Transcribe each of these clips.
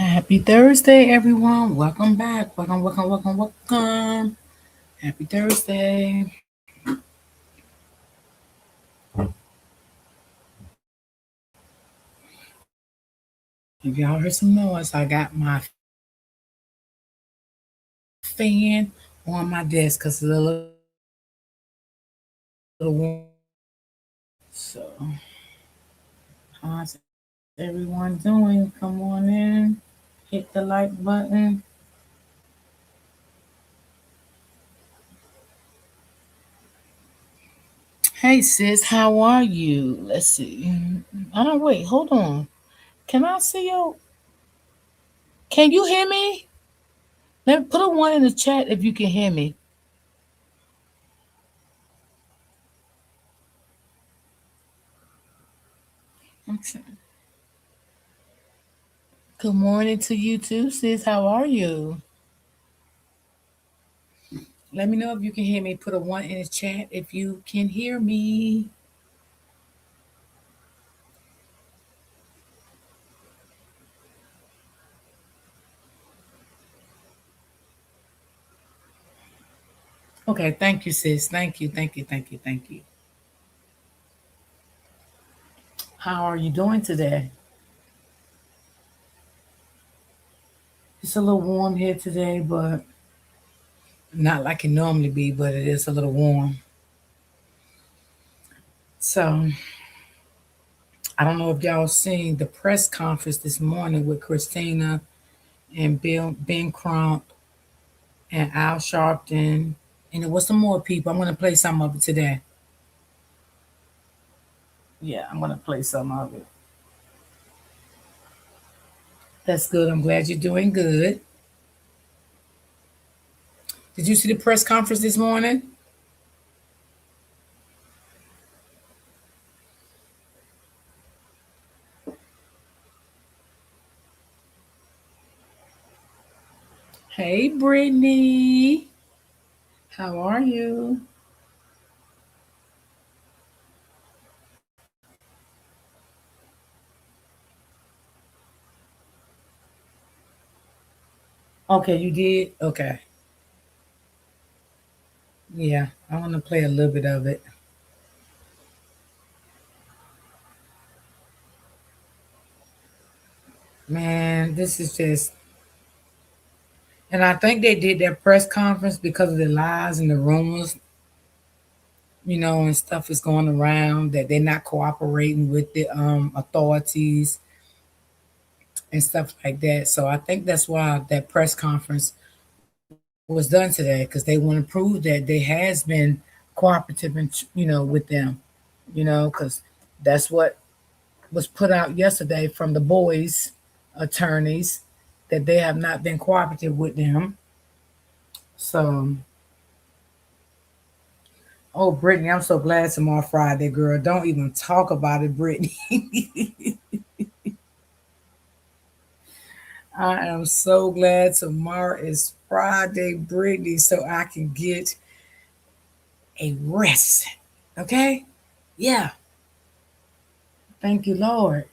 Happy Thursday, everyone. Welcome back. Welcome. Happy Thursday. If y'all heard some noise, I got my fan on my desk because it's a little warm. So, how's everyone doing? Come on in. Hit the like button. Hey, sis, how are you? Let's see. I don't wait. Hold on. Can I see you? Can you hear me? Let me put a one in the chat if you can hear me. Okay. Good morning to you too, sis. How are you? Let me know if you can hear me. Put a one in the chat if you can hear me. Okay, thank you, sis. Thank you. How are you doing today? It's a little warm here today, but not like it normally be, but it is a little warm. So I don't know if y'all seen the press conference this morning with Christina and Ben Crump and Al Sharpton, and there was some more people. I'm gonna play some of it today. Yeah, I'm gonna play some of it. That's good. I'm glad you're doing good. Did you see the press conference this morning? Hey, Brittany. How are you? Okay, you did? Okay. Yeah, I want to play a little bit of it. Man, this is just, and I think they did their press conference because of the lies and the rumors, and stuff is going around that they're not cooperating with the authorities and stuff like that. So I think that's why that press conference was done today because they want to prove that they has been cooperative and with them, because that's what was put out yesterday from the boys' attorneys that they have not been cooperative with them. So, oh, Brittany, I'm so glad tomorrow Friday, girl. Don't even talk about it, Brittany. I am so glad tomorrow is Friday, Brittany, so I can get a rest. Okay? Yeah. Thank you, Lord.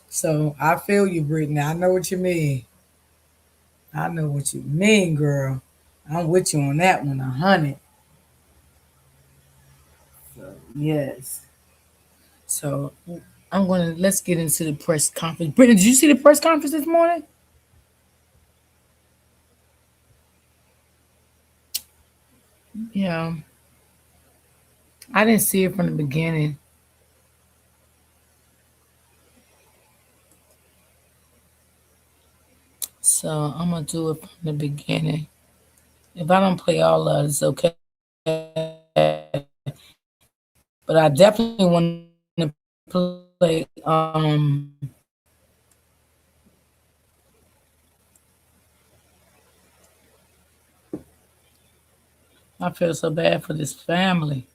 So I feel you, Brittany. I know what you mean. I know what you mean, girl. I'm with you on that one, 100. So, yes. So let's get into the press conference. Brittany, did you see the press conference this morning? Yeah. I didn't see it from the beginning. So I'm gonna do it from the beginning. If I don't play all of it, it's okay. But I definitely want to play I feel so bad for this family.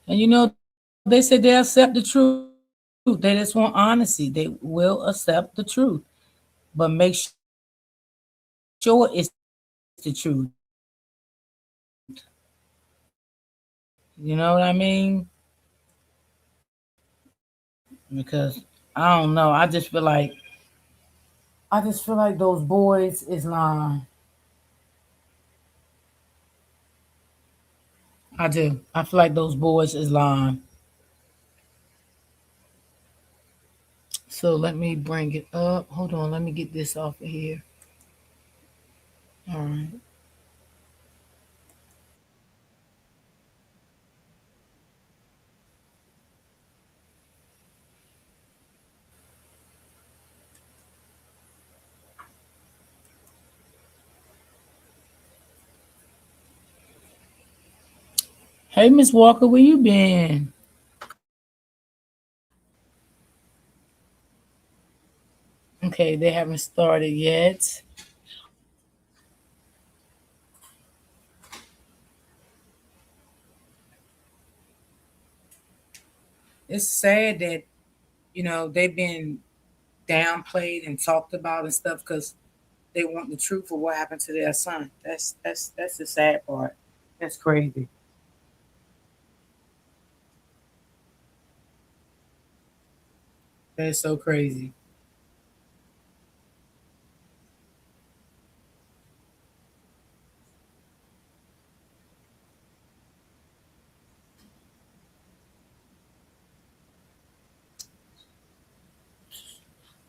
And they said they accept the truth. They just want honesty. They will accept the truth. But make sure it's the truth. You know what I mean? Because I don't know. I just feel like I just feel like those boys is lying. I do. I feel like those boys is lying. So let me bring it up. Hold on. Let me get this off of here. All right. Hey, Miss Walker, where you been? Okay, they haven't started yet. It's sad that they've been downplayed and talked about and stuff because they want the truth of what happened to their son. That's the sad part. That's crazy. That's so crazy.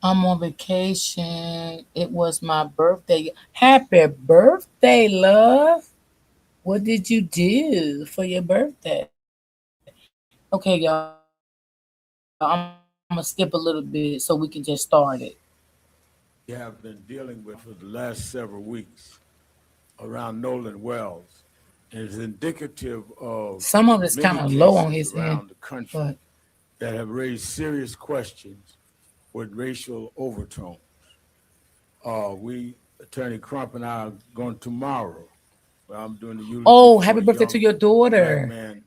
I'm on vacation. It was my birthday. Happy birthday, love. What did you do for your birthday? Okay, y'all. I'm gonna skip a little bit so we can just start it. We have been dealing with for the last several weeks around Nolan Wells and is indicative of Some of it's kind many of low on cases his end, around the country but that have raised serious questions with racial overtones. Attorney Crump and I, are going tomorrow. Where I'm doing the eulogy oh, for happy a birthday to young your black daughter. man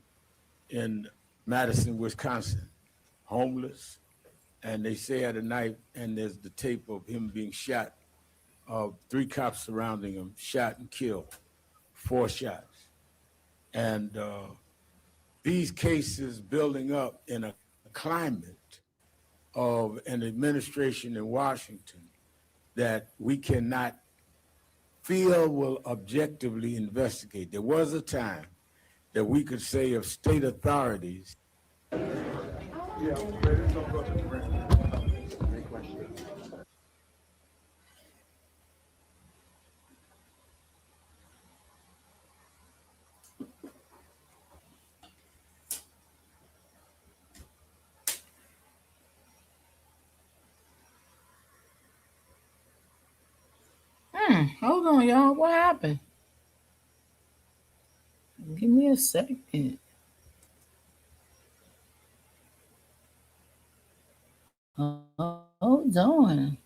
in Madison, Wisconsin, homeless. And they say at a night, and there's the tape of him being shot, three cops surrounding him, shot and killed, four shots. And these cases building up in a climate of an administration in Washington that we cannot feel will objectively investigate. There was a time that we could say of state authorities. Hold on, y'all. What happened? Give me a second. Hold on.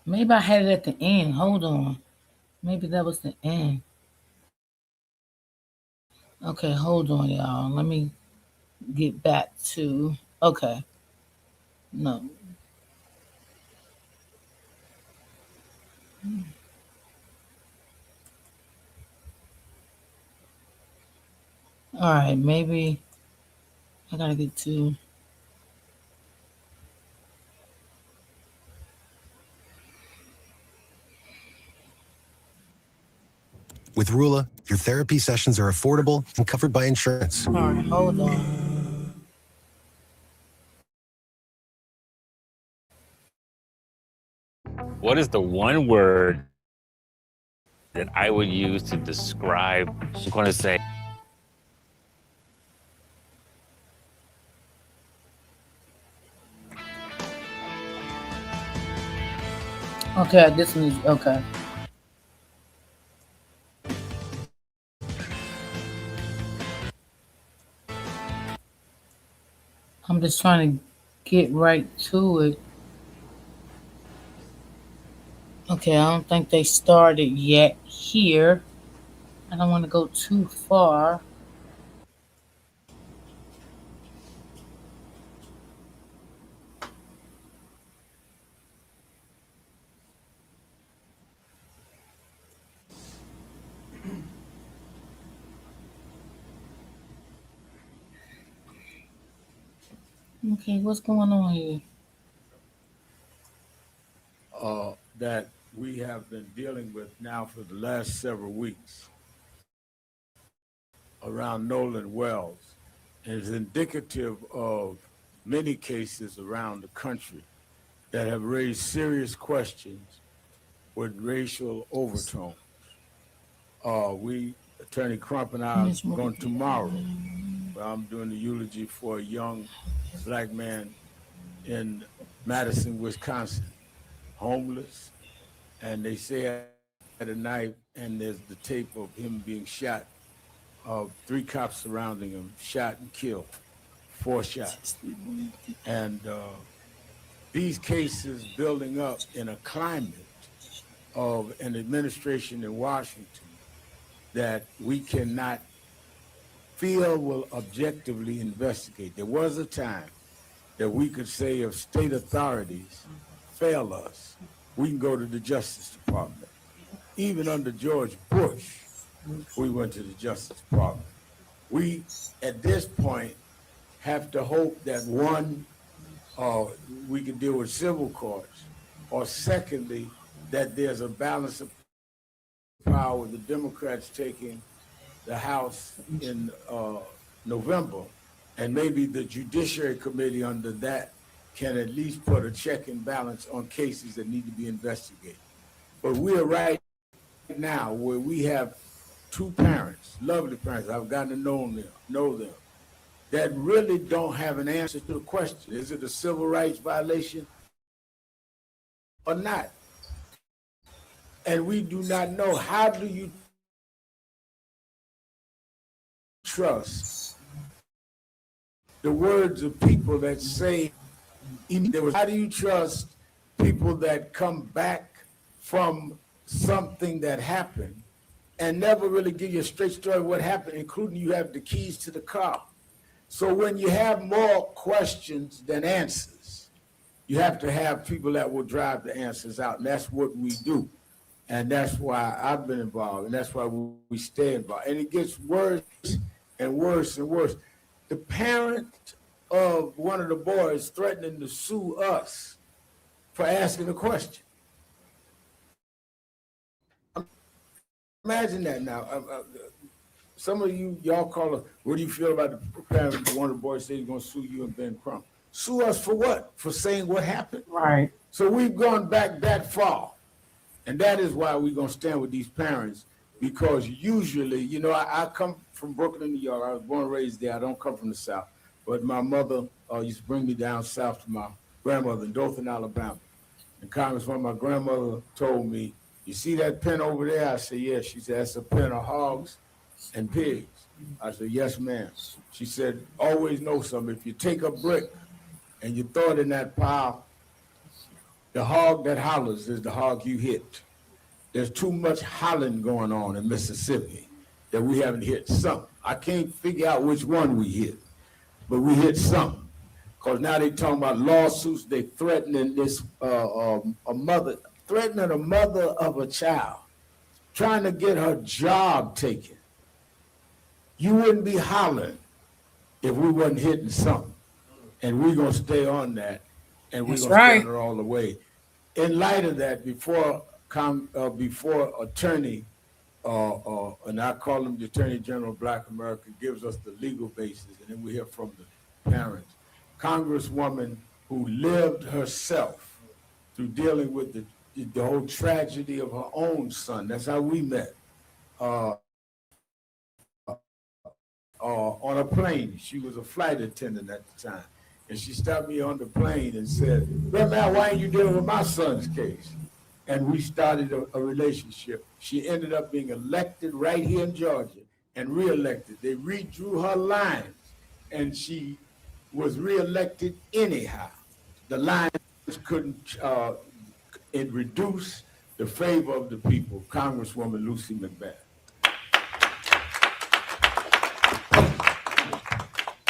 Maybe I had it at the end. Hold on. Maybe that was the end. Okay, hold on, y'all. Let me get back to. Okay, no. All right, maybe I gotta get to. With Rula, your therapy sessions are affordable and covered by insurance. All right, hold on. What is the one word that I would use to describe? I'm going to say Okay, this music. Okay. I'm just trying to get right to it. Okay, I don't think they started yet here. I don't want to go too far. Okay, what's going on here? that we have been dealing with now for the last several weeks around Nolan Wells is indicative of many cases around the country that have raised serious questions with racial overtones. Attorney Crump and I are going tomorrow. I'm doing the eulogy for a young black man in Madison, Wisconsin, homeless, and they say had a knife, and there's the tape of him being shot. 3 cops surrounding him, shot and killed, 4 shots. And these cases building up in a climate of an administration in Washington that we cannot feel will objectively investigate. There was a time that we could say if state authorities fail us, we can go to the Justice Department. Even under George Bush, we went to the Justice Department. We, at this point, have to hope that one, we can deal with civil courts, or secondly, that there's a balance of power with the Democrats taking the House in November, and maybe the Judiciary Committee under that can at least put a check and balance on cases that need to be investigated. But we are right now where we have 2 parents, lovely parents, I've gotten to know them, that really don't have an answer to the question, is it a civil rights violation or not? And we do not know, how do you trust the words of people that say, how do you trust people that come back from something that happened and never really give you a straight story of what happened, including you have the keys to the car? So when you have more questions than answers, you have to have people that will drive the answers out, and that's what we do. And that's why I've been involved, and that's why we stay involved. And it gets worse and worse and worse. The parent of one of the boys threatening to sue us for asking a question. Imagine that now. Some of y'all call it, what do you feel about the parent of one of the boys saying he's going to sue you and Ben Crump? Sue us for what? For saying what happened? Right. So we've gone back that far. And that is why we're going to stand with these parents, because usually, you know, I come from Brooklyn, New York. I was born and raised there. I don't come from the South. But my mother used to bring me down south to my grandmother in Dothan, Alabama. And Congresswoman, my grandmother told me, you see that pen over there? I said, yes. She said, that's a pen of hogs and pigs. I said, yes, ma'am. She said, always know something. If you take a brick and you throw it in that pile, the hog that hollers is the hog you hit. There's too much hollering going on in Mississippi that we haven't hit some. I can't figure out which one we hit, but we hit some. Because now they talking about lawsuits, they threatening this, threatening a mother of a child, trying to get her job taken. You wouldn't be hollering if we wasn't hitting something. And we're going to stay on that, and we're going to stand it all the way. In light of that, before attorney, and I call him the Attorney General of Black America, gives us the legal basis, and then we hear from the parents. Congresswoman who lived herself through dealing with the whole tragedy of her own son. That's how we met. On a plane. She was a flight attendant at the time. And she stopped me on the plane and said, well, man, why ain't you dealing with my son's case? And we started a relationship. She ended up being elected right here in Georgia and reelected. They redrew her lines, and she was reelected anyhow. The lines couldn't reduce the favor of the people. Congresswoman Lucy McBath.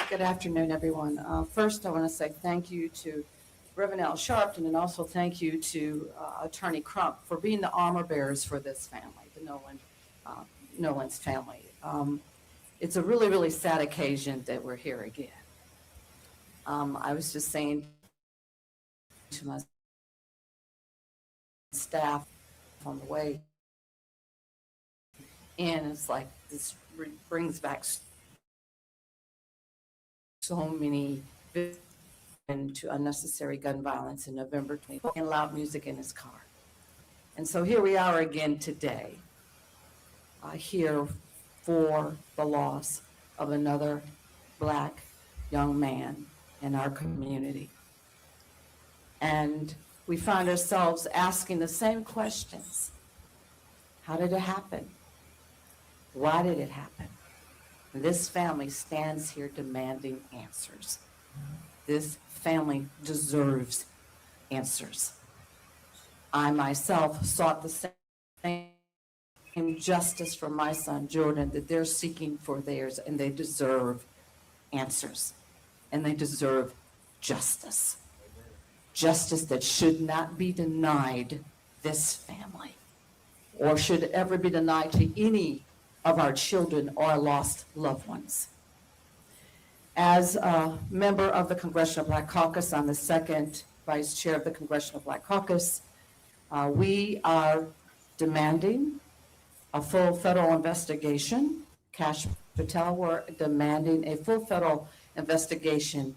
Good afternoon, everyone. First, I want to say thank you to Reverend Al Sharpton, and also thank you to Attorney Crump for being the armor bearers for this family, the Nolan's family. It's a really, really sad occasion that we're here again. I was just saying to staff on the way in. It's like this brings back so many into unnecessary gun violence in November 20, and loud music in his car. And so here we are again today, here for the loss of another Black young man in our community. And we find ourselves asking the same questions. How did it happen? Why did it happen? And this family stands here demanding answers. This family deserves answers. I myself sought the same justice for my son Jordan that they're seeking for theirs, and they deserve answers, and they deserve justice. Justice that should not be denied this family, or should ever be denied to any of our children or lost loved ones. As a member of the Congressional Black Caucus, I'm the second vice chair of the Congressional Black Caucus. We are demanding a full federal investigation. Kash Patel, we're demanding a full federal investigation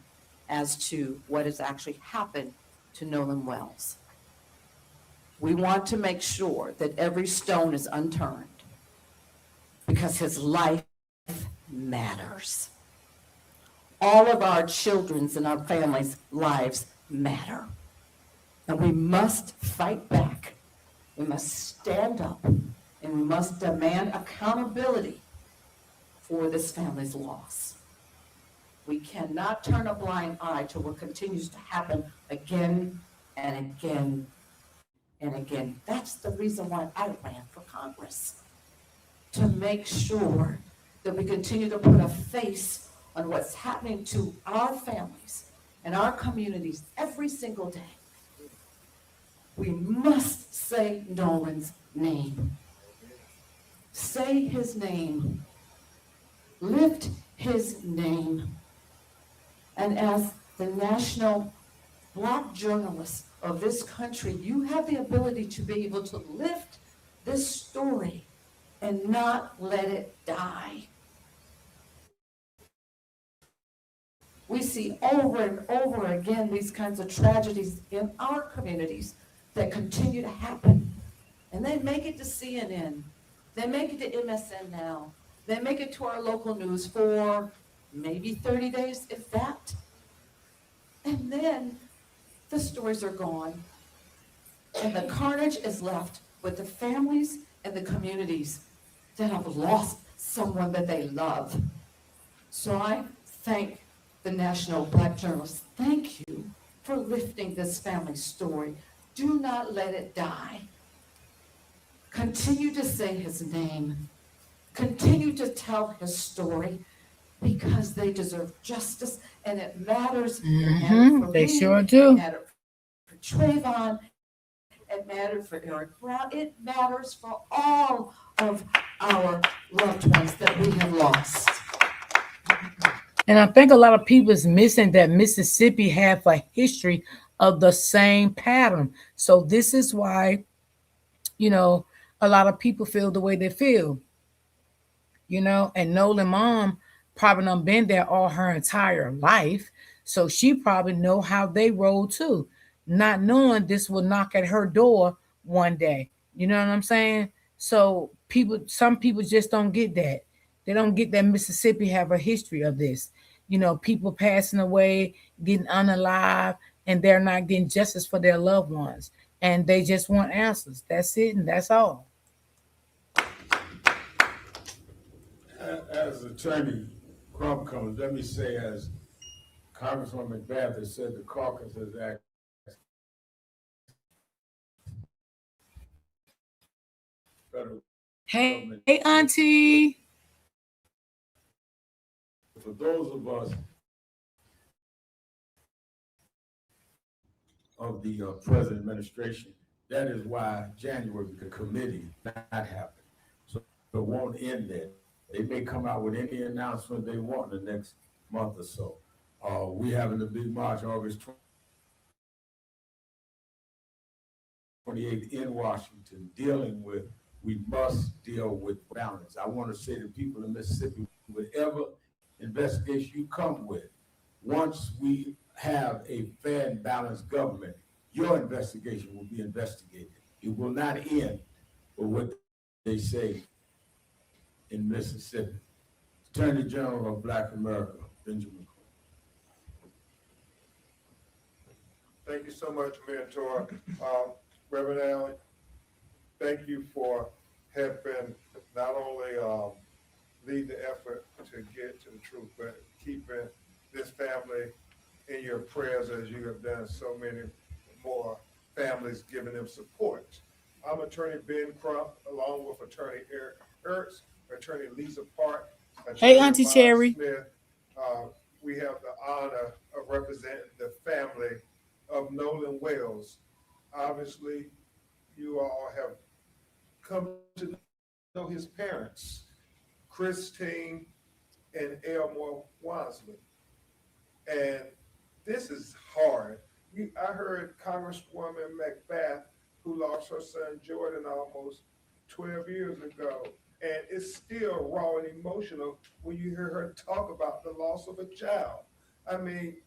as to what has actually happened to Nolan Wells. We want to make sure that every stone is unturned because his life matters. All of our children's and our families' lives matter. And we must fight back. We must stand up, and we must demand accountability for this family's loss. We cannot turn a blind eye to what continues to happen again and again and again. That's the reason why I ran for Congress, to make sure that we continue to put a face on what's happening to our families and our communities every single day. We must say Nolan's name. Say his name. Lift his name. And as the national Black journalists of this country, you have the ability to be able to lift this story and not let it die. We see over and over again these kinds of tragedies in our communities that continue to happen. And they make it to CNN. They make it to MSN Now. They make it to our local news for maybe 30 days, if that. And then the stories are gone. And the carnage is left with the families and the communities that have lost someone that they love. So I thank the National Black Journalists. Thank you for lifting this family story. Do not let it die. Continue to say his name. Continue to tell his story, because they deserve justice, and it matters. It mattered for They me, sure do. It mattered for Trayvon. It mattered for Eric Brown. It matters for all of our loved ones that we have lost. And I think a lot of people is missing that Mississippi have a history of the same pattern. So this is why, a lot of people feel the way they feel. And Nolan mom probably done been there all her entire life. So she probably know how they roll too, not knowing this will knock at her door one day. You know what I'm saying? So some people just don't get that. They don't get that Mississippi have a history of this. People passing away, getting unalive, and they're not getting justice for their loved ones. And they just want answers. That's it, and that's all. As Attorney Crump comes, let me say, as Congresswoman McBath has said, the caucus has asked federal government. Hey, Auntie. For those of us of the present administration, that is why January, the committee, not happen. So it won't end there. They may come out with any announcement they want in the next month or so. We having a big march August 28 in Washington dealing with, we must deal with balance. I want to say to people in Mississippi, whatever investigation you come with, once we have a fair and balanced government, your investigation will be investigated. It will not end with what they say in Mississippi. Attorney General of Black America, Benjamin Crump. Thank you so much, Mentor. Reverend Allen, thank you for helping not only lead the effort to get to the truth, but keeping this family in your prayers as you have done so many more families, giving them support. I'm Attorney Ben Crump, along with Attorney Eric Ertz, Attorney Lisa Park, Hey, Attorney Auntie Bob Cherry. Smith. We have the honor of representing the family of Nolan Wales. Obviously, you all have come to know his parents, Christine and Elmore Wansley. And this is hard. I heard Congresswoman Macbeth, who lost her son Jordan almost 12 years ago. And it's still raw and emotional when you hear her talk about the loss of a child. I mean,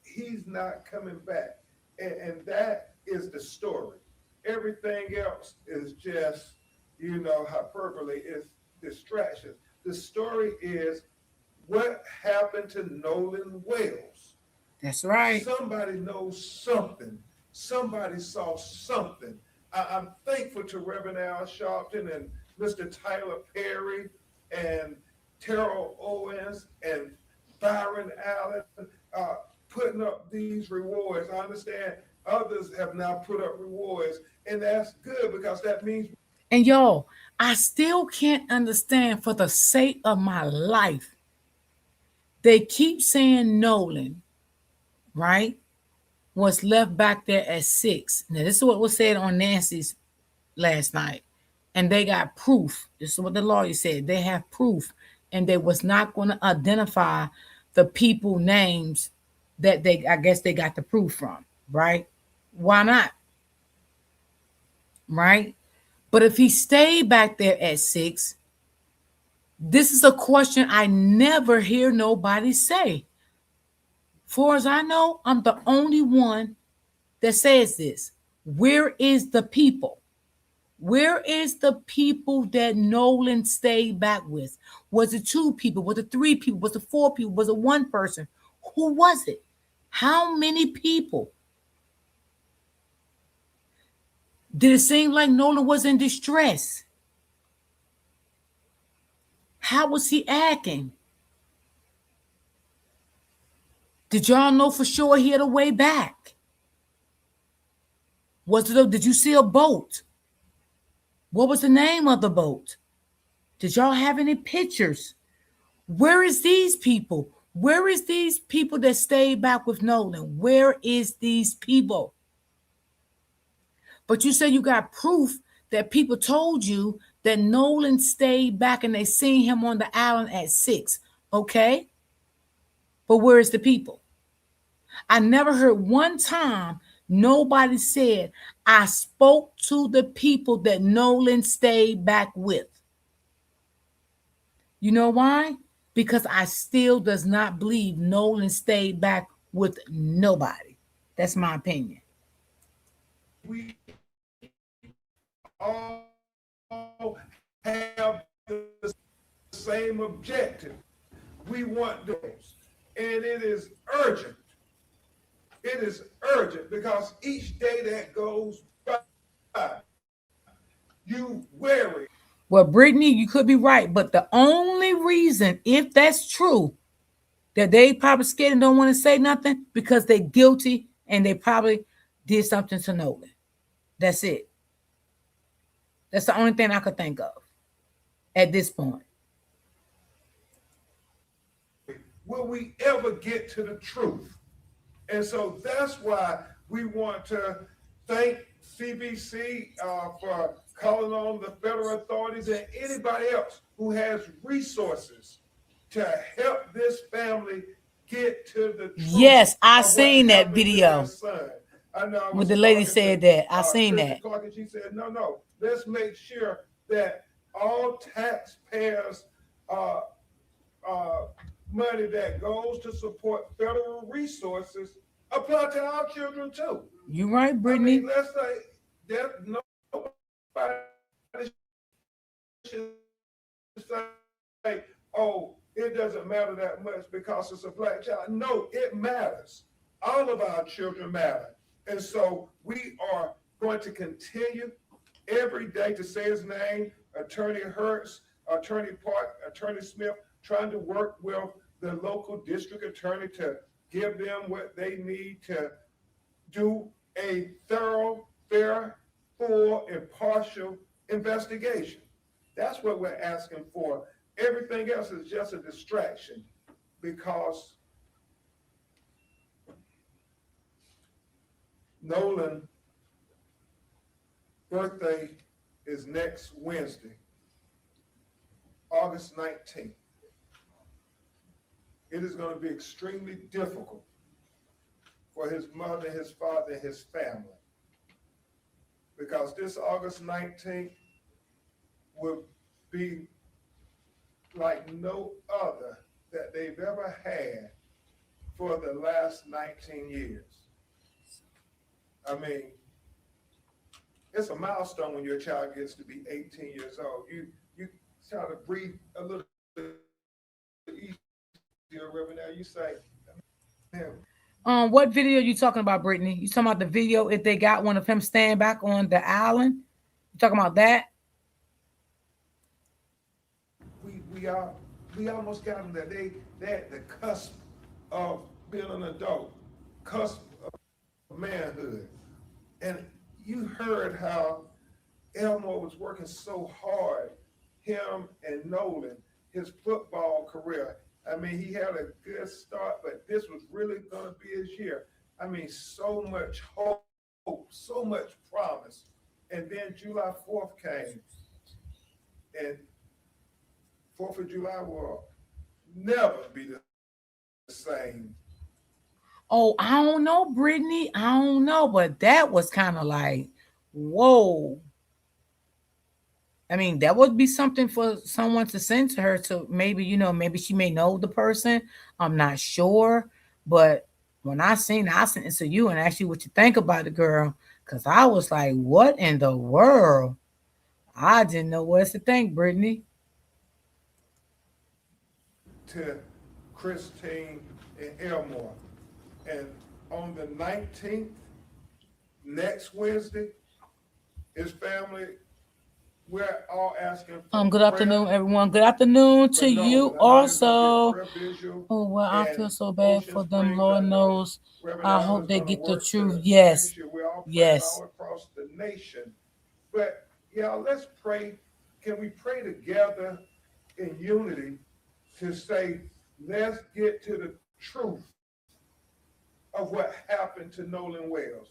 he's not coming back. And that is the story. Everything else is just, hyperbole, is distraction. The story is what happened to Nolan Wales. That's right. Somebody knows something. Somebody saw something. I'm thankful to Reverend Al Sharpton and Mr. Tyler Perry and Terrell Owens and Byron Allen putting up these rewards. I understand others have now put up rewards, and that's good because that means. And y'all, I still can't understand for the sake of my life. They keep saying Nolan, right, was left back there at 6. Now, this is what was said on Nancy's last night. And they got proof. This is what the lawyer said. They have proof. And they was not going to identify the people names that I guess they got the proof from, right? Why not? Right? But if he stayed back there at 6, this is a question I never hear nobody say. For as I know, I'm the only one that says this. Where is the people? Where is the people that Nolan stayed back with? Was it 2 people? Was it 3 people? Was it 4 people? Was it 1 person? Who was it? How many people? Did it seem like Nolan was in distress? How was he acting? Did y'all know for sure he had a way back? Did you see a boat? What was the name of the boat? Did y'all have any pictures? Where is these people? Where is these people that stayed back with Nolan? Where is these people? But you say you got proof that people told you that Nolan stayed back and they seen him on the island at 6. Okay. But where is the people? I never heard one time nobody said, I spoke to the people that Nolan stayed back with. You know why? Because I still does not believe Nolan stayed back with nobody. That's my opinion. We all have the same objective. We want those. And it is urgent. It is urgent because each day that goes by, you worry. Well, Brittany, you could be right. But the only reason, if that's true, that they probably scared and don't want to say nothing because they're guilty and they probably did something to Nolan. That's it. That's the only thing I could think of at this point. Will we ever get to the truth? And so that's why we want to thank CBC for calling on the federal authorities and anybody else who has resources to help this family get to the truth. Yes, I seen that video. I know. I When was the lady talking said to, that, I seen Chrissy that. Clark, and she said, no, let's make sure that all taxpayers, money that goes to support federal resources apply to our children too. You right, I Brittany. mean, let's say that nobody should say, oh, it doesn't matter that much because it's a black child. No, it matters. All of our children matter. And so we are going to continue every day to say his name, Attorney Hertz, Attorney Park, Attorney Smith, trying to work with the local district attorney to give them what they need to do a thorough, fair, full, impartial investigation. That's what we're asking for. Everything else is just a distraction because Nolan's birthday is next Wednesday, August 19th. It is going to be extremely difficult for his mother, his father, and his family. Because this August 19th will be like no other that they've ever had for the last 19 years. I mean, it's a milestone when your child gets to be 18 years old. You try to breathe a little bit easier, Reverend. Now you say, man, What video you talking about, Brittany? You talking about the video if they got one of him standing back on the island? You talking about that? we almost got them there. They at the cusp of being an adult, cusp of manhood. And you heard how Elmore was working so hard, him and Nolan, his football career. I mean, he had a good start, but this was really going to be his year. I mean, so much hope, so much promise. And then July 4th came, and 4th of July will never be the same. Oh, I don't know, Brittany. I don't know, but that was kind of like, whoa. I mean, that would be something for someone to send to her to maybe, maybe she may know the person. I'm not sure. But when I sent it to you and asked you what you think about it, girl, because I was like, what in the world? I didn't know what to think, Brittany. To Christine and Elmore. And on the 19th, next Wednesday, his family, we're all asking for Good afternoon, everyone. Good afternoon to you also. Oh, well, I feel so bad for them. Lord knows. I hope they get the truth. Yes. Yes. All across the nation. But y'all, let's pray. Can we pray together in unity to say, let's get to the truth of what happened to Nolan Wells?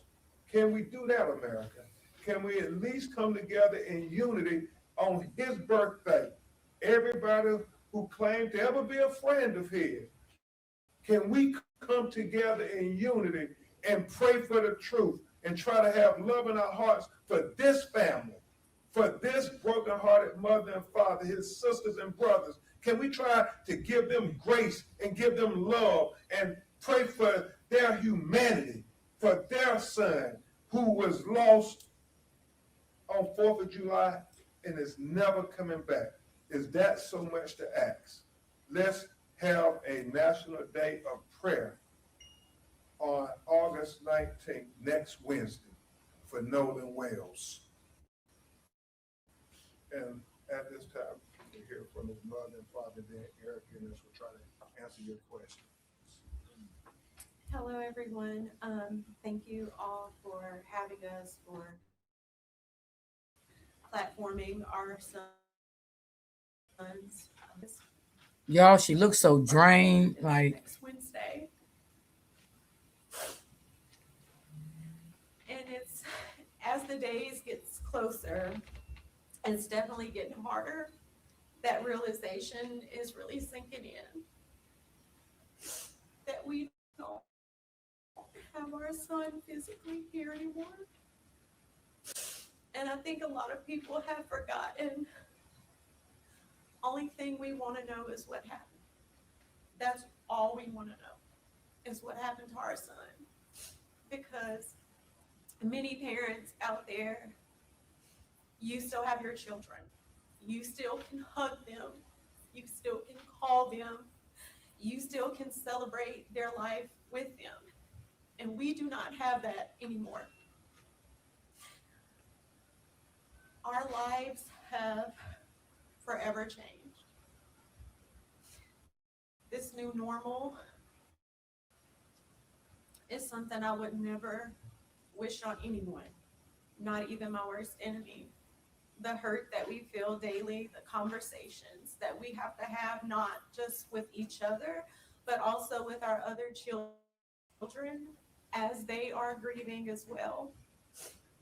Can we do that, America? Can we at least come together in unity on his birthday? Everybody who claimed to ever be a friend of his, can we come together in unity and pray for the truth and try to have love in our hearts for this family, for this brokenhearted mother and father, his sisters and brothers? Can we try to give them grace and give them love and pray for their humanity, for their son who was lost on 4th of July and is never coming back? Is that so much to ask? Let's have a national day of prayer on August 19th, next Wednesday, for Nolan Wells. And at this time, we'll hear from his mother and father, then Eric, and us will try to answer your questions. Hello, everyone. Thank you all for having us, for platforming our sons. Y'all, she looks so drained. Like, next Wednesday. And it's, as the days gets closer, it's definitely getting harder. That realization is really sinking in. That we don't have our son physically here anymore. And I think a lot of people have forgotten. Only thing we want to know is what happened. That's all we want to know is what happened to our son. Because many parents out there, you still have your children. You still can hug them. You still can call them. You still can celebrate their life with them. And we do not have that anymore. Our lives have forever changed. This new normal is something I would never wish on anyone, not even my worst enemy. The hurt that we feel daily, the conversations that we have to have, not just with each other, but also with our other children as they are grieving as well.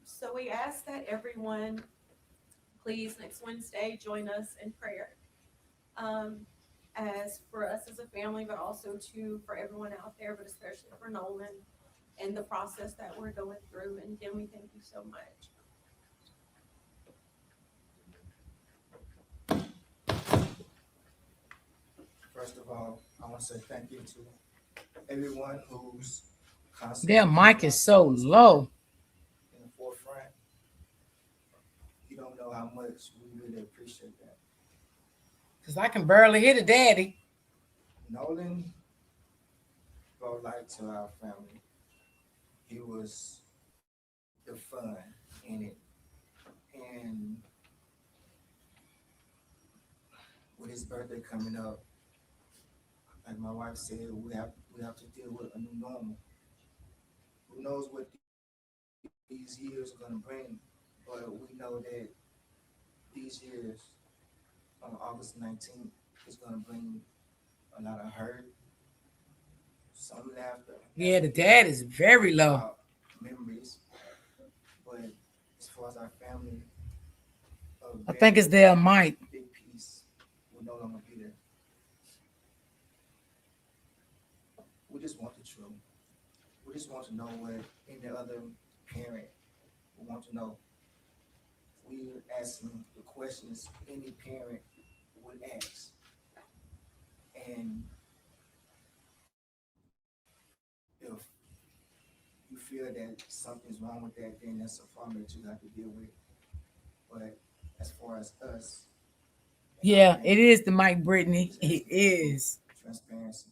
So we ask that everyone, please, next Wednesday, join us in prayer. As for us as a family, but also too for everyone out there, but especially for Nolan and the process that we're going through. And again, we thank you so much. First of all, I want to say thank you to everyone who's constantly. Their mic is so low. In the forefront. You don't know how much we really appreciate that. Because I can barely hear the daddy. Nolan brought light to our family. He was the fun in it. And with his birthday coming up, like my wife said, we have to deal with a new normal. Who knows what these years are going to bring, but we know that these years, on August 19th, is going to bring a lot of hurt, some laughter. Yeah, the dad is very low. Memories, but as far as our family, I think it's their mic. big piece will no longer be there. We just want the truth. We just want to know what any other parent would want to know. We're asking the questions any parent would ask. And if you feel that something's wrong with that, then that's a problem that you have to deal with. But as far as us, Yeah, it is the mic, Brittany. It is. transparency.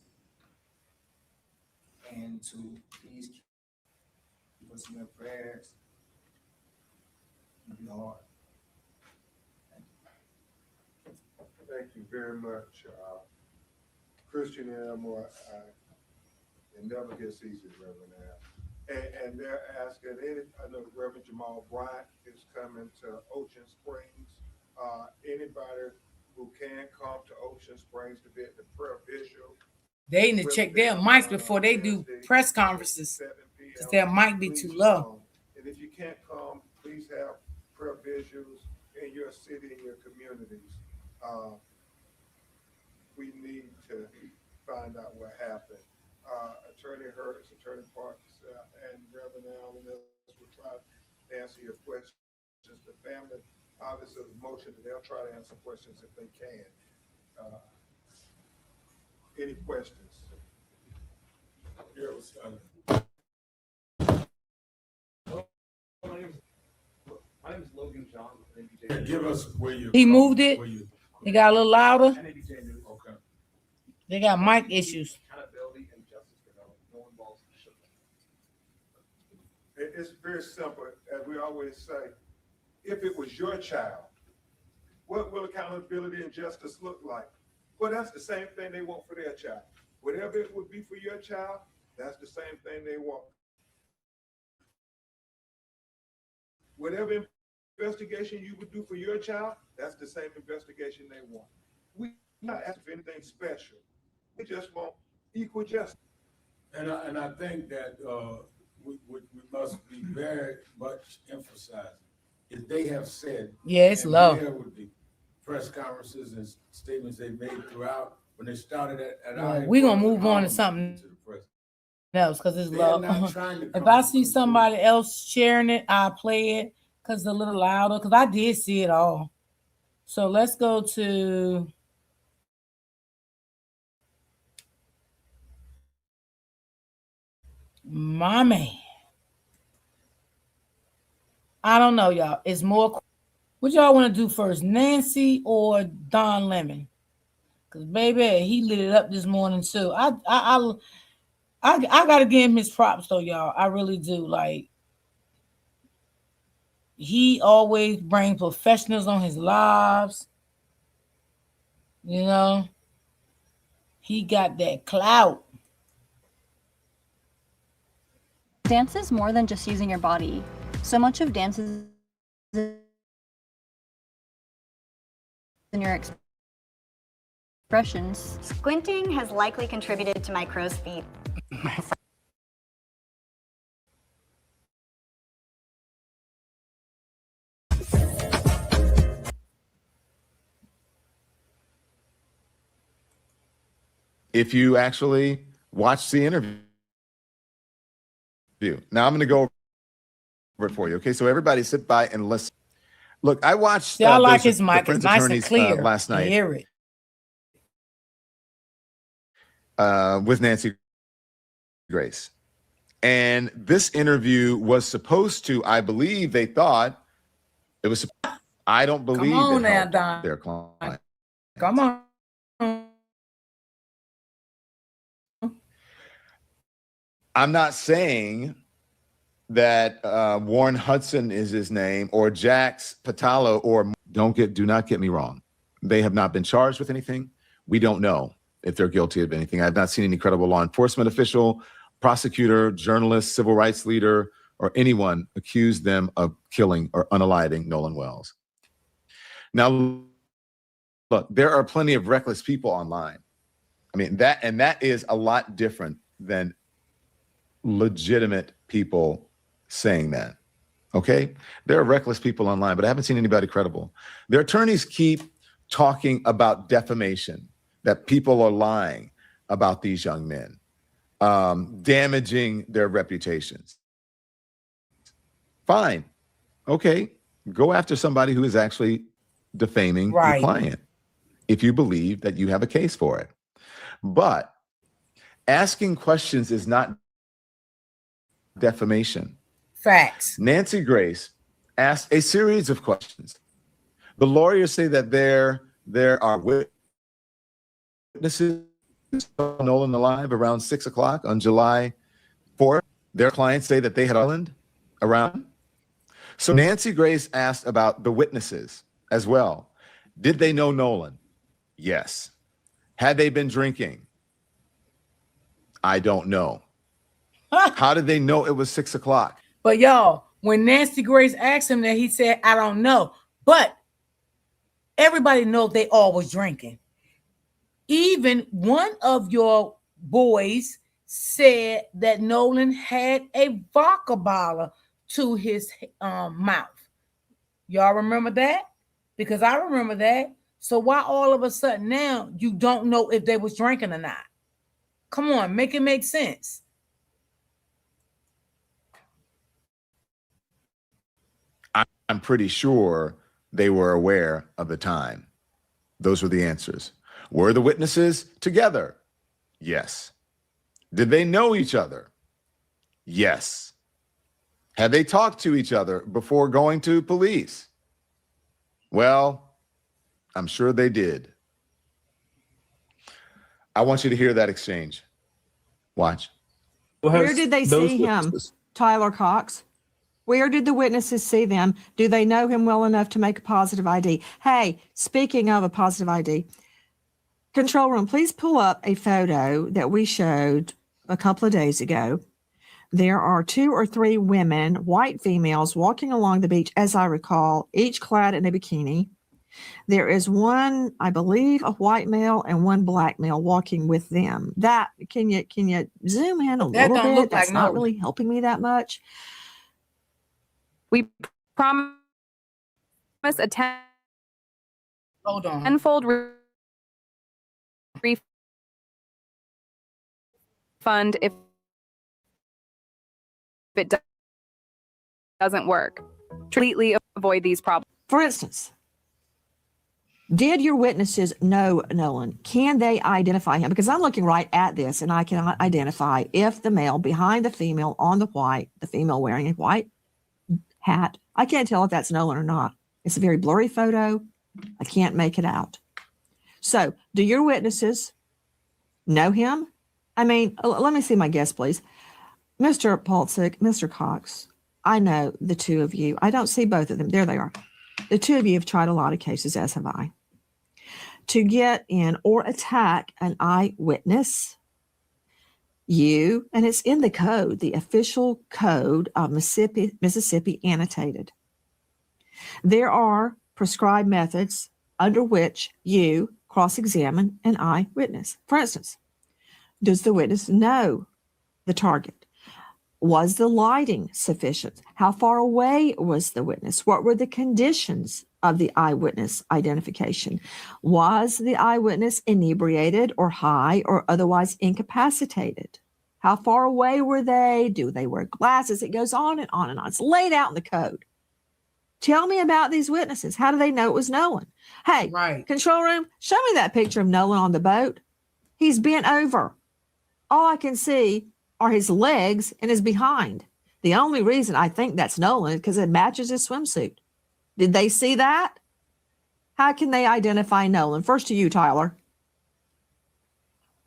And to please keep us in your prayers. It'll be hard. Thank you very much. Christian Elmore, it never gets easy, Reverend Al. And they're asking, I know Reverend Jamal Bryant is coming to Ocean Springs. Anybody who can come to Ocean Springs to be at the prayer visual. They need to check their mics before they do press conferences, because their mic be too low. And if you can't come, please have prayer visuals in your city, in your communities. We need to find out what happened. Attorney Hurts, Attorney Parks, and Reverend Allen will try to answer your questions. The family, obviously, the motion that they'll try to answer questions if they can. Any questions? Here was, My name is Logan John with NBJ. give us where you. He moved it? They got a little louder. NBJ News. Okay. They got mic issues. Accountability and justice development. No involves sugar. It's very simple, as we always say. If it was your child, what will accountability and justice look like? Well, that's the same thing they want for their child. Whatever it would be for your child, that's the same thing they want. Whatever investigation you would do for your child, that's the same investigation they want. We're not asking for anything special. We just want equal justice. And I think that we must be very much emphasizing, if they have said. Yeah, it's and low. There with the press conferences and statements they made throughout, when they started at We're gonna move on to something. to the press. else because it's They're low. not trying to If come I to see somebody conclusion. else sharing it, I'll play it because it's a little louder. Because I did see it all. So let's go to my man. I don't know, y'all. It's more. What y'all want to do first, Nancy or Don Lemon? Because baby, he lit it up this morning too. I gotta give him his props though, y'all. I really do. Like he always bring professionals on his lives. You know, he got that clout. Dance is more than just using your body. So much of dance is in your expressions. Squinting has likely contributed to my crow's feet. If you actually watch the interview. Now I'm going to go over it for you. Okay, so everybody sit by and listen. Look, I watched See, I like those his mic. defense It's nice and attorneys clear. last I night hear it. with Nancy Grace. And this interview was supposed to, I believe they thought it was, I don't believe on it now, helped Don. their client. Come on. I'm not saying that Warren Hudson is his name or Jax Patalo or do not get me wrong. They have not been charged with anything. We don't know if they're guilty of anything. I've not seen any credible law enforcement official, prosecutor, journalist, civil rights leader, or anyone accuse them of killing or unaliving Nolan Wells. Now, look, there are plenty of reckless people online. I mean, that is a lot different than legitimate people saying that. Okay? There are reckless people online, but I haven't seen anybody credible. Their attorneys keep talking about defamation, that people are lying about these young men, damaging their reputations. Fine. Okay. Go after somebody who is actually defaming your client if you believe that you have a case for it. But asking questions is not defamation. Facts. Nancy Grace asked a series of questions. The lawyers say that there are witnesses saw Nolan alive around 6 o'clock on July 4th. Their clients say that they had Island around. So Nancy Grace asked about the witnesses as well. Did they know Nolan? Yes. Had they been drinking? I don't know. How did they know it was 6 o'clock? But y'all, when Nancy Grace asked him that, he said, I don't know. But everybody knows they all was drinking. Even one of your boys said that Nolan had a vodka bottle to his mouth. Y'all remember that? Because I remember that. So why all of a sudden now you don't know if they was drinking or not? Come on, make it make sense. I'm pretty sure they were aware of the time. Those were the answers. Were the witnesses together? Yes. Did they know each other? Yes. Had they talked to each other before going to police? Well, I'm sure they did. I want you to hear that exchange. Watch. Where did they see him, Tyler Cox? Where did the witnesses see them? Do they know him well enough to make a positive ID? Hey, speaking of a positive ID, control room, please pull up a photo that we showed a couple of days ago. There are 2 or 3 women, white females, walking along the beach, as I recall, each clad in a bikini. There is one, I believe, a white male and one black male walking with them. That can you zoom in a little bit? That's not really helping me that much. We promise a Hold on. tenfold refund if it doesn't work. Completely avoid these problems. For instance, did your witnesses know Nolan? Can they identify him? Because I'm looking right at this and I cannot identify if the male behind the female on the white, the female wearing a white hat, I can't tell if that's Nolan or not. It's a very blurry photo. I can't make it out. So do your witnesses know him? I mean, let me see my guess, please. Mr. Polczyk, Mr. Cox, I know the two of you. I don't see both of them. There they are. The two of you have tried a lot of cases, as have I. To get in or attack an eyewitness, and it's in the code, the official code of Mississippi annotated. There are prescribed methods under which you cross-examine an eyewitness. For instance, does the witness know the target? Was the lighting sufficient? How far away was the witness? What were the conditions of the eyewitness identification? Was the eyewitness inebriated or high or otherwise incapacitated? How far away were they? Do they wear glasses? It goes on and on and on. It's laid out in the code. Tell me about these witnesses. How do they know it was Nolan? Hey, Right. control room, show me that picture of Nolan on the boat. He's bent over. All I can see are his legs and his behind. The only reason I think that's Nolan is because it matches his swimsuit. Did they see that? How can they identify Nolan? First to you, Tyler.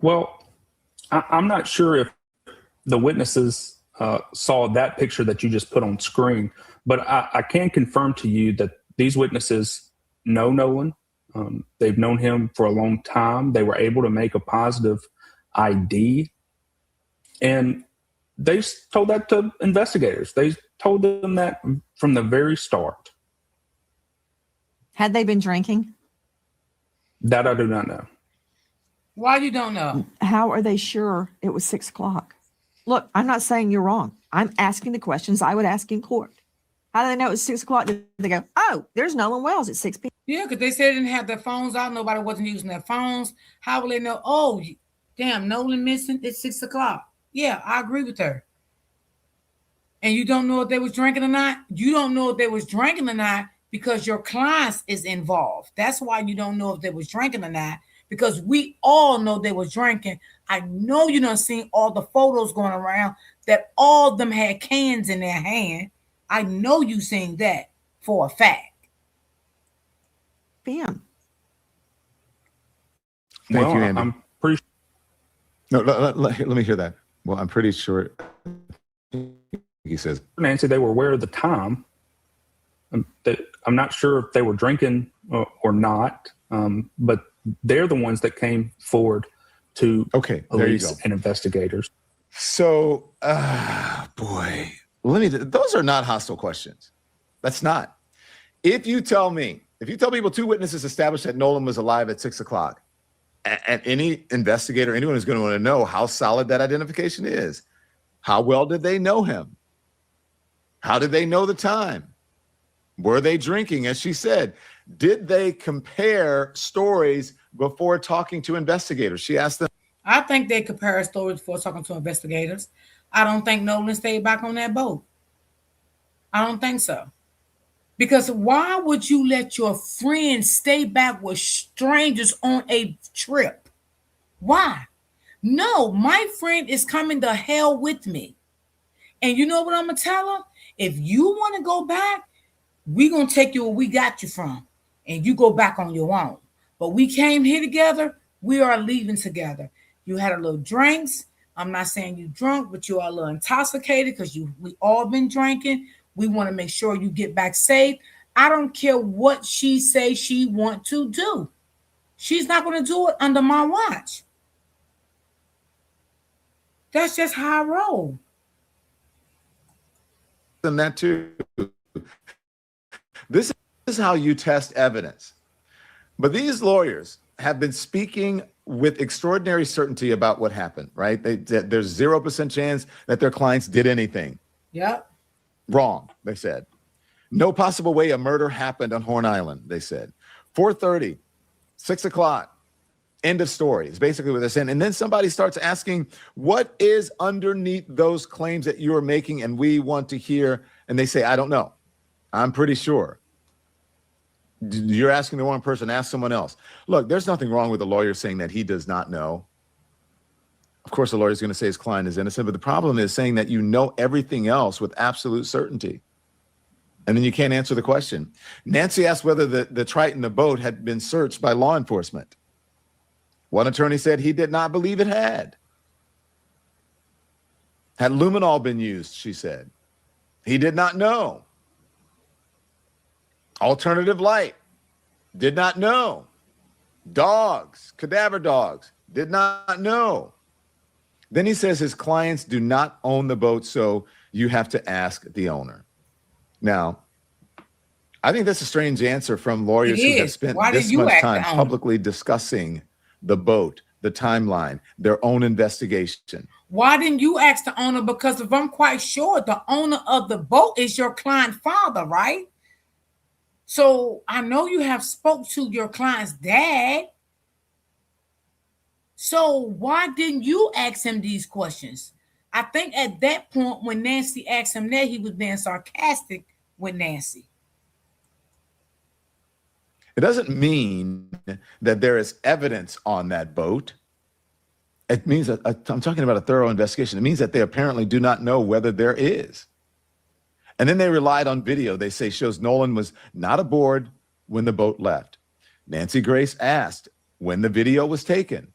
Well, I'm not sure if the witnesses saw that picture that you just put on screen, but I can confirm to you that these witnesses know Nolan. They've known him for a long time. They were able to make a positive ID. And they told that to investigators. They told them that from the very start. Had they been drinking? That I do not know. Why you don't know? How are they sure it was 6 o'clock? Look, I'm not saying you're wrong. I'm asking the questions I would ask in court. How do they know it was 6 o'clock? Did they go, oh, there's Nolan Wells at 6 p.m.? Yeah, because they said they didn't have their phones out. Nobody wasn't using their phones. How will they know? Oh, damn, Nolan missing at 6 o'clock. Yeah, I agree with her. And you don't know if they was drinking or not? You don't know if they was drinking or not because your clients is involved. That's why you don't know if they was drinking or not, because we all know they was drinking. I know you done seen all the photos going around that all of them had cans in their hand. I know you seen that for a fact. Bam. Thank Well, you, Andy. I'm pretty No, let me hear that. Well, I'm pretty sure he says, Nancy, they were aware of the time. I'm not sure if they were drinking or not, but they're the ones that came forward to okay, there you go. police and investigators. So, boy, those are not hostile questions. That's not. If you tell people two witnesses established that Nolan was alive at 6 o'clock, and any investigator, anyone is going to want to know how solid that identification is. How well did they know him? How did they know the time? Were they drinking, as she said? Did they compare stories before talking to investigators? She asked them. I think they compare stories before talking to investigators. I don't think Nolan stayed back on that boat. I don't think so. Because why would you let your friend stay back with strangers on a trip? Why? No, my friend is coming to hell with me. And you know what I'm going to tell her? If you want to go back, we're going to take you where we got you from. And you go back on your own. But we came here together. We are leaving together. You had a little drinks. I'm not saying you drunk, but you are a little intoxicated because we all been drinking. We want to make sure you get back safe. I don't care what she say she want to do. She's not going to do it under my watch. That's just how I roll. And that too. This is how you test evidence. But these lawyers have been speaking with extraordinary certainty about what happened, right? There's 0% chance that their clients did anything. Yep. Wrong, they said. No possible way a murder happened on Horn Island, they said. 4:30, 6 o'clock, End of story is basically what they're saying. And then somebody starts asking, what is underneath those claims that you are making? And we want to hear, and they say, I don't know. I'm pretty sure. You're asking the wrong person, ask someone else. Look, there's nothing wrong with a lawyer saying that he does not know. Of course, the lawyer is going to say his client is innocent, but the problem is saying that you know everything else with absolute certainty. And then you can't answer the question. Nancy asked whether the Triton, the boat, had been searched by law enforcement. One attorney said he did not believe it had. Had luminol been used, she said. He did not know. Alternative light, did not know. Dogs, cadaver dogs, did not know. Then he says his clients do not own the boat, so you have to ask the owner. Now, I think that's a strange answer from lawyers who have spent this much time publicly discussing the boat, the timeline, their own investigation. Why didn't you ask the owner? Because if I'm quite sure, the owner of the boat is your client father, right? So I know you have spoke to your client's dad. So why didn't you ask him these questions? I think at that point when Nancy asked him that, he was being sarcastic with Nancy. It doesn't mean that there is evidence on that boat. It means that I'm talking about a thorough investigation. It means that they apparently do not know whether there is. And then they relied on video. They say shows Nolan was not aboard when the boat left. Nancy Grace asked when the video was taken.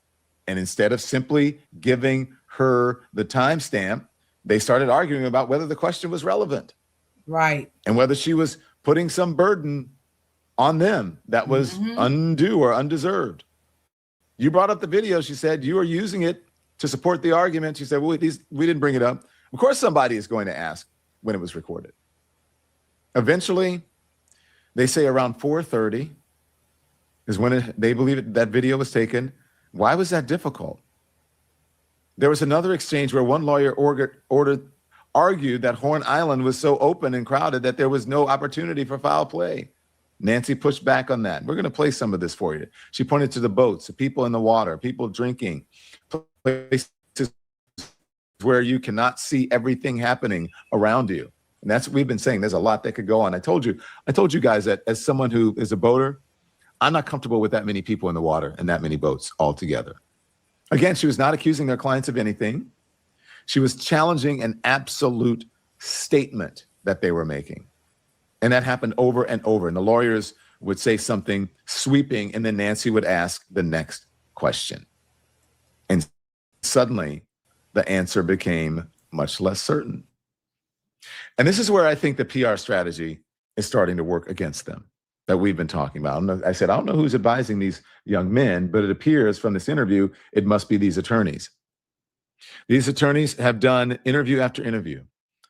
And instead of simply giving her the timestamp, they started arguing about whether the question was relevant. Right. And whether she was putting some burden on them that was undue or undeserved. You brought up the video. She said you were using it to support the argument. She said, well, we didn't bring it up. Of course, somebody is going to ask when it was recorded. Eventually, they say around 4:30 is when they believe that video was taken. Why was that difficult? There was another exchange where one lawyer argued that Horn Island was so open and crowded that there was no opportunity for foul play. Nancy pushed back on that. We're going to play some of this for you. She pointed to the boats, the people in the water, people drinking, places where you cannot see everything happening around you. And that's what we've been saying. There's a lot that could go on. I told you guys that as someone who is a boater, I'm not comfortable with that many people in the water and that many boats all together. Again, she was not accusing their clients of anything. She was challenging an absolute statement that they were making. And that happened over and over. And the lawyers would say something sweeping, and then Nancy would ask the next question. And suddenly, the answer became much less certain. And this is where I think the PR strategy is starting to work against them that we've been talking about. I said, I don't know who's advising these young men, but it appears from this interview, it must be these attorneys. These attorneys have done interview after interview.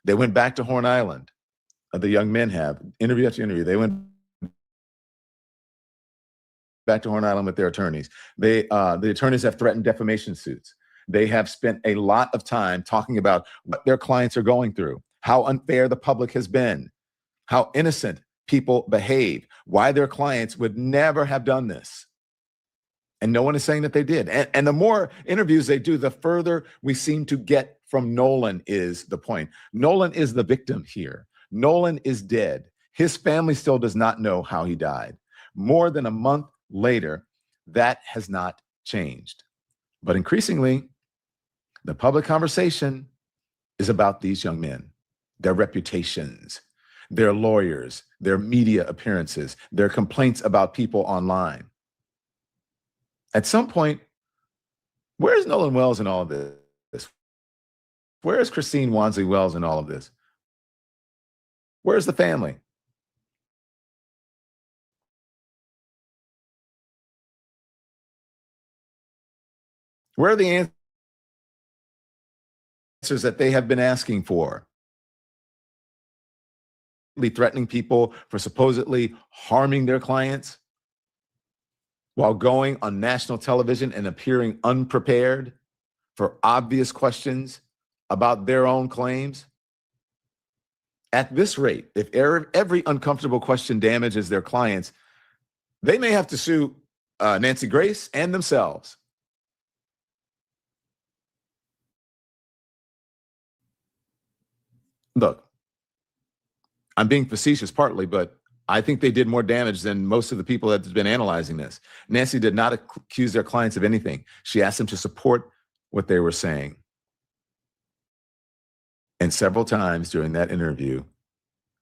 They went back to Horn Island. The young men have, interview after interview. They went back to Horn Island with their attorneys. The attorneys have threatened defamation suits. They have spent a lot of time talking about what their clients are going through, how unfair the public has been, how innocent people behave, why their clients would never have done this. And no one is saying that they did. And the more interviews they do, the further we seem to get from Nolan is the point. Nolan is the victim here. Nolan is dead. His family still does not know how he died. More than a month later, that has not changed. But increasingly, the public conversation is about these young men, their reputations, their lawyers, their media appearances, their complaints about people online. At some point, where's Nolan Wells in all of this? Where is Christine Wansley Wells in all of this? Where's the family? Where are the answers that they have been asking for? Threatening people for supposedly harming their clients while going on national television and appearing unprepared for obvious questions about their own claims. At this rate, if every uncomfortable question damages their clients, they may have to sue Nancy Grace and themselves. Look, I'm being facetious partly, but I think they did more damage than most of the people that have been analyzing this. Nancy did not accuse their clients of anything. She asked them to support what they were saying. And several times during that interview,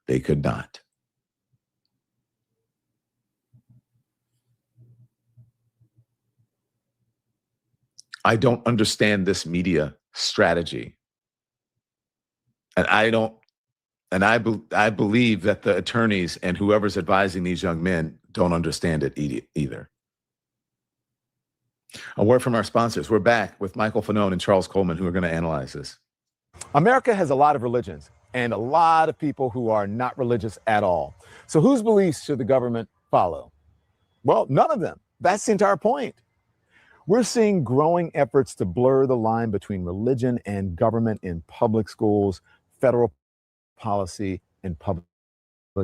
they could not. I don't understand this media strategy. And I believe that the attorneys and whoever's advising these young men don't understand it either. A word from our sponsors. We're back with Michael Fanone and Charles Coleman, who are going to analyze this. America has a lot of religions and a lot of people who are not religious at all. So whose beliefs should the government follow? Well, none of them. That's the entire point. We're seeing growing efforts to blur the line between religion and government in public schools, federal policy, and public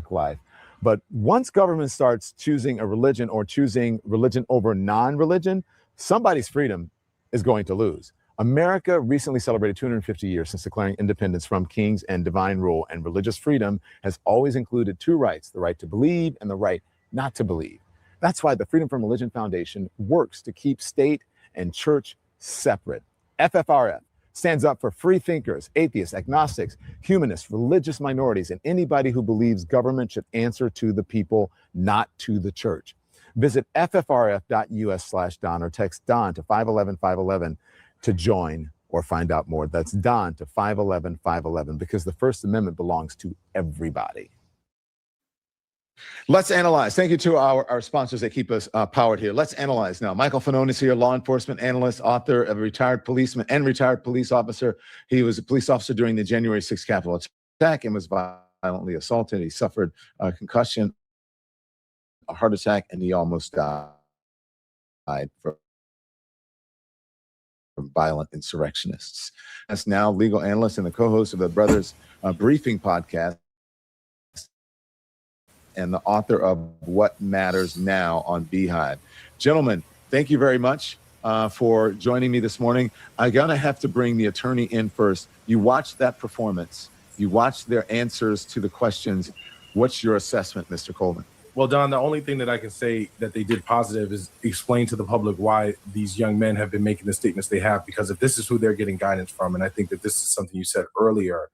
life. But once government starts choosing a religion or choosing religion over non-religion, somebody's freedom is going to lose. America recently celebrated 250 years since declaring independence from kings and divine rule, and religious freedom has always included two rights, the right to believe and the right not to believe. That's why the Freedom from Religion Foundation works to keep state and church separate. FFRF stands up for free thinkers, atheists, agnostics, humanists, religious minorities, and anybody who believes government should answer to the people, not to the church. Visit ffrf.us/Don or text Don to 511-511 to join or find out more. That's Don to 511-511 because the First Amendment belongs to everybody. Let's analyze. Thank you to our sponsors that keep us powered here. Let's analyze now. Michael Fanone is here, law enforcement analyst, author of a retired policeman and retired police officer. He was a police officer during the January 6th Capitol attack and was violently assaulted. He suffered a concussion, a heart attack, and he almost died from violent insurrectionists. That's now legal analyst and the co-host of the Brothers Briefing podcast, and the author of What Matters Now on Beehive. Gentlemen, thank you very much for joining me this morning. I'm going to have to bring the attorney in first. You watched that performance. You watched their answers to the questions. What's your assessment, Mr. Coleman? Well, Don, the only thing that I can say that they did positive is explain to the public why these young men have been making the statements they have, because if this is who they're getting guidance from, and I think that this is something you said earlier,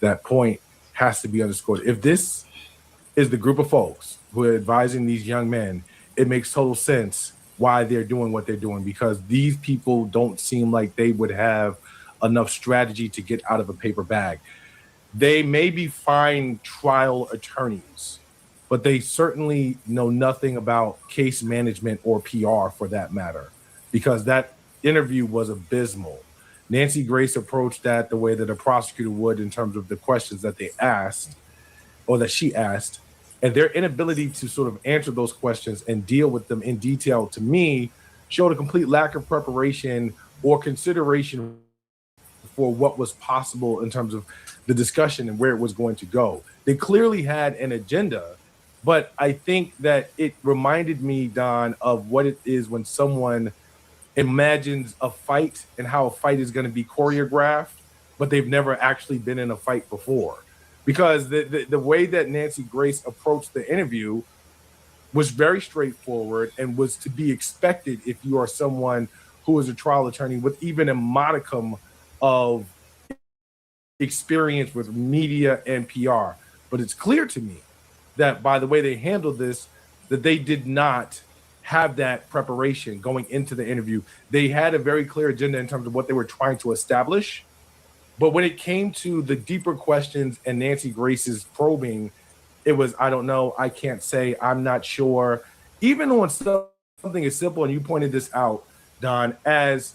that point has to be underscored. If this is the group of folks who are advising these young men, it makes total sense why they're doing what they're doing, because these people don't seem like they would have enough strategy to get out of a paper bag. They may be fine trial attorneys, but they certainly know nothing about case management or PR for that matter, because that interview was abysmal. Nancy Grace approached that the way that a prosecutor would in terms of the questions that they asked or that she asked, and their inability to sort of answer those questions and deal with them in detail, to me, showed a complete lack of preparation or consideration for what was possible in terms of the discussion and where it was going to go. They clearly had an agenda, but I think that it reminded me, Don, of what it is when someone imagines a fight and how a fight is going to be choreographed, but they've never actually been in a fight before. Because the way that Nancy Grace approached the interview was very straightforward and was to be expected if you are someone who is a trial attorney with even a modicum of experience with media and PR. But it's clear to me that by the way they handled this, that they did not have that preparation going into the interview. They had a very clear agenda in terms of what they were trying to establish. But when it came to the deeper questions and Nancy Grace's probing, it was, I don't know, I can't say, I'm not sure. Even on something as simple, and you pointed this out, Don, as,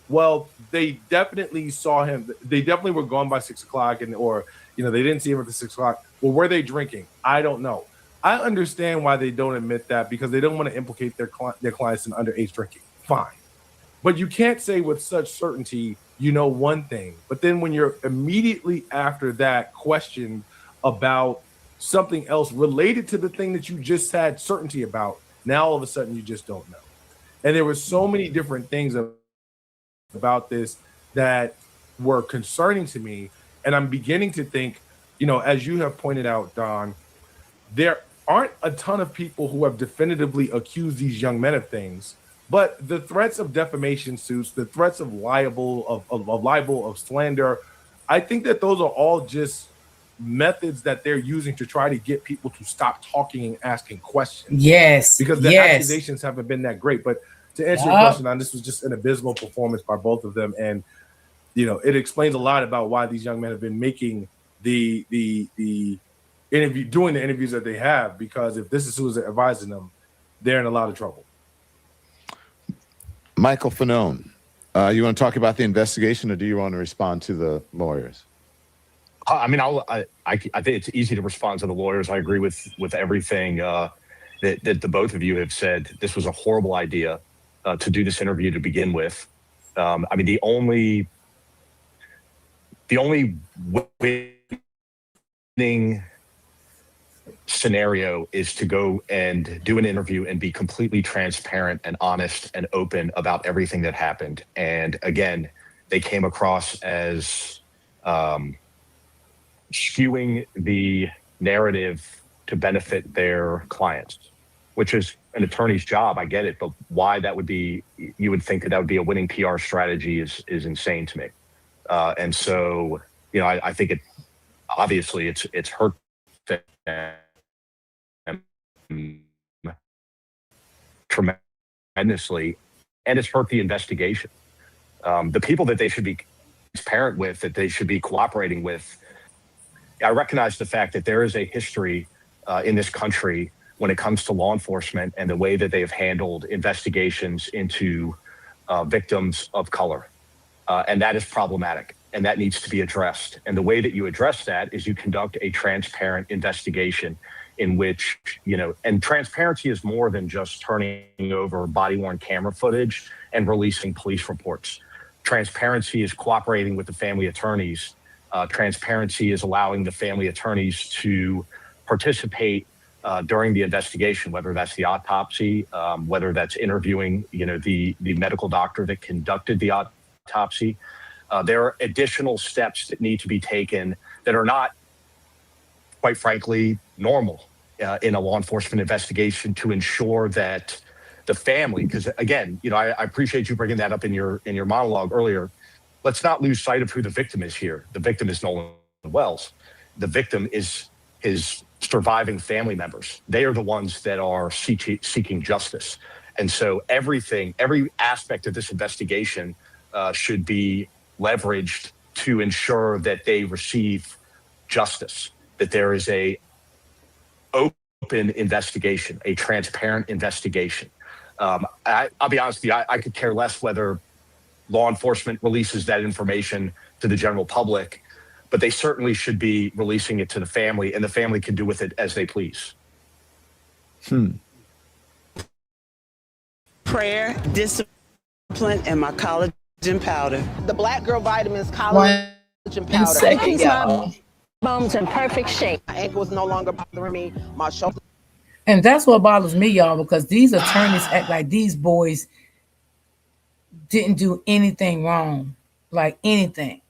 well, they definitely saw him. They definitely were gone by 6 o'clock, or they didn't see him at the 6 o'clock. Well, were they drinking? I don't know. I understand why they don't admit that, because they don't want to implicate their clients in underage drinking. Fine. But you can't say with such certainty, one thing. But then when you're immediately after that question about something else related to the thing that you just had certainty about, Now all of a sudden you just don't know. And there were so many different things about this that were concerning to me. And I'm beginning to think, you know, as you have pointed out, Don, there aren't a ton of people who have definitively accused these young men of things, but the threats of defamation suits, the threats of libel, of slander, I think that those are all just methods that they're using to try to get people to stop talking and asking questions. Yes. Because the yes. accusations haven't been that great. But to answer your question, on this was just an abysmal performance by both of them. And, you know, it explains a lot about why these young men have been making the interview, doing the interviews that they have, because if this is who's advising them, they're in a lot of trouble. Michael Fanone, you want to talk about the investigation, or do you want to respond to the lawyers? I mean, I think it's easy to respond to the lawyers. I agree with everything that the both of you have said. This was a horrible idea to do this interview to begin with. I mean, the only winning scenario is to go and do an interview and be completely transparent and honest and open about everything that happened. And again, they came across as skewing the narrative to benefit their clients, which is an attorney's job. I get it, but why that would be, you would think that would be a winning PR strategy is insane to me. And so, you know, I think obviously it's hurt them tremendously, and it's hurt the investigation. The people that they should be transparent with, that they should be cooperating with, I recognize the fact that there is a history in this country when it comes to law enforcement and the way that they have handled investigations into victims of color. And that is problematic, and that needs to be addressed. And the way that you address that is you conduct a transparent investigation in which, you know, and transparency is more than just turning over body-worn camera footage and releasing police reports. Transparency is cooperating with the family attorneys. Transparency is allowing the family attorneys to participate during the investigation, whether that's the autopsy, whether that's interviewing, you know, the medical doctor that conducted the autopsy. There are additional steps that need to be taken that are not, quite frankly, normal in a law enforcement investigation to ensure that the family, because again, you know, I appreciate you bringing that up in your monologue earlier. Let's not lose sight of who the victim is here. The victim is Nolan Wells. The victim is his surviving family members. They are the ones that are seeking justice. And so every aspect of this investigation should be leveraged to ensure that they receive justice, that there is a open investigation, a transparent investigation. I'll be honest with you, I could care less whether law enforcement releases that information to the general public, but they certainly should be releasing it to the family, and the family can do with it as they please. Prayer, discipline, and my collagen powder. The Black Girl Vitamins collagen powder. Seconds, my bones in perfect shape. My ankle was no longer bothering me. My shoulder. And that's what bothers me, y'all, because these attorneys act like these boys didn't do anything wrong, like anything.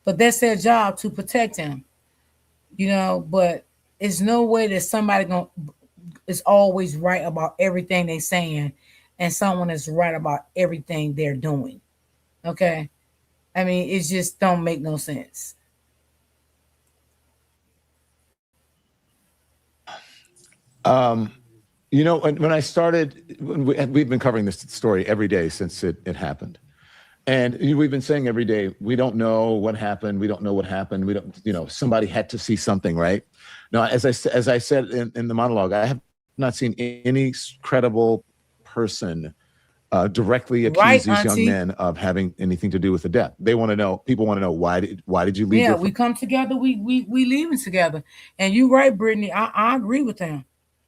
But that's their job to protect him, you know. But it's no way that somebody is always right about everything they're saying, and someone is right about everything they're doing. Okay, I mean, it just don't make no sense. You know, when I started, we've been covering this story every day since it happened. And we've been saying every day, we don't know what happened. We don't know what happened. We don't, you know, somebody had to see something, right? Now, as I said in the monologue, I have not seen any credible person directly accuse these young men of having anything to do with the death. They want to know, people want to know, why did you leave? Yeah, we come together, we leaving together. And you're right, Brittany, I agree with them,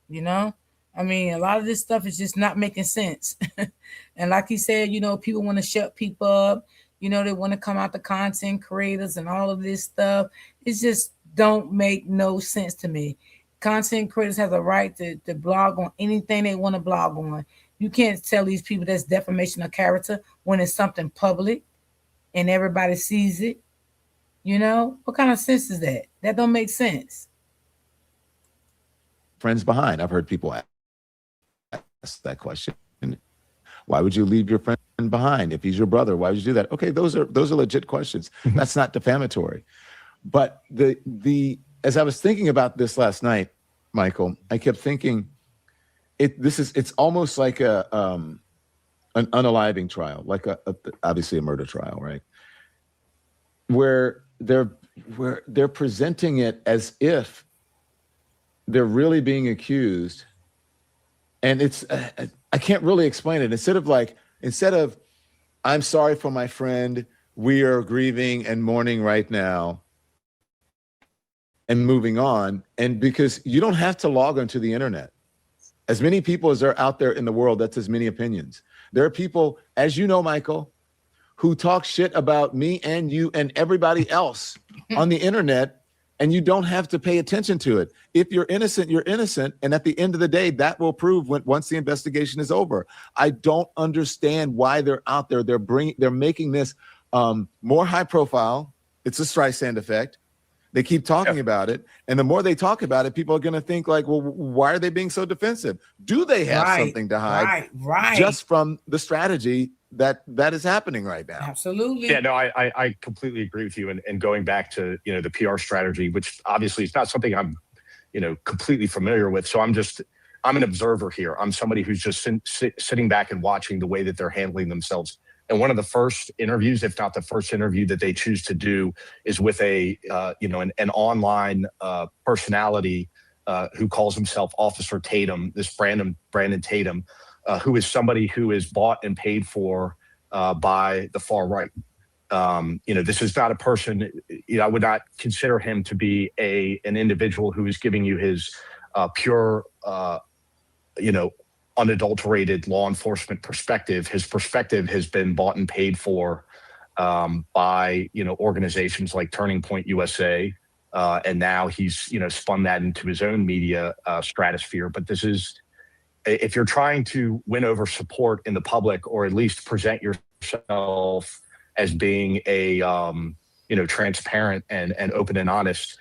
you know? I mean, a lot of this stuff is just not making sense. And like he said, you know, people want to shut people up. You know, they want to come out the content creators and all of this stuff. It just don't make no sense to me. content creators have the right to blog on anything they want to blog on. You can't tell these people that's defamation of character when it's something public and everybody sees it. You know, what kind of sense is that? That don't make sense. Friends behind. I've heard people ask that question. Why would you leave your friend behind? If he's your brother, why would you do that? Okay, those are legit questions. That's not defamatory. But as I was thinking about this last night, Michael, I kept thinking it's almost like an unaliving trial, like obviously a murder trial, right? Where they're presenting it as if they're really being accused, and it's I can't really explain it. Instead of I'm sorry for my friend, we are grieving and mourning right now and moving on, and because you don't have to log onto the internet. As many people as are out there in the world, that's as many opinions. There are people, as you know, Michael, who talk shit about me and you and everybody else on the internet, and you don't have to pay attention to it. If you're innocent, you're innocent. And at the end of the day, that will prove once the investigation is over. I don't understand why they're out there. They're making this more high profile. It's a Streisand effect. They keep talking about it. And the more they talk about it, people are going to think like, well, why are they being so defensive? Do they have something to hide? Right. Just from the strategy that is happening right now. Absolutely. Yeah, no, I completely agree with you. And going back to, the PR strategy, which obviously is not something I'm, completely familiar with. So I'm an observer here. I'm somebody who's just sitting back and watching the way that they're handling themselves. And one of the first interviews, if not the first interview that they choose to do, is with an online personality who calls himself Officer Tatum, this Brandon Tatum, who is somebody who is bought and paid for by the far right. This is not a person, I would not consider him to be an individual who is giving you his pure, unadulterated law enforcement perspective. His perspective has been bought and paid for by, organizations like Turning Point USA. And now he's, spun that into his own media stratosphere. But this is, if you're trying to win over support in the public, or at least present yourself as being a, transparent and open and honest,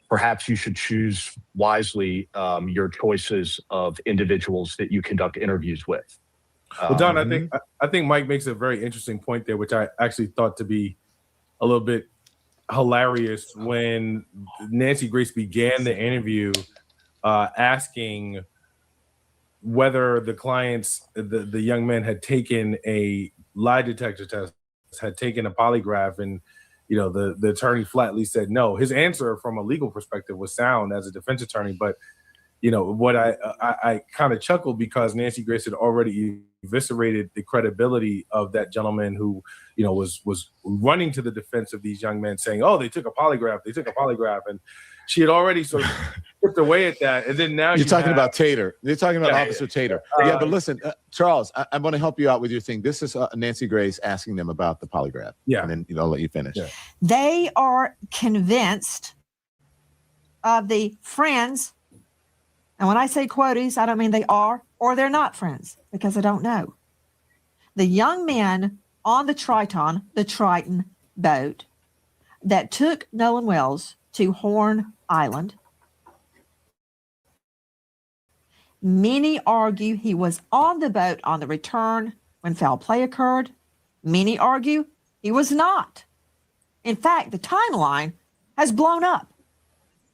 perhaps you should choose wisely your choices of individuals that you conduct interviews with. Well, Don, I think Mike makes a very interesting point there, which I actually thought to be a little bit hilarious when Nancy Grace began the interview asking whether the clients, the young men, had taken a lie detector test, had taken a polygraph, and the attorney flatly said no. His answer from a legal perspective was sound as a defense attorney, but what I kind of chuckled because Nancy Grace had already eviscerated the credibility of that gentleman who was running to the defense of these young men, saying, "Oh, they took a polygraph, and she had already sort of chipped away at that. And then now you're talking about Tater. You're talking about Officer Tater. But listen, Charles, I'm going to help you out with your thing. This is Nancy Grace asking them about the polygraph. Yeah. And then I'll let you finish. Yeah. They are convinced of the friends. And when I say quoties, I don't mean they are or they're not friends, because I don't know. The young men on the Triton boat that took Nolan Wells to Horn Island. Many argue he was on the boat on the return when foul play occurred. Many argue he was not. In fact, the timeline has blown up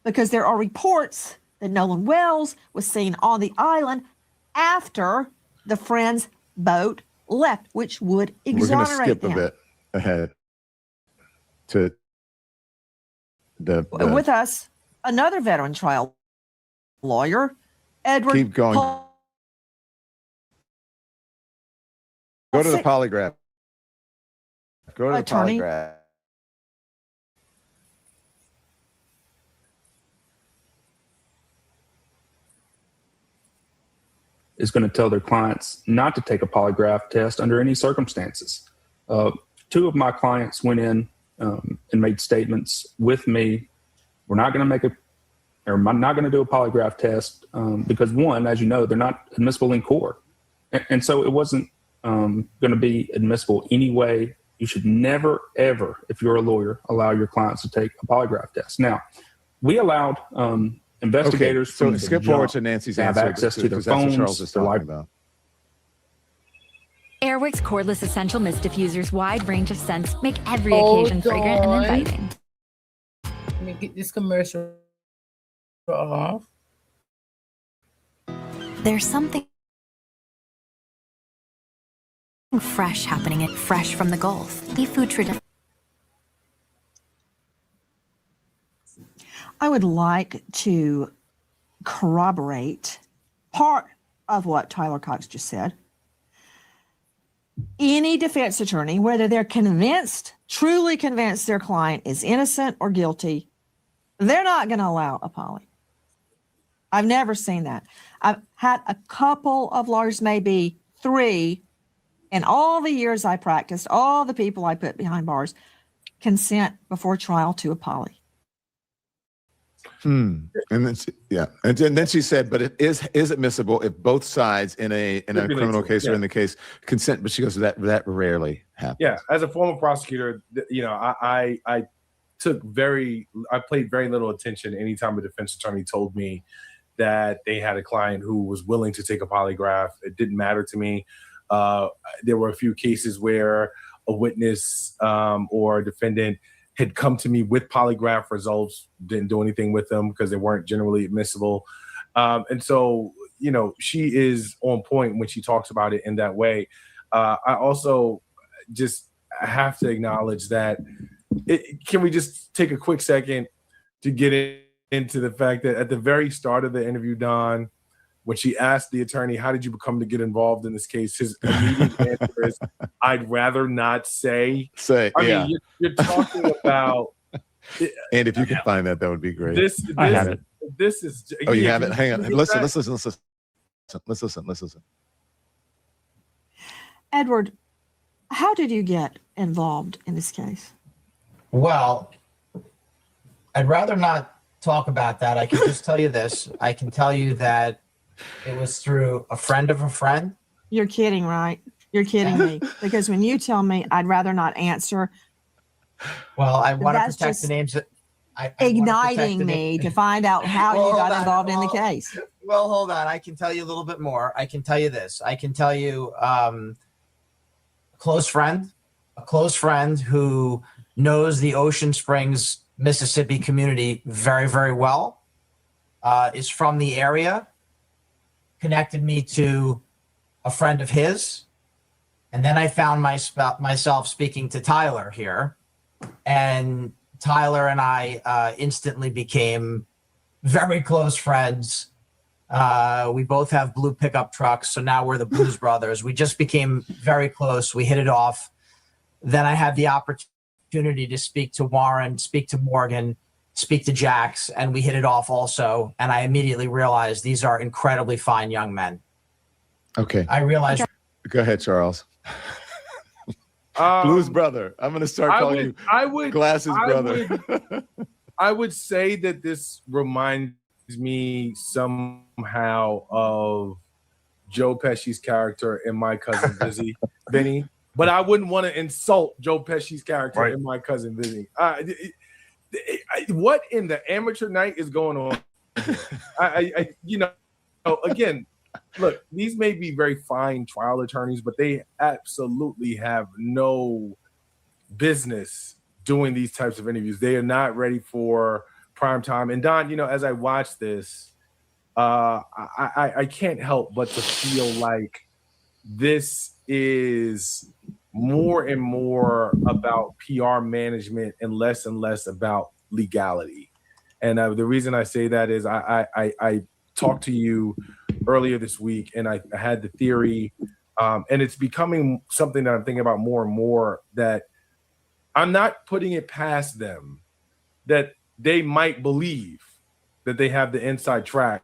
because there are reports that Nolan Wells was seen on the island after the friend's boat left, which would exonerate them. We're going to skip a bit ahead to with us, another veteran trial lawyer, Edward. Keep going. Go to the polygraph. Go to the Attorney. polygraph. Is going to tell their clients not to take a polygraph test under any circumstances. Two of my clients went in and made statements with me. We're not going to make a are not going to do a polygraph test because, one, as you know, they're not admissible in court. And so it wasn't going to be admissible anyway. You should never, ever, if you're a lawyer, allow your clients to take a polygraph test. Now, we allowed investigators so from the skip forward jump to Nancy's to have answer, access to their because that's what Charles phones, is their talking library. about. Airwick's cordless essential mist diffuser's wide range of scents make every Hold occasion fragrant and on. inviting. Let me get this commercial off. There's something fresh happening at Fresh from the Gulf. Seafood tradition. I would like to corroborate part of what Tyler Cox just said. Any defense attorney, whether they're convinced, truly convinced their client is innocent or guilty, they're not going to allow a poly. I've never seen that. I've had a couple of lawyers, maybe 3, in all the years I practiced, all the people I put behind bars, consent before trial to a poly. And then then she said, but it is admissible if both sides in a criminal case or in the case consent. But she goes, that rarely happens. Yeah, as a former prosecutor, I played very little attention anytime a defense attorney told me that they had a client who was willing to take a polygraph. It didn't matter to me. There were a few cases where a witness or a defendant had come to me with polygraph results, didn't do anything with them because they weren't generally admissible. And so, she is on point when she talks about it in that way. I also just have to acknowledge that, can we just take a quick second to get into the fact that at the very start of the interview, Don, when she asked the attorney, how did you become to get involved in this case? His immediate answer is, I'd rather not say. I mean, you're talking about. And if you can find that would be great. I have it. This is. Oh, you have it? Hang on. Let's listen. Edward, how did you get involved in this case? Well, I'd rather not talk about that. I can just tell you this. I can tell you that it was through a friend of a friend. You're kidding, right? You're kidding me. Because when you tell me I'd rather not answer. Well, I want to That's protect just the names. igniting me to find out how you got involved in the case. Well, hold on. I can tell you a little bit more. I can tell you this. I can tell you a close friend who knows the Ocean Springs, Mississippi community very, very well, is from the area, connected me to a friend of his. And then I found myself speaking to Tyler here. And Tyler and I instantly became very close friends. We both have blue pickup trucks, so now we're the Blues Brothers. We just became very close. We hit it off. Then I had the opportunity to speak to Warren, speak to Morgan, speak to Jax, and we hit it off also. And I immediately realized these are incredibly fine young men. Okay. I realized. Go ahead, Charles. Blues brother. I'm going to start calling you Glasses brother. I would say that this reminds me somehow of Joe Pesci's character in My Cousin Vinny. But I wouldn't want to insult Joe Pesci's character in My Cousin Vinny. What in the amateur night is going on? Again, look, these may be very fine trial attorneys, but they absolutely have no business doing these types of interviews. They are not ready for prime time. And Don, as I watch this, I can't help but to feel like this is more and more about PR management and less about legality. And the reason I say that is I talked to you earlier this week, and I had the theory, and it's becoming something that I'm thinking about more and more, that I'm not putting it past them that they might believe that they have the inside track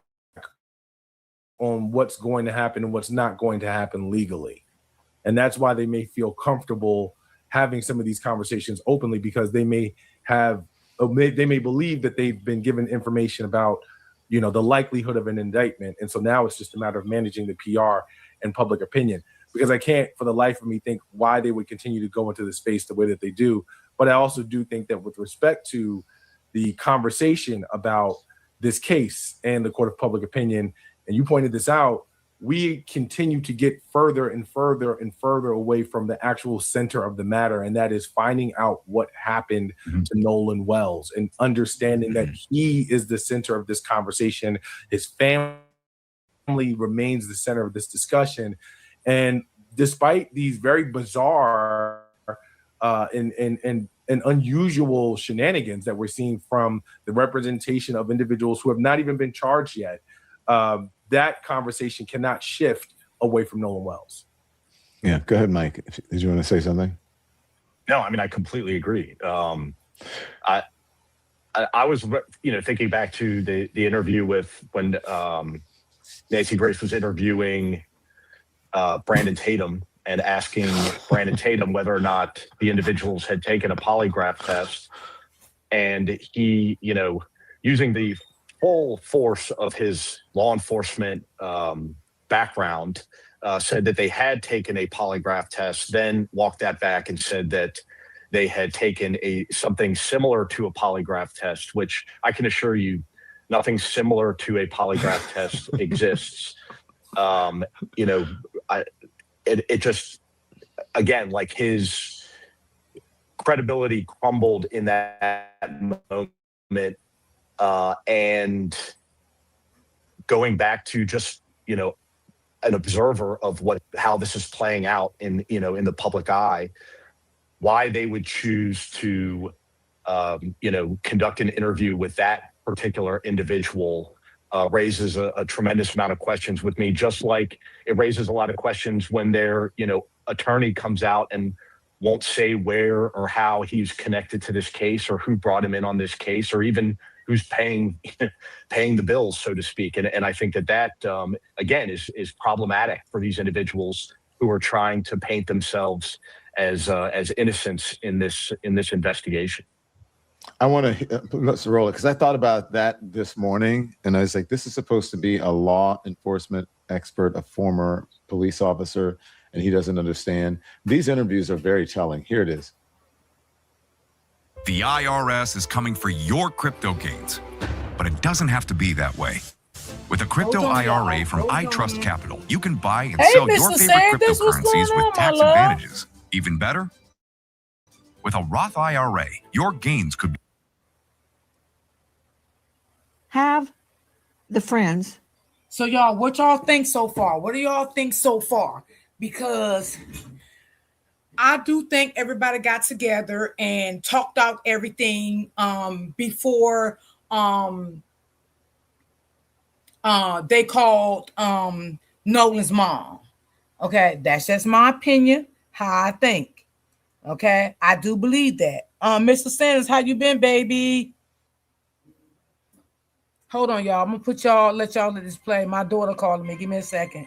on what's going to happen and what's not going to happen legally. And that's why they may feel comfortable having some of these conversations openly, because they may believe that they've been given information about the likelihood of an indictment. And so now it's just a matter of managing the PR and public opinion, because I can't for the life of me think why they would continue to go into the space the way that they do. But I also do think that with respect to the conversation about this case and the court of public opinion, and you pointed this out, we continue to get further and further and further away from the actual center of the matter, and that is finding out what happened to Nolan Wells and understanding that he is the center of this conversation. His family remains the center of this discussion. And despite these very bizarre and unusual shenanigans that we're seeing from the representation of individuals who have not even been charged yet, that conversation cannot shift away from Nolan Wells. Yeah, go ahead, Mike. Did you want to say something? No, I mean, I completely agree. I was, thinking back to the interview with when Nancy Grace was interviewing Brandon Tatum and asking Brandon Tatum whether or not the individuals had taken a polygraph test, and he, using the full force of his law enforcement background, said that they had taken a polygraph test, then walked that back and said that they had taken something similar to a polygraph test, which I can assure you, nothing similar to a polygraph test exists. It just, again, like his credibility crumbled in that moment. And going back to just, an observer of how this is playing out in the public eye, why they would choose to, conduct an interview with that particular individual raises a tremendous amount of questions with me, just like it raises a lot of questions when their, attorney comes out and won't say where or how he's connected to this case or who brought him in on this case or even who's paying the bills, so to speak. And I think that again is problematic for these individuals who are trying to paint themselves as innocents in this investigation. I want to let's roll it because I thought about that this morning, and I was like, this is supposed to be a law enforcement expert, a former police officer, and he doesn't understand. These interviews are very telling. Here it is. The IRS is coming for your crypto gains, but it doesn't have to be that way. With a crypto IRA from iTrust Capital, you can buy and sell your favorite cryptocurrencies with tax advantages. Even better, with a Roth IRA, your gains could be. Have the friends. So y'all, what y'all think so far? What do y'all think so far? Because I do think everybody got together and talked out everything before they called Nolan's mom. Okay, that's just my opinion, how I think. Okay, I do believe that. Mr. Sanders, how you been, baby? Hold on, y'all. I'm gonna let y'all let this play. My daughter calling me. Give me a second.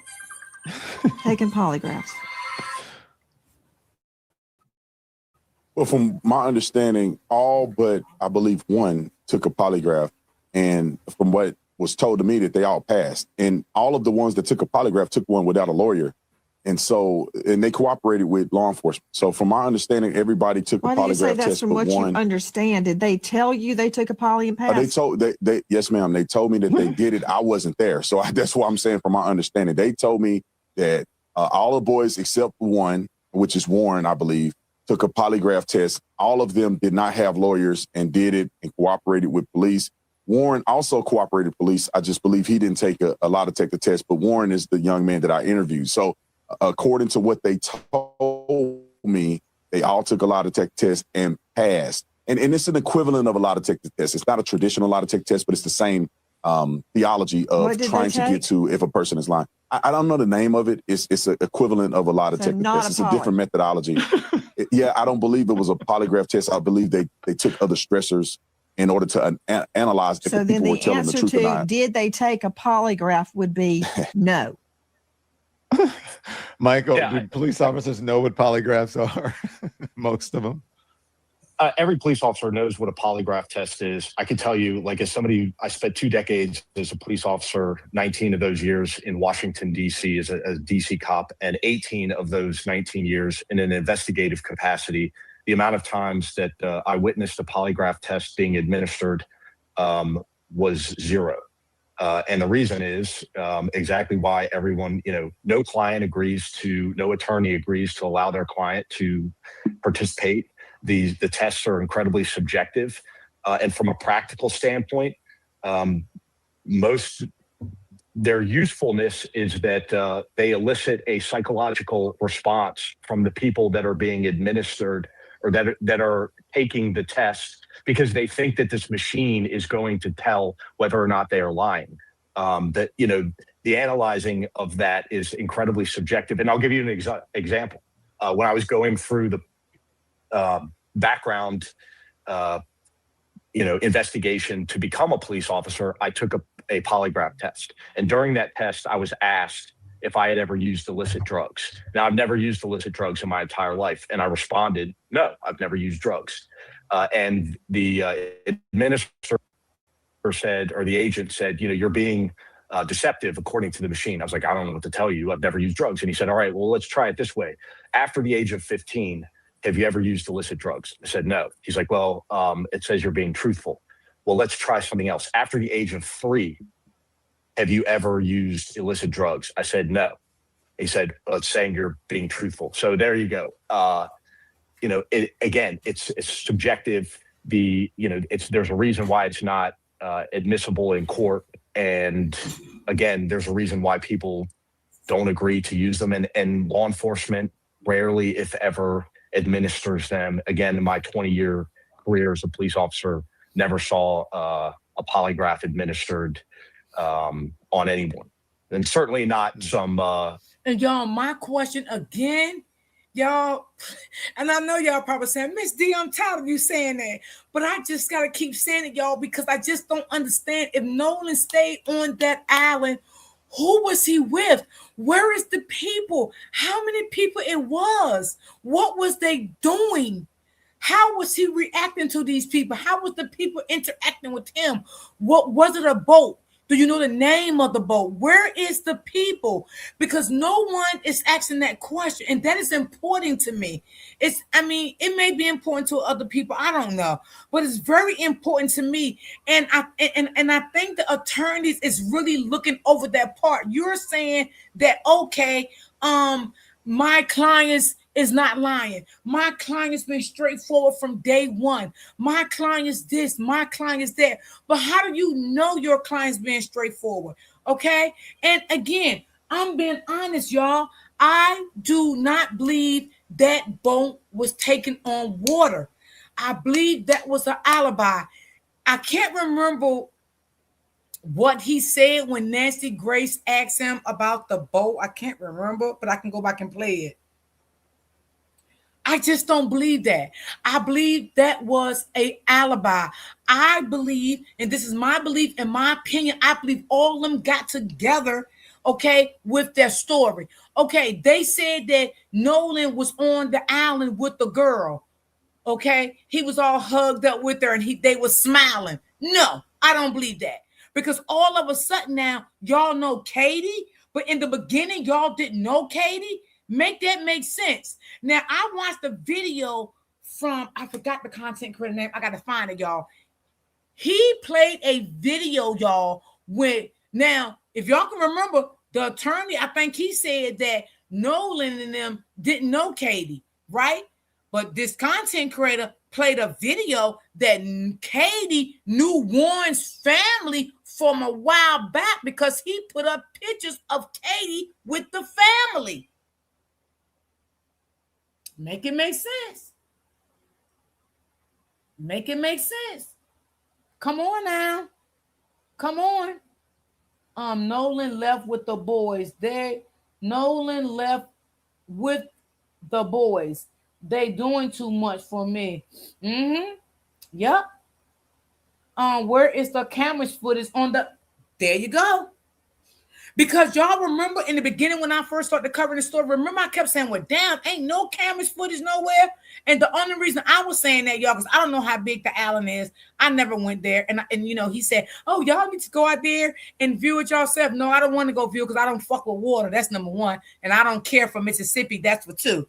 Taking polygraphs. Well, from my understanding, all but I believe one took a polygraph, and from what was told to me that they all passed, and all of the ones that took a polygraph took one without a lawyer. And they cooperated with law enforcement. So from my understanding, everybody took a polygraph test. Why do you say that's from what you understand? Did they tell you they took a poly and passed? Yes, ma'am. They told me that they did it. I wasn't there. So that's what I'm saying from my understanding. They told me that all the boys except one, which is Warren, I believe, took a polygraph test. All of them did not have lawyers and did it and cooperated with police. Warren also cooperated with police. I just believe he didn't take a lot to take the test, but Warren is the young man that I interviewed. So according to what they told me, they all took a lie detector test and passed. And it's an equivalent of a lie detector test. It's not a traditional lie detector test, but it's the same theology of trying to get to if a person is lying. I don't know the name of it. It's an equivalent of a lie detector test. It's a different methodology. Yeah, I don't believe it was a polygraph test. I believe they took other stressors in order to analyze if so people were telling the truth or not. Did they take a polygraph would be no. Michael, do police officers know what polygraphs are? Most of them. Every police officer knows what a polygraph test is. I can tell you, like, as somebody, I spent 2 decades as a police officer, 19 of those years in Washington, D.C. as a D.C. cop, and 18 of those 19 years in an investigative capacity. The amount of times that I witnessed a polygraph test being administered was 0. And the reason is exactly why everyone, no client agrees to, no attorney agrees to allow their client to participate. The tests are incredibly subjective. And from a practical standpoint, their usefulness is that they elicit a psychological response from the people that are being administered or that are taking the test, because they think that this machine is going to tell whether or not they are lying. The analyzing of that is incredibly subjective. And I'll give you an example. When I was going through the background, investigation to become a police officer, I took a polygraph test. And during that test, I was asked if I had ever used illicit drugs. Now, I've never used illicit drugs in my entire life. And I responded, no, I've never used drugs. And the administrator said, or the agent said, you're being deceptive according to the machine. I was like, I don't know what to tell you. I've never used drugs. And he said, all right, well, let's try it this way. After the age of 15, have you ever used illicit drugs? I said, no. He's like, well, it says you're being truthful. Well, let's try something else. After the age of 3, have you ever used illicit drugs? I said, no. He said, well, it's saying you're being truthful. So there you go. It's subjective. There's a reason why it's not admissible in court. And again, there's a reason why people don't agree to use them. And law enforcement rarely, if ever, administers them. Again, in my 20-year career as a police officer, never saw a polygraph administered on anyone, and certainly not some. And y'all, my question again, y'all, and I know y'all probably saying, Miss D, I'm tired of you saying that, but I just gotta keep saying it, y'all, because I just don't understand. If Nolan stayed on that island, who was he with? Where is the people? How many people it was? What was they doing? How was he reacting to these people? How was the people interacting with him? What was it, a boat? Do you know the name of the boat? Where is the people? Because no one is asking that question, and that is important to me. It may be important to other people, I don't know, but it's very important to me. And I think the attorneys is really looking over that part. You're saying that, okay, my clients is not lying. My client's been straightforward from day one. My client is this, my client is that. But how do you know your client's being straightforward? Okay. And again, I'm being honest, y'all. I do not believe that boat was taken on water. I believe that was an alibi. I can't remember what he said when Nancy Grace asked him about the boat. I can't remember, but I can go back and play it. I just don't believe that. I believe that was an alibi. I believe, and this is my belief, in my opinion, I believe all of them got together, okay, with their story. Okay, they said that Nolan was on the island with the girl. Okay, he was all hugged up with her and they were smiling. No, I don't believe that. Because all of a sudden now, y'all know Katie, but in the beginning, y'all didn't know Katie. Make that make sense. Now, I watched the video from, I forgot the content creator name. I got to find it, y'all. He played a video, y'all, with, now, if y'all can remember, the attorney, I think he said that Nolan and them didn't know Katie, right? But this content creator played a video that Katie knew Warren's family from a while back because he put up pictures of Katie with the family. Make it make sense. Make it make sense. Come on now. Come on. Nolan left with the boys. Nolan left with the boys. They doing too much for me. Yep. Where is the camera footage on the? There you go. Because y'all remember in the beginning when I first started covering the story, remember I kept saying, well, damn, ain't no cameras footage nowhere. And the only reason I was saying that, y'all, because I don't know how big the Allen is. I never went there. And you know, he said, oh, y'all need to go out there and view it yourself. No, I don't want to go view because I don't fuck with water. That's number one. And I don't care for Mississippi. That's for two.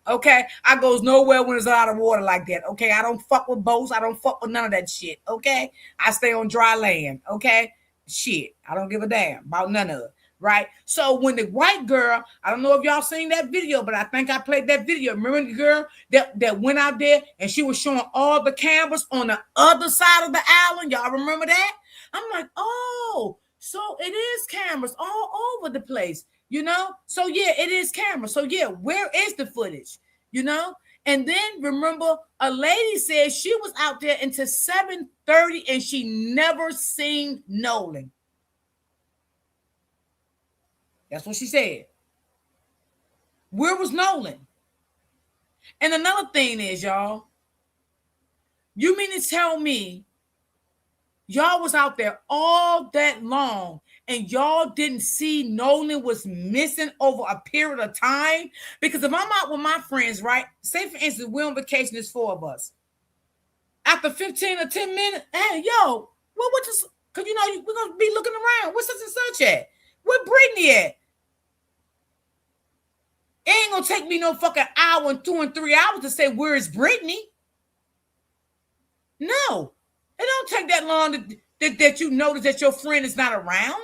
Okay, I goes nowhere when it's out of water like that. Okay, I don't fuck with boats. I don't fuck with none of that shit. Okay, I stay on dry land. Okay, shit, I don't give a damn about none of it. Right. So when the white girl, I don't know if y'all seen that video, but I think I played that video. Remember the girl that went out there and she was showing all the cameras on the other side of the island? Y'all remember that? I'm like, oh, so it is cameras all over the place. You know, so yeah, it is camera. So yeah, where is the footage? You know, and then remember, a lady said she was out there until 7:30 and she never seen Nolan. That's what she said. Where was Nolan? And another thing is, y'all, you mean to tell me y'all was out there all that long and y'all didn't see Nolan was missing over a period of time? Because if I'm out with my friends, right? Say, for instance, we're on vacation, there's 4 of us. After 15 or 10 minutes, hey, yo, what just, because, you know, we're going to be looking around. What's such and such at? Where Brittany at? It ain't going to take me no fucking hour and 2 and 3 hours to say, where is Brittany? No. It don't take that long that you notice that your friend is not around.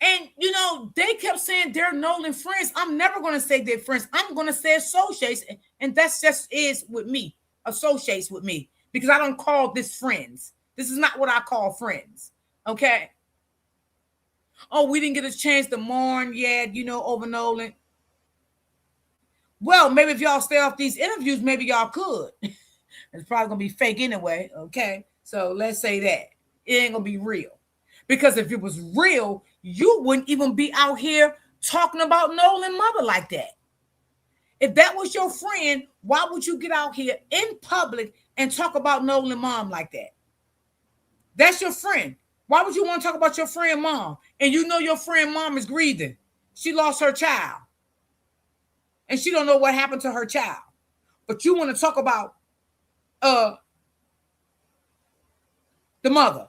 And, you know, they kept saying they're Nolan friends. I'm never going to say they're friends. I'm going to say associates. And that's just is with me. Associates with me. Because I don't call this friends. This is not what I call friends. Okay? Oh, we didn't get a chance to mourn yet, you know, over Nolan. Well, maybe if y'all stay off these interviews, maybe y'all could. It's probably going to be fake anyway. Okay? So let's say that. It ain't going to be real. Because if it was real, you wouldn't even be out here talking about Nolan's mother like that. If that was your friend, why would you get out here in public and talk about Nolan's mom like that? That's your friend. Why would you want to talk about your friend mom? And you know your friend mom is grieving. She lost her child. And she don't know what happened to her child. But you want to talk about the mother.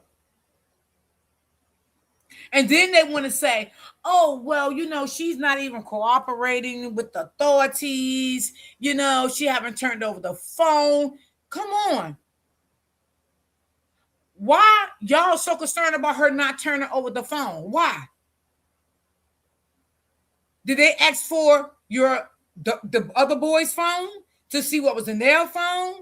And then they want to say, oh, well, you know, she's not even cooperating with the authorities. You know, she haven't turned over the phone. Come on. Why y'all so concerned about her not turning over the phone? Why? Did they ask for the other boy's phone to see what was in their phone?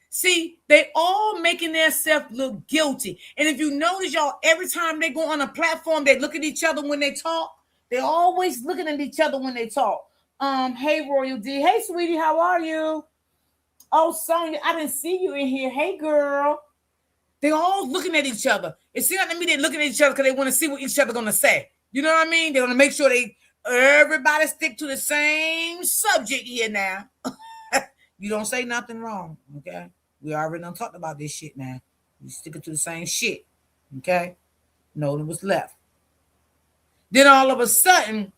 See, they all making themselves look guilty. And if you notice, y'all, every time they go on a platform, they look at each other when they talk. They're always looking at each other when they talk. Hey, Royal D. Hey, sweetie, how are you? Oh, Sonya, I didn't see you in here. Hey, girl. They're all looking at each other. It seems like to me they're looking at each other because they want to see what each other going to say. You know what I mean? They're going to make sure everybody stick to the same subject here now. You don't say nothing wrong, okay? We already done talked about this shit now. You sticking to the same shit, okay? Nolan was left. Then all of a sudden,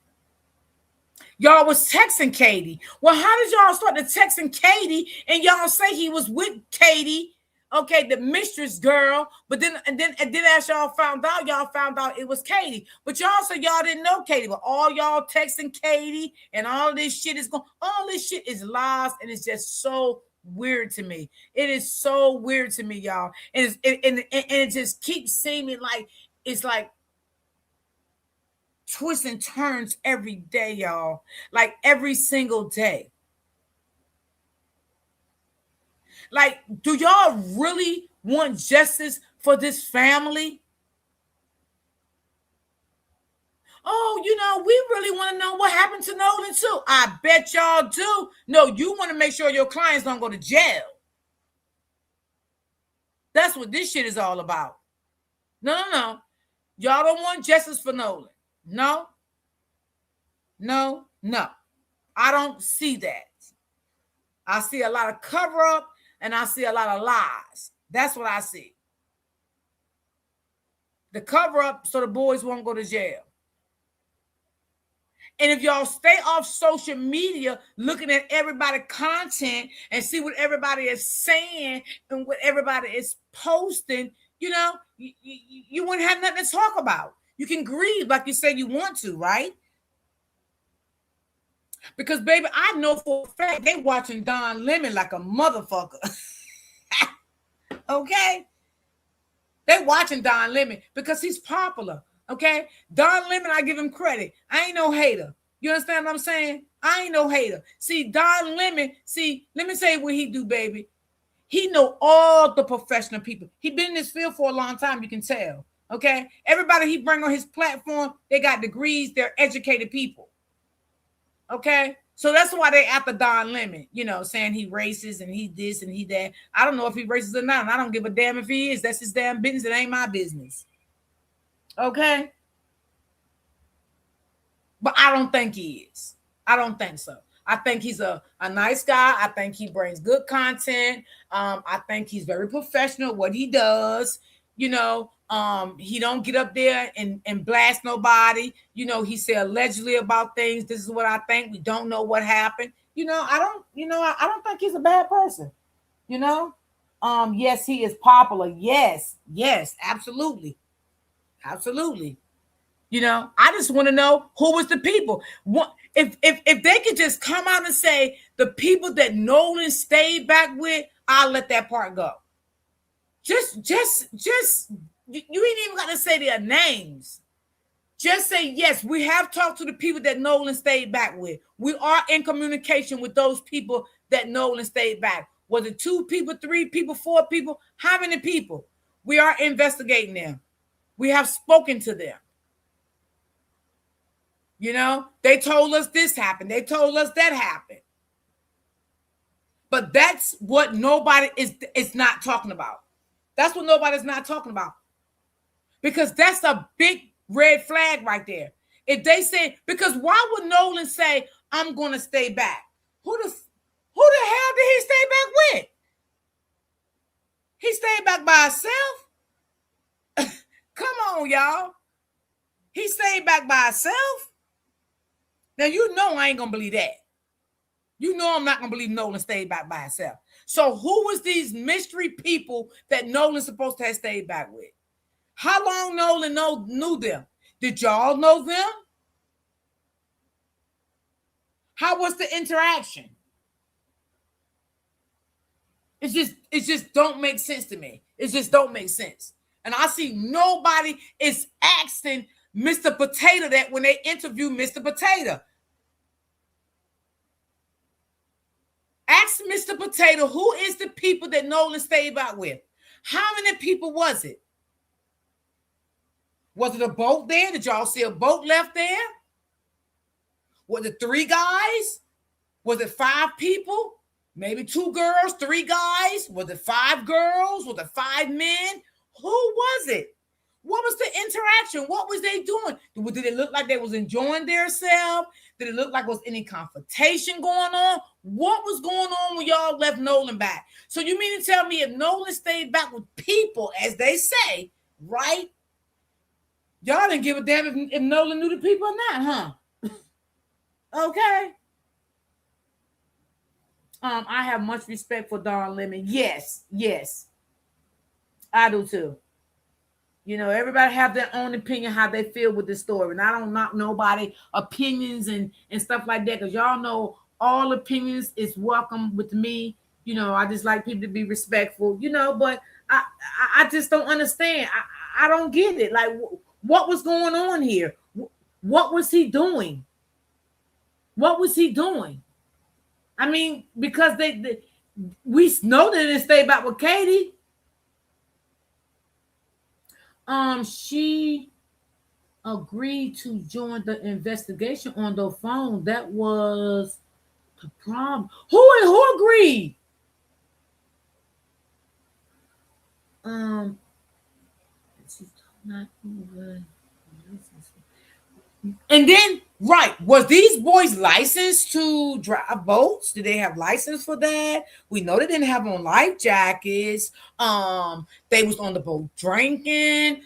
y'all was texting Katie. Well, how did y'all start to texting Katie and y'all say he was with Katie? Okay, the mistress girl, but then as y'all found out it was Katie. But y'all said y'all didn't know Katie, but all y'all texting Katie and all this shit all this shit is lies, and it's just so weird to me. It is so weird to me, y'all. And it just keeps seeming like it's like twists and turns every day, y'all. Like every single day. Like, do y'all really want justice for this family? Oh, you know, we really want to know what happened to Nolan too. I bet y'all do. No, you want to make sure your clients don't go to jail. That's what this shit is all about. No. Y'all don't want justice for Nolan. No. I don't see that. I see a lot of cover up. And I see a lot of lies. That's what I see. The cover up so the boys won't go to jail. And if y'all stay off social media looking at everybody's content and see what everybody is saying and what everybody is posting, you know, you wouldn't have nothing to talk about. You can grieve like you say you want to, right? Because, baby, I know for a fact they watching Don Lemon like a motherfucker. Okay? They watching Don Lemon because he's popular. Okay? Don Lemon, I give him credit. I ain't no hater. You understand what I'm saying? I ain't no hater. See, Don Lemon, let me say what he do, baby. He know all the professional people. He been in this field for a long time, you can tell. Okay? Everybody he bring on his platform, they got degrees. They're educated people. Okay, so that's why they after Don Lemon, you know, saying he racist and he this and he that. I don't know if he racist or not, and I don't give a damn if he is. That's his damn business. It ain't my business. Okay, but I don't think he is. I don't think so. I think he's a nice guy. I think he brings good content. I think he's very professional at what he does. You know, he don't get up there and blast nobody. You know, he said allegedly about things. This is what I think. We don't know what happened. You know, I don't think he's a bad person. You know, yes, he is popular. Yes, absolutely. Absolutely. You know, I just want to know who was the people. What if they could just come out and say the people that Nolan stayed back with, I'll let that part go. Just you ain't even got to say their names. Just say, yes, we have talked to the people that Nolan stayed back with. We are in communication with those people that Nolan stayed back. Was it 2 people, 3 people, 4 people? How many people? We are investigating them. We have spoken to them. You know, they told us this happened. They told us that happened. But that's what nobody is not talking about. That's what nobody's not talking about. Because that's a big red flag right there. If they say, because why would Nolan say, I'm going to stay back? Who the hell did he stay back with? He stayed back by himself? Come on, y'all. He stayed back by himself? Now, you know I ain't going to believe that. You know I'm not going to believe Nolan stayed back by himself. So who was these mystery people that Nolan's supposed to have stayed back with? How long Nolan knew them? Did y'all know them? How was the interaction? It just don't make sense to me. It just don't make sense. And I see nobody is asking Mr. Potato that when they interview Mr. Potato. Ask Mr. Potato, who is the people that Nolan stayed back with? How many people was it? Was it a boat there? Did y'all see a boat left there? Was it 3 guys? Was it 5 people? Maybe 2 girls, 3 guys? Was it 5 girls? Was it 5 men? Who was it? What was the interaction? What was they doing? Did it look like they was enjoying themselves? Did it look like was any confrontation going on? What was going on when y'all left Nolan back? So you mean to tell me if Nolan stayed back with people, as they say, right? Y'all didn't give a damn if Nolan knew the people or not, huh? Okay. I have much respect for Don Lemon. Yes. I do too. You know, everybody have their own opinion how they feel with this story. And I don't knock nobody opinions and stuff like that, because y'all know all opinions is welcome with me. You know, I just like people to be respectful, you know, but I just don't understand. I don't get it. Like, what was going on here? What was he doing? What was he doing? I mean, because we know they didn't stay back with Katie. She agreed to join the investigation on the phone. That was the problem. Who agreed? And then, right, was these boys licensed to drive boats? Did they have license for that? We know they didn't have on life jackets. They was on the boat drinking.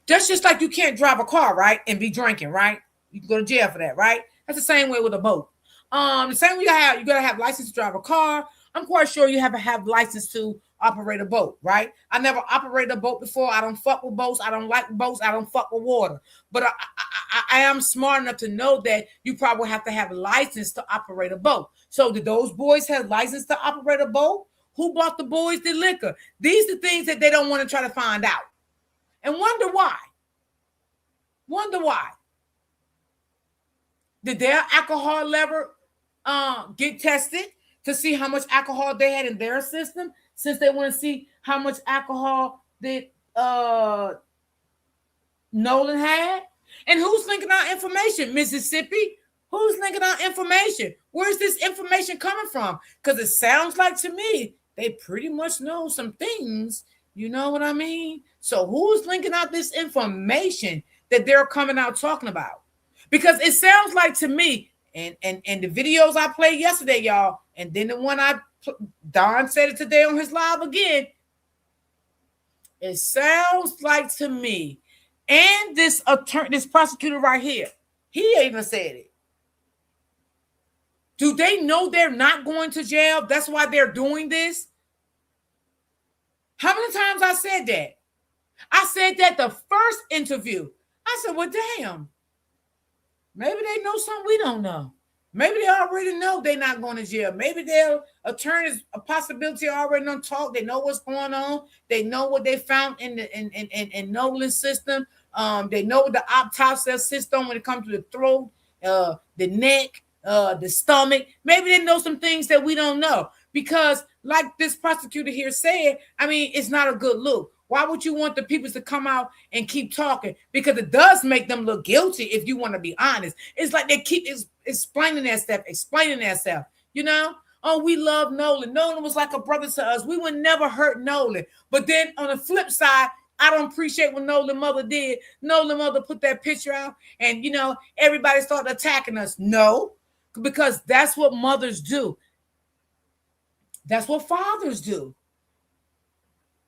That's just like you can't drive a car, right? And be drinking, right? You can go to jail for that, right? That's the same way with a boat. The same way you gotta have license to drive a car. I'm quite sure you have to have license to operate a boat, right? I never operated a boat before. I don't fuck with boats. I don't like boats. I don't fuck with water. But I am smart enough to know that you probably have to have a license to operate a boat. So did those boys have license to operate a boat? Who bought the boys the liquor? These are things that they don't want to try to find out. And wonder why. Wonder why. Did their alcohol level get tested to see how much alcohol they had in their system, since they want to see how much alcohol that Nolan had? And who's linking out information? Mississippi? Who's linking out information? Where's this information coming from? Because it sounds like to me they pretty much know some things. You know what I mean? So who's linking out this information that they're coming out talking about? Because it sounds like to me, and the videos I played yesterday, y'all, and then the one Don said it today on his live again. It sounds like to me, and this prosecutor right here, he even said it. Do they know they're not going to jail? That's why they're doing this. How many times I said that? I said that the first interview. I said, well, damn. Maybe they know something we don't know. Maybe they already know they're not going to jail. Maybe their attorneys, a possibility, already done talk. They know what's going on. They know what they found in Nolan's system. They know the autopsy system when it comes to the throat, the neck, the stomach. Maybe they know some things that we don't know. Because like this prosecutor here said, I mean, it's not a good look. Why would you want the people to come out and keep talking? Because it does make them look guilty, if you want to be honest. It's like they keep explaining themselves, you know? Oh, we love Nolan. Nolan was like a brother to us. We would never hurt Nolan. But then on the flip side, I don't appreciate what Nolan mother did. Nolan mother put that picture out and, you know, everybody started attacking us. No, because that's what mothers do. That's what fathers do.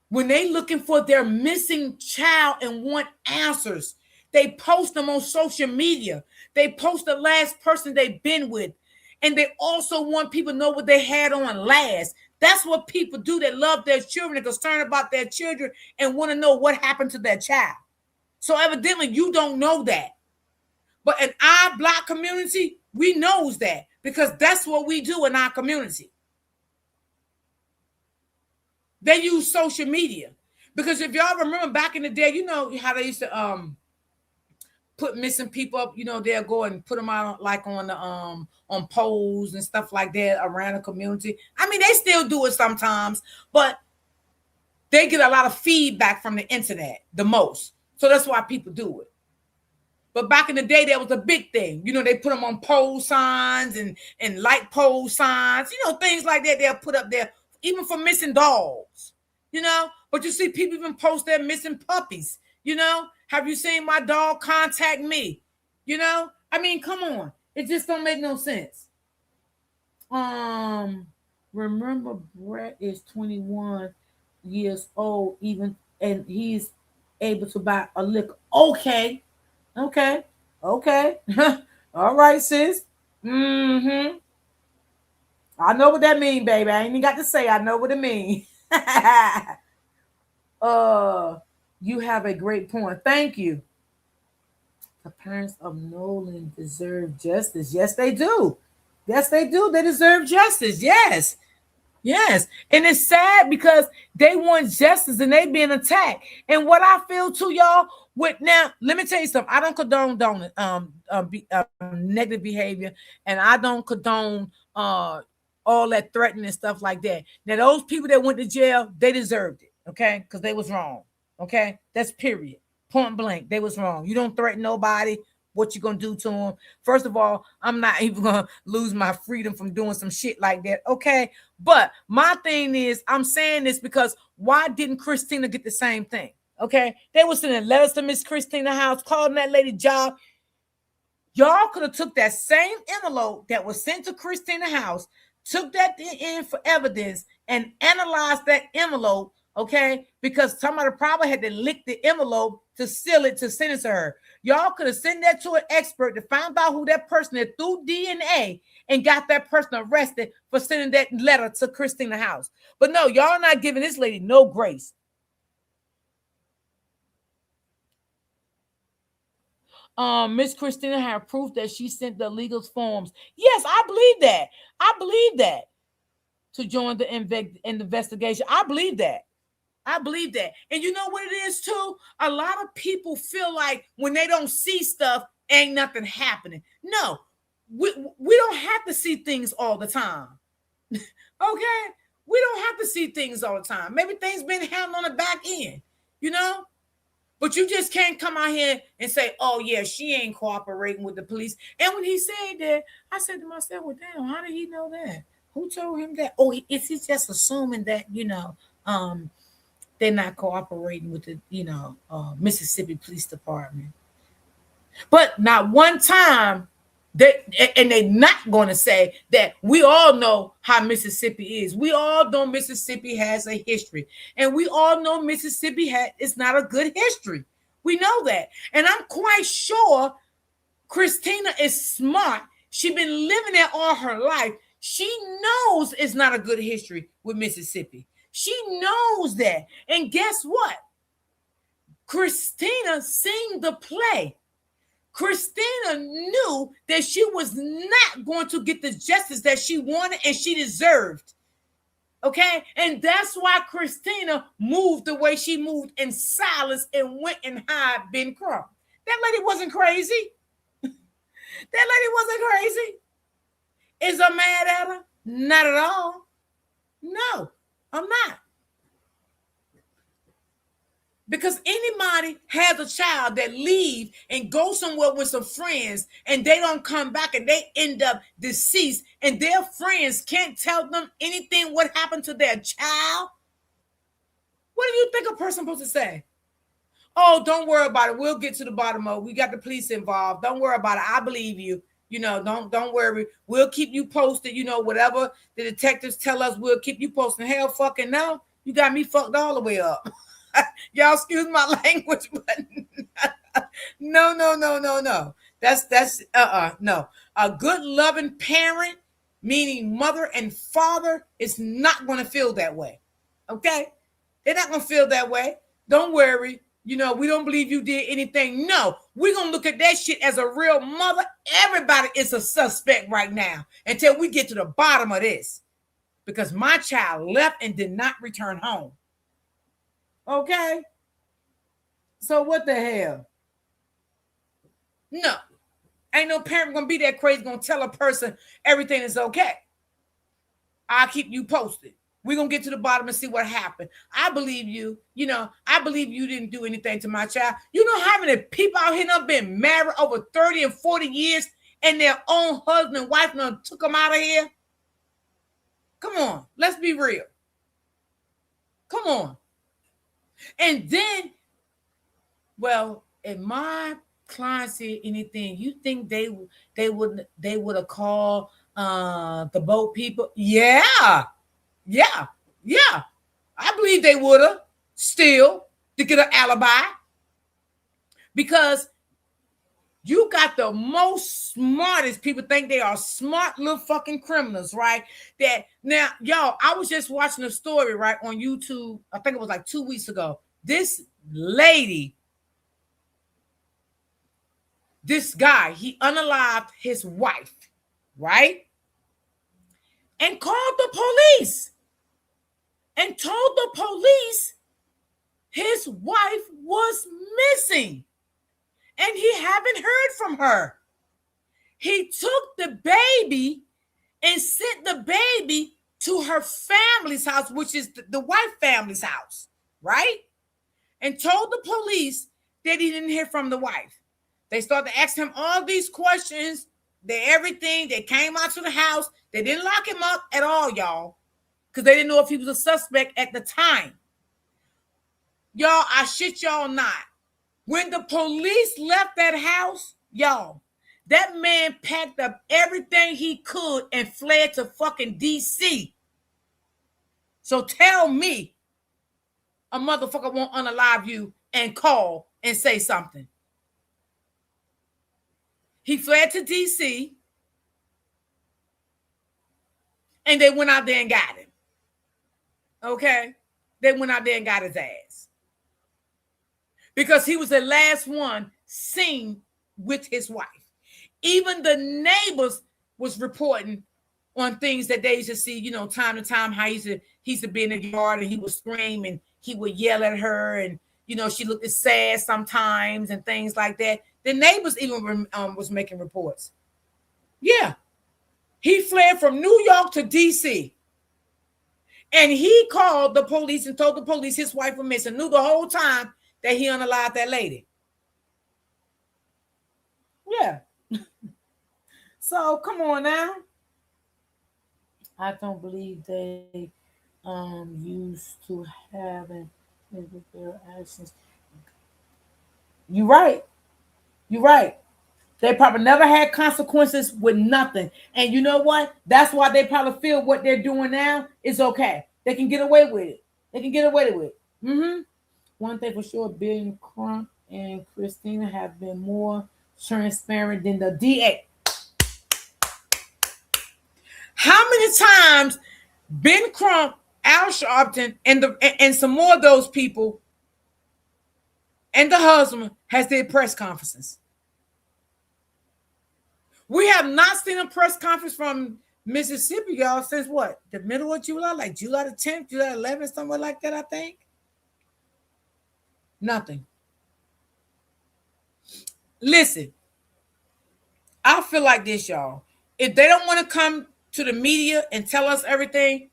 When they looking for their missing child and want answers, they post them on social media. They post the last person they've been with. And they also want people to know what they had on last. That's what people do that love their children and concerned about their children and want to know what happened to their child. So evidently you don't know that. But in our Black community, we knows that because that's what we do in our community. They use social media because if y'all remember back in the day, you know how they used to put missing people up. You know, they'll go and put them out like on the on polls and stuff like that around the community. I mean, they still do it sometimes, but they get a lot of feedback from the internet the most. So that's why people do it. But back in the day, that was a big thing. You know, they put them on pole signs and light pole signs. You know, things like that they'll put up there. Even for missing dogs, you know, but you see people even post their missing puppies, you know, have you seen my dog contact me? You know, I mean, come on. It just don't make no sense. Remember Brett is 21 years old, even, and he's able to buy a liquor. Okay. All right, sis. I know what that mean, baby. I ain't even got to say. I know what it mean. You have a great point. Thank you. The parents of Nolan deserve justice. Yes, they do. Yes, they do. They deserve justice. Yes. And it's sad because they want justice and they being attacked. And what I feel too, y'all, now, let me tell you something. I don't condone negative behavior, and I don't condone all that threatening and stuff like that. Now, those people that went to jail, they deserved it, okay? Because they was wrong, okay? That's period. Point blank, they was wrong. You don't threaten nobody. What you gonna do to them? First of all, I'm not even gonna lose my freedom from doing some shit like that, okay? But my thing is, I'm saying this because why didn't Christina get the same thing, okay? They were sending letters to Miss Christina House, calling that lady job. Y'all could have took that same envelope that was sent to Christina House, took that in for evidence and analyzed that envelope okay? Because somebody probably had to lick the envelope to seal it to send it to her. Y'all could have sent that to an expert to find out who that person is through DNA and got that person arrested for sending that letter to Christina House. But no, y'all not giving this lady no grace. Miss Christina had proof that she sent the legal forms. Yes, I believe that. I believe that. To join the investigation. I believe that. I believe that. And you know what it is too? A lot of people feel like when they don't see stuff, ain't nothing happening. No, we don't have to see things all the time. Okay? We don't have to see things all the time. Maybe things been handled on the back end, you know? But you just can't come out here and say, oh, yeah, she ain't cooperating with the police. And when he said that, I said to myself, well, damn, how did he know that? Who told him that? Oh, is he just assuming that, you know, they're not cooperating with the, you know, Mississippi Police Department? But not one time, they're not going to say that we all know how Mississippi is. We all know Mississippi has a history. And we all know Mississippi is not a good history. We know that. And I'm quite sure Christina is smart. She's been living there all her life. She knows it's not a good history with Mississippi. She knows that. And guess what? Christina seen the play. Christina knew that she was not going to get the justice that she wanted and she deserved. Okay? And that's why Christina moved the way she moved in silence and went and hired Ben Crump. That lady wasn't crazy. That lady wasn't crazy. Is I mad at her? Not at all. No, I'm not. Because anybody has a child that leave and go somewhere with some friends and they don't come back and they end up deceased and their friends can't tell them anything what happened to their child. What do you think a person supposed to say? Oh, don't worry about it. We'll get to the bottom of it. We got the police involved. Don't worry about it. I believe you. You know, don't worry. We'll keep you posted. You know, whatever the detectives tell us, we'll keep you posted. Hell fucking no. You got me fucked all the way up. Y'all excuse my language, but no. That's no. A good loving parent, meaning mother and father, is not going to feel that way. Okay? They're not going to feel that way. Don't worry. You know, we don't believe you did anything. No, we're going to look at that shit as a real mother. Everybody is a suspect right now until we get to the bottom of this. Because my child left and did not return home. Okay? So what the hell? No. Ain't no parent going to be that crazy going to tell a person everything is okay. I'll keep you posted. We're going to get to the bottom and see what happened. I believe you. You know, I believe you didn't do anything to my child. You know how many people out here have been married over 30 and 40 years and their own husband and wife took them out of here? Come on. Let's be real. Come on. And then, well, if my client said anything, you think they would have called the boat people? Yeah. I believe they would have still to get an alibi. Because you got the most smartest people think they are smart little fucking criminals, right? That now, y'all, I was just watching a story, right, on YouTube. I think it was like 2 weeks ago. This lady, this guy, he unalived his wife, right? And called the police and told the police his wife was missing. And he haven't heard from her. He took the baby and sent the baby to her family's house, which is the white family's house, right? And told the police that he didn't hear from the wife. They started to ask him all these questions, everything. They came out to the house. They didn't lock him up at all, y'all, because they didn't know if he was a suspect at the time. Y'all, I shit y'all not. When the police left that house, y'all, that man packed up everything he could and fled to fucking DC. So tell me a motherfucker won't unalive you and call and say something. He fled to DC, and they went out there and got him. Okay? They went out there and got his ass. Because he was the last one seen with his wife. Even the neighbors was reporting on things that they used to see, you know, time to time, how he used to be in the yard and he would scream and he would yell at her, and, you know, she looked sad sometimes and things like that. The neighbors even was making reports. Yeah. He fled from New York to DC. And he called the police and told the police his wife was missing. Knew the whole time that he unalived that lady. Yeah. So come on now. I don't believe they used to have their actions. You're right. You're right. They probably never had consequences with nothing. And you know what? That's why they probably feel what they're doing now is okay. They can get away with it. They can get away with it. Mm-hmm. One thing for sure, Ben Crump and Christina have been more transparent than the DA. How many times Ben Crump, Al Sharpton, and some more of those people and the husband has their press conferences? We have not seen a press conference from Mississippi, y'all, since what? The middle of July? Like July the 10th, July 11th, somewhere like that, I think. Nothing. Listen, I feel like this, y'all. If they don't want to come to the media and tell us everything,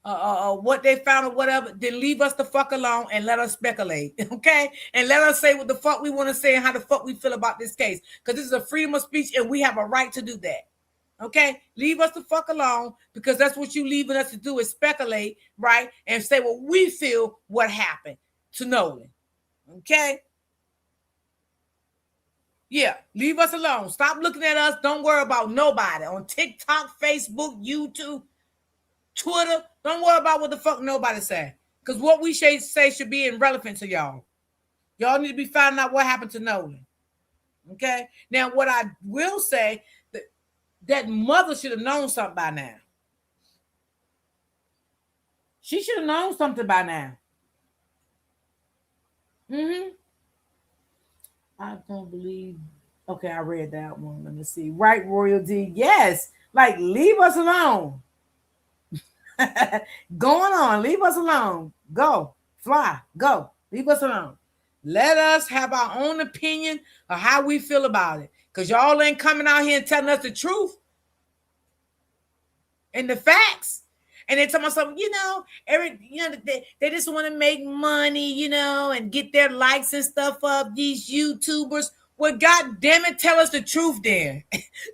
what they found or whatever, then leave us the fuck alone and let us speculate, okay? And let us say what the fuck we want to say and how the fuck we feel about this case. Because this is a freedom of speech and we have a right to do that, okay? Leave us the fuck alone, because that's what you leaving us to do, is speculate, right? And say what we feel what happened to Nolan, okay? Yeah, leave us alone. Stop looking at us. Don't worry about nobody on TikTok, Facebook, YouTube, Twitter. Don't worry about what the fuck nobody say. Because what we say should be irrelevant to y'all. Y'all need to be finding out what happened to Nolan. Okay? Now, what I will say, that mother should have known something by now. She should have known something by now. Mm-hmm. I don't believe. Okay, I read that one. Let me see. Right, Royal D. Yes. Like, leave us alone. Going on. Leave us alone. Go. Fly. Go. Leave us alone. Let us have our own opinion of how we feel about it. Because y'all ain't coming out here and telling us the truth and the facts. And they tell myself, they just want to make money, and get their likes and stuff up, these YouTubers. Well, God damn it, tell us the truth then.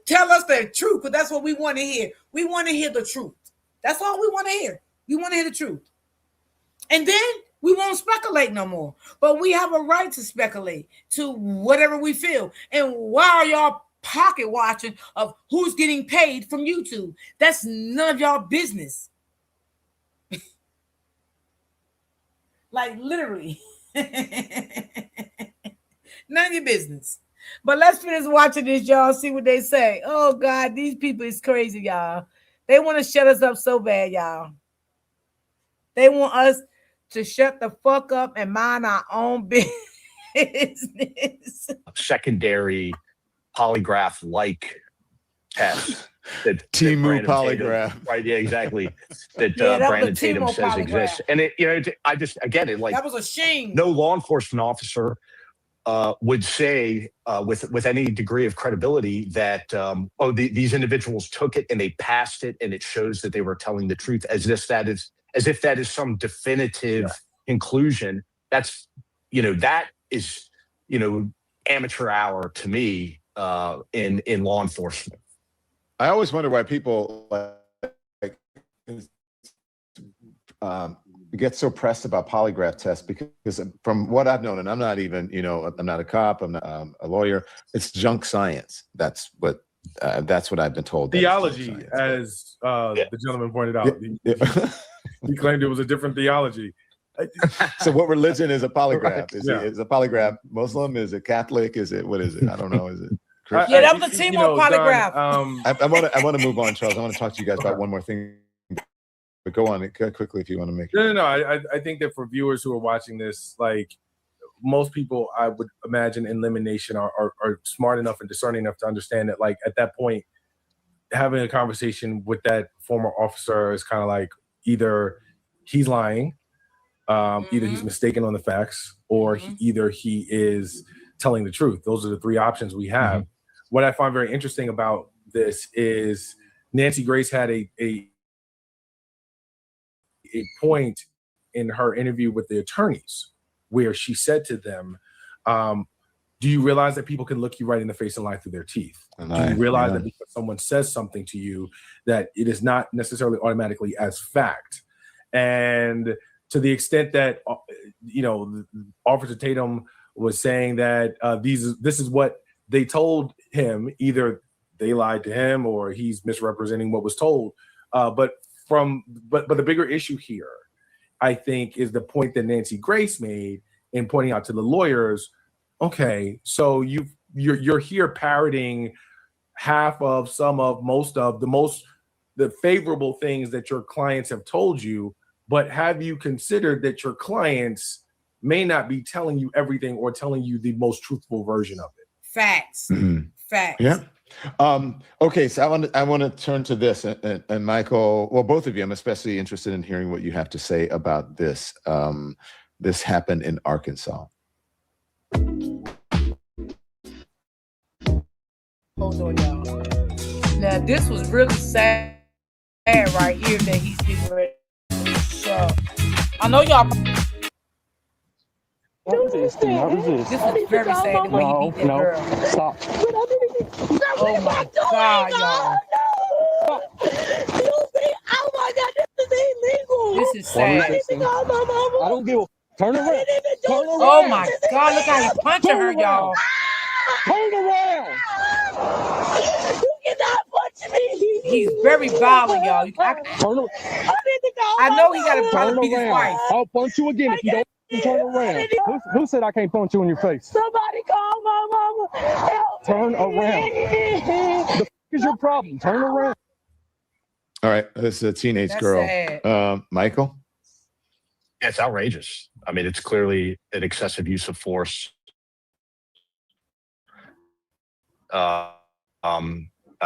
Tell us the truth, because that's what we want to hear. We want to hear the truth. That's all we want to hear. We want to hear the truth. And then we won't speculate no more. But we have a right to speculate to whatever we feel. And why are y'all pocket watching of who's getting paid from YouTube? That's none of y'all business. Like, literally. None of your business. But let's finish watching this, y'all. See what they say. Oh, God, these people is crazy, y'all. They want to shut us up so bad, y'all. They want us to shut the fuck up and mind our own business. Secondary polygraph-like test. That Timu Brandon polygraph. Tatum, right? Yeah, exactly. That Yeah, that Brandon was a Tatum Timu says polygraph. exists, and That was a shame. no law enforcement officer would say with any degree of credibility that these individuals took it and they passed it and it shows that they were telling the truth, as if that is some definitive conclusion. That's that is amateur hour to me in law enforcement. I always wonder why people get so pressed about polygraph tests, because from what I've known, and I'm not even, I'm not a cop, I'm not a lawyer. It's junk science. That's what I've been told. Theology, as the gentleman pointed out. He claimed it was a different theology. So what religion is a polygraph? Right, Is yeah. it is a polygraph Muslim? Is it Catholic? Is it what is it? I don't know. Is it Christian? Yeah, that was a team on Don, polygraph. I want to move on, Charles. I want to talk to you guys about one more thing. But go on quickly if you want to make it. No. I think that for viewers who are watching this, like most people, I would imagine in Lemon Nation are smart enough and discerning enough to understand that, like at that point, having a conversation with that former officer is kind of like either he's lying, either he's mistaken on the facts, or either he is telling the truth. Those are the three options we have. What I find very interesting about this is Nancy Grace had a point in her interview with the attorneys where she said to them, do you realize that people can look you right in the face and lie through their teeth? Do you realize that because someone says something to you that it is not necessarily automatically as fact? And to the extent that, Officer Tatum was saying that this is what they told him, either they lied to him or he's misrepresenting what was told. But the bigger issue here, I think, is the point that Nancy Grace made in pointing out to the lawyers, okay, so you're here parroting half of, some of, most of the favorable things that your clients have told you, but have you considered that your clients may not be telling you everything or telling you the most truthful version of it? Facts. Facts. Yeah. Okay, so I want to turn to this, and Michael, well, both of you, I'm especially interested in hearing what you have to say about this. This happened in Arkansas. Hold on, y'all. Now, this was really sad right here that he's getting ready to show. I know y'all. This is very sad the way he beat that girl. Stop. Oh my God, y'all. Oh my God, this is illegal. This is sad. I don't give a turn around. Turn around. Oh my God, look how he's punching her, y'all. Turn around. You cannot punch me. He's very violent, y'all. I know he got to probably beat his wife. I'll punch you again if you don't turn around. Who said I can't punch you in your face? Somebody call my mama. Help turn around. The f is your problem? Turn around. All right, this is a teenage That's girl. sad. Michael? It's outrageous. I mean, it's clearly an excessive use of force. I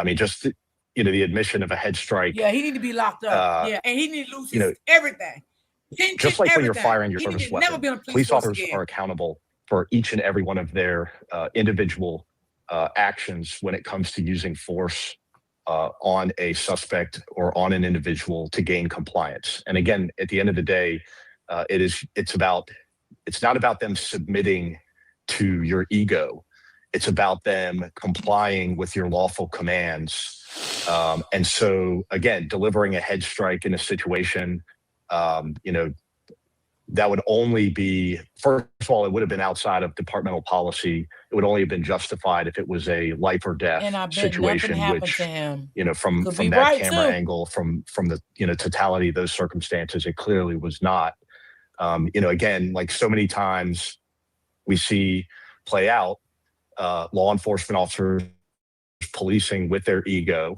mean, just the admission of a head strike. Yeah, he need to be locked up. Yeah, and he need to lose his everything. Just like when you're firing your He service need to never weapon, be on a police force officers again. are accountable for each and every one of their individual actions when it comes to using force on a suspect or on an individual to gain compliance. And again, at the end of the day, it's not about them submitting to your ego. It's about them complying with your lawful commands. And so, again, delivering a head strike in a situation, that would only be, first of all, it would have been outside of departmental policy. It would only have been justified if it was a life or death And I bet situation, nothing happened which, to him. from Could be that right, camera too. angle, from the, totality of those circumstances, it clearly was not. Again, like so many times we see play out, law enforcement officers policing with their ego.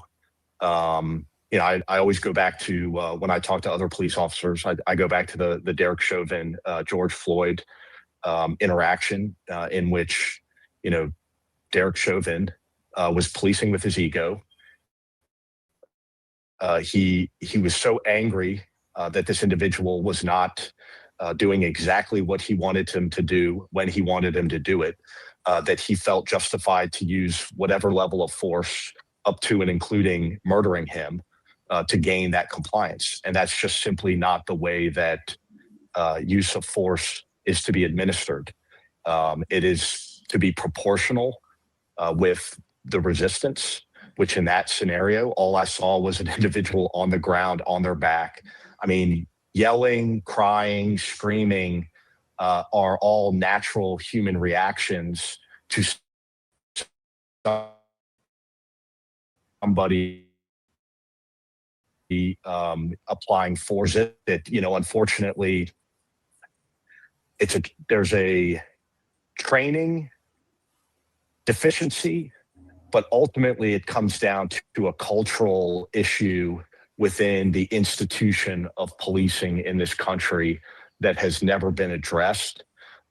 I always go back to when I talk to other police officers, I go back to the Derek Chauvin, George Floyd interaction in which, Derek Chauvin was policing with his ego. He was so angry that this individual was not doing exactly what he wanted him to do when he wanted him to do it, that he felt justified to use whatever level of force up to and including murdering him to gain that compliance. And that's just simply not the way that use of force is to be administered. It is to be proportional with the resistance, which in that scenario, all I saw was an individual on the ground, on their back. I mean, yelling, crying, screaming are all natural human reactions to somebody applying force that, unfortunately, there's a training deficiency, but ultimately it comes down to a cultural issue within the institution of policing in this country that has never been addressed.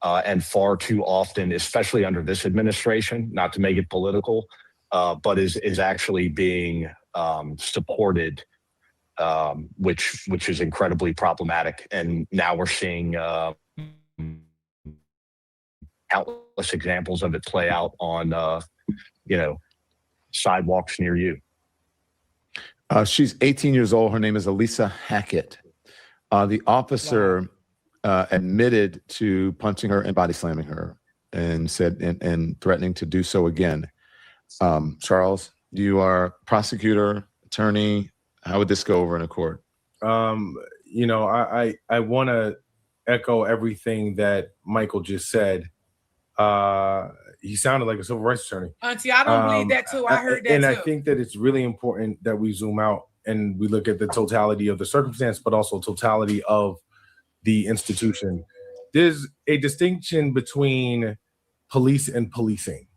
And far too often, especially under this administration, not to make it political, but is actually being supported, which is incredibly problematic. And now we're seeing countless examples of it play out on, sidewalks near you. She's 18 years old. Her name is Elisa Hackett. The officer admitted to punching her and body slamming her, and said and threatening to do so again. Charles, you are prosecutor, attorney. How would this go over in a court? I want to echo everything that Michael just said. He sounded like a civil rights attorney. Auntie, I don't believe that too. I heard that and too. I think that it's really important that we zoom out and we look at the totality of the circumstance, but also totality of the institution. There's a distinction between police and policing.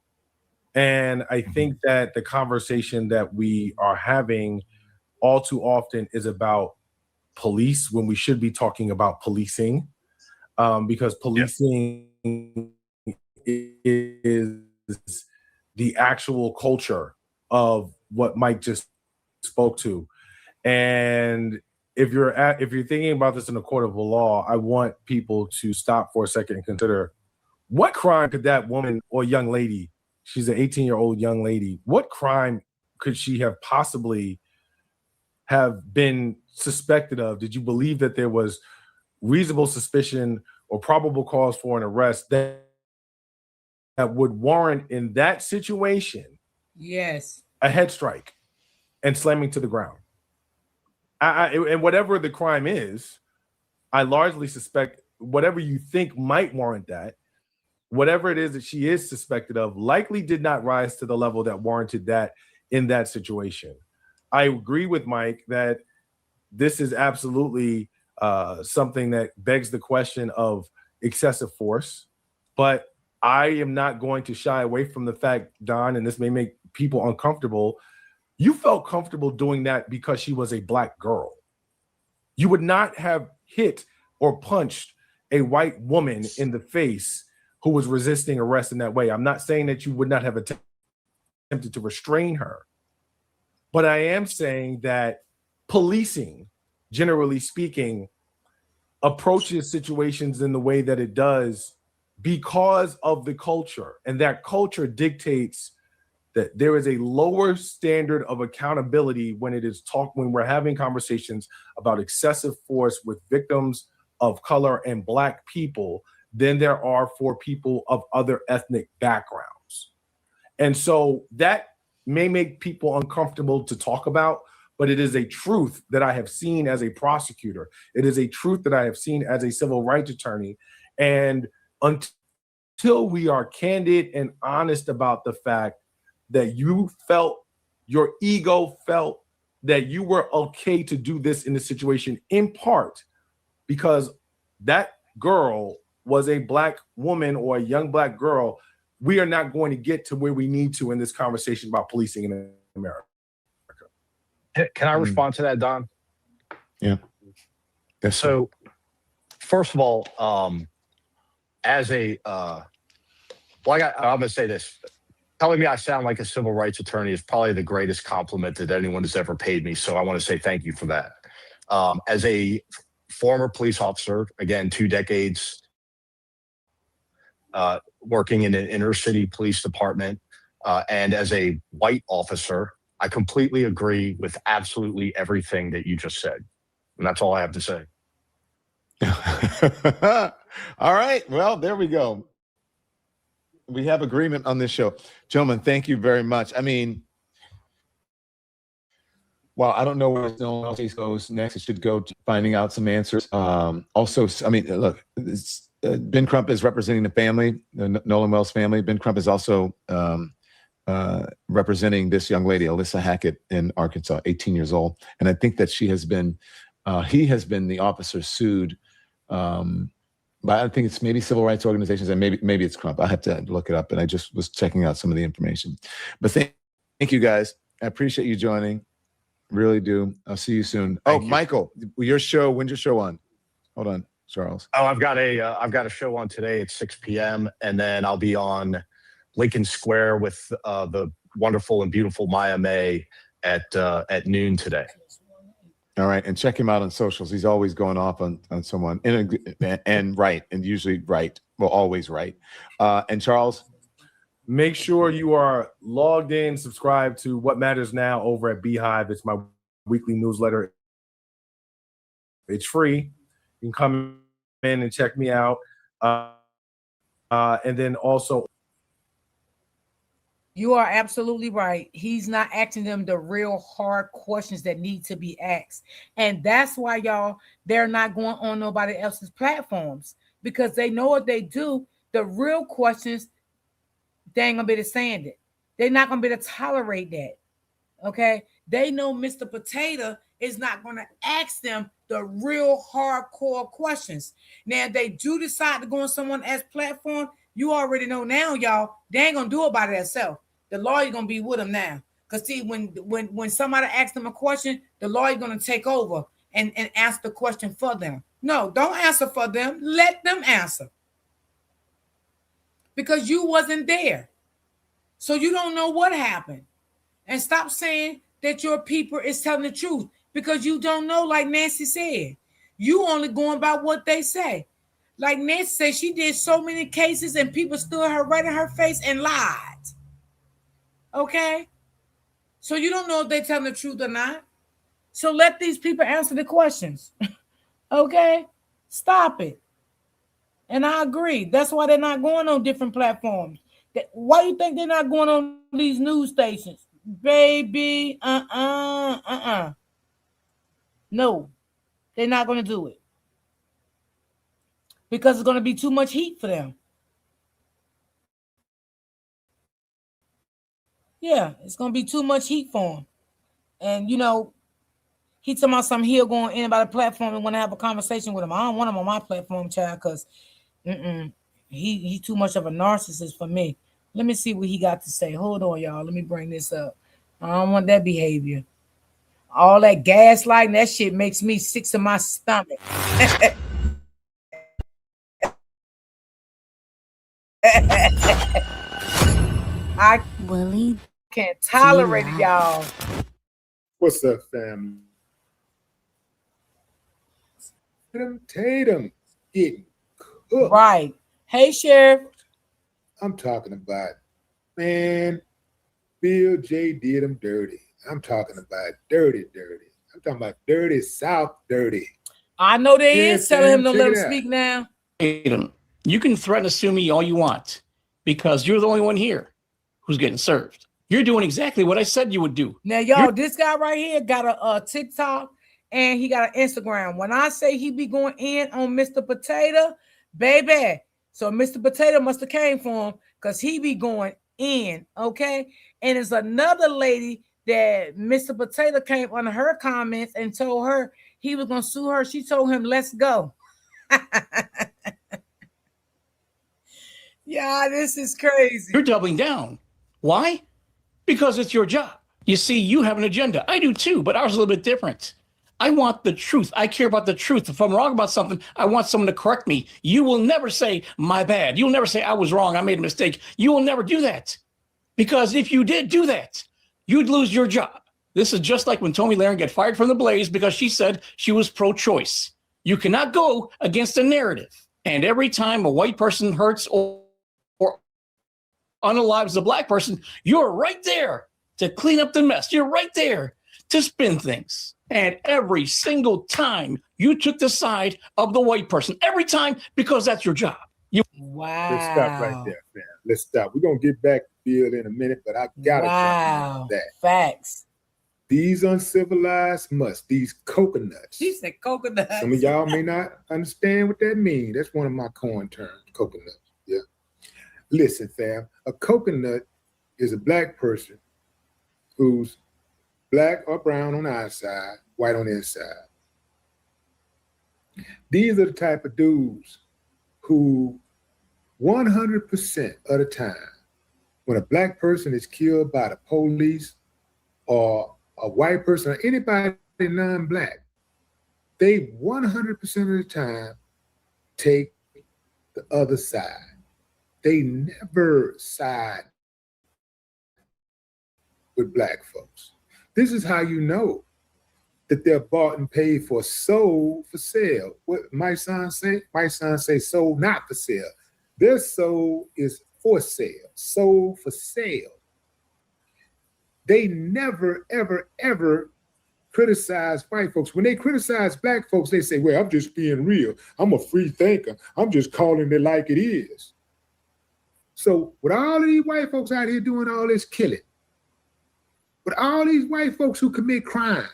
And I think that the conversation that we are having all too often is about police when we should be talking about policing, because policing is the actual culture of what Mike just spoke to. And if you're thinking about this in a court of law, I want people to stop for a second and consider, what crime could that woman or young lady, she's an 18-year-old young lady, what crime could she have possibly have been suspected of? Did you believe that there was reasonable suspicion or probable cause for an arrest that would warrant in that situation Yes. a head strike and slamming to the ground? And whatever the crime is, I largely suspect whatever you think might warrant that, whatever it is that she is suspected of, likely did not rise to the level that warranted that in that situation. I agree with Mike that this is absolutely something that begs the question of excessive force, but I am not going to shy away from the fact, Don, and this may make people uncomfortable, you felt comfortable doing that because she was a Black girl. You would not have hit or punched a white woman in the face who was resisting arrest in that way. I'm not saying that you would not have attempted to restrain her, but I am saying that policing, generally speaking, approaches situations in the way that it does because of the culture. And that culture dictates that there is a lower standard of accountability when we're having conversations about excessive force with victims of color and Black people than there are for people of other ethnic backgrounds. And so that may make people uncomfortable to talk about, but it is a truth that I have seen as a prosecutor. It is a truth that I have seen as a civil rights attorney. And until we are candid and honest about the fact that your ego felt that you were okay to do this in this situation, in part because that girl was a Black woman or a young Black girl, we are not going to get to where we need to in this conversation about policing in America. Can I respond to that, Don? Yeah. Yes, so, first of all, as a, I'm going to say this. Telling me I sound like a civil rights attorney is probably the greatest compliment that anyone has ever paid me. So I want to say thank you for that. As a former police officer, again, 2 decades working in an inner city police department, and as a white officer, I completely agree with absolutely everything that you just said. And that's all I have to say. All right. Well, there we go. We have agreement on this show. Gentlemen, thank you very much. I mean, well, I don't know where the case goes next. It should go to finding out some answers. Also, I mean, look, Ben Crump is representing the family, the Nolan Wells family. Ben Crump is also representing this young lady, Alyssa Hackett, in Arkansas, 18 years old. And I think that he has been the officer sued but I think it's maybe civil rights organizations and maybe it's Crump. I have to look it up, and I just was checking out some of the information. But thank you guys. I appreciate you joining. Really do. I'll see you soon. Thank you. Michael, your show. When's your show on? Hold on, Charles. Oh, I've got a show on today at 6 p.m. and then I'll be on Lincoln Square with the wonderful and beautiful Maya May at noon today. All right, and check him out on socials. He's always going off on someone and right, and usually right. Well, always right. And Charles, make sure you are logged in, subscribed to What Matters Now over at Beehive. It's my weekly newsletter. It's free. You can come in and check me out. And then also, you are absolutely right. He's not asking them the real hard questions that need to be asked. And that's why, y'all, they're not going on nobody else's platforms, because they know what they do. The real questions, they ain't gonna be able to stand it. They're not gonna be able to tolerate that. Okay. They know Mr. Potato is not gonna ask them the real hardcore questions. Now, if they do decide to go on someone else's platform, you already know now, y'all, they ain't gonna do it by themselves. The lawyer gonna be with them now. Because see, when somebody asks them a question, the lawyer gonna take over and ask the question for them. No, don't answer for them. Let them answer. Because you wasn't there. So you don't know what happened. And stop saying that your people is telling the truth, because you don't know, like Nancy said. You only going by what they say. Like Nancy said, she did so many cases and people stood her right in her face and lied. Okay? So you don't know if they're telling the truth or not. So let these people answer the questions. Okay? Stop it. And I agree. That's why they're not going on different platforms. Why do you think they're not going on these news stations? Baby, No, they're not going to do it. Because it's going to be too much heat for them. Yeah, it's going to be too much heat for him. And, you know, he talking about something, he'll go on anybody platform and want to have a conversation with him. I don't want him on my platform, child, because he too much of a narcissist for me. Let me see what he got to say. Hold on, y'all. Let me bring this up. I don't want that behavior. All that gaslighting, that shit makes me sick to my stomach. I can't tolerate it, y'all. What's up, fam? Tatum getting cooked. Right. Hey, Sheriff. I'm talking about, man, Bill J did him dirty. I'm talking about dirty. I'm talking about dirty South dirty. I know they Yeah, is telling him to Sam, let him check it out. speak now. Tatum, you can threaten to sue me all you want because you're the only one here who's getting served. You're doing exactly what I said you would do. Now, y'all, this guy right here got a TikTok and he got an Instagram. When I say he be going in on Mr. Potato, baby, so Mr. Potato must have came for him because he be going in, okay? And there's another lady that Mr. Potato came under her comments and told her he was going to sue her. She told him, let's go. Yeah, this is crazy. You're doubling down. Why? Because it's your job. You see, you have an agenda. I do too, but ours is a little bit different. I want the truth. I care about the truth. If I'm wrong about something, I want someone to correct me. You will never say, my bad. You'll never say, I was wrong. I made a mistake. You will never do that. Because if you did do that, you'd lose your job. This is just like when Tomi Lahren got fired from the Blaze because she said she was pro-choice. You cannot go against a narrative. And every time a white person hurts or unalives a black person, you're right there to clean up the mess. You're right there to spin things. And every single time you took the side of the white person, every time, because that's your job. Wow. Let's stop right there, fam. Let's stop. We're going to get back to Bill in a minute, but I got to Wow. that. Facts. These uncivilized mutts, these coconuts. She said coconuts. Some of y'all may not understand what that means. That's one of my coin terms, coconut. Yeah. Listen, fam, a coconut is a black person who's black or brown on the outside, white on the inside. These are the type of dudes who 100% of the time, when a black person is killed by the police or a white person or anybody non-black, they 100% of the time take the other side. They never side with black folks. This is how you know that they're bought and paid for, sold for sale. What my son say? My son say sold not for sale. Their soul is for sale, sold for sale. They never, ever, ever criticize white folks. When they criticize black folks, they say, well, I'm just being real. I'm a free thinker. I'm just calling it like it is. So with all of these white folks out here doing all this killing, with all these white folks who commit crime,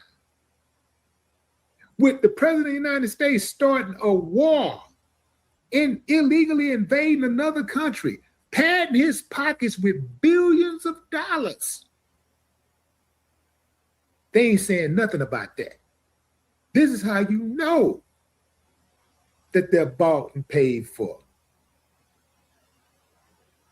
with the president of the United States starting a war and illegally invading another country, padding his pockets with billions of dollars, they ain't saying nothing about that. This is how you know that they're bought and paid for.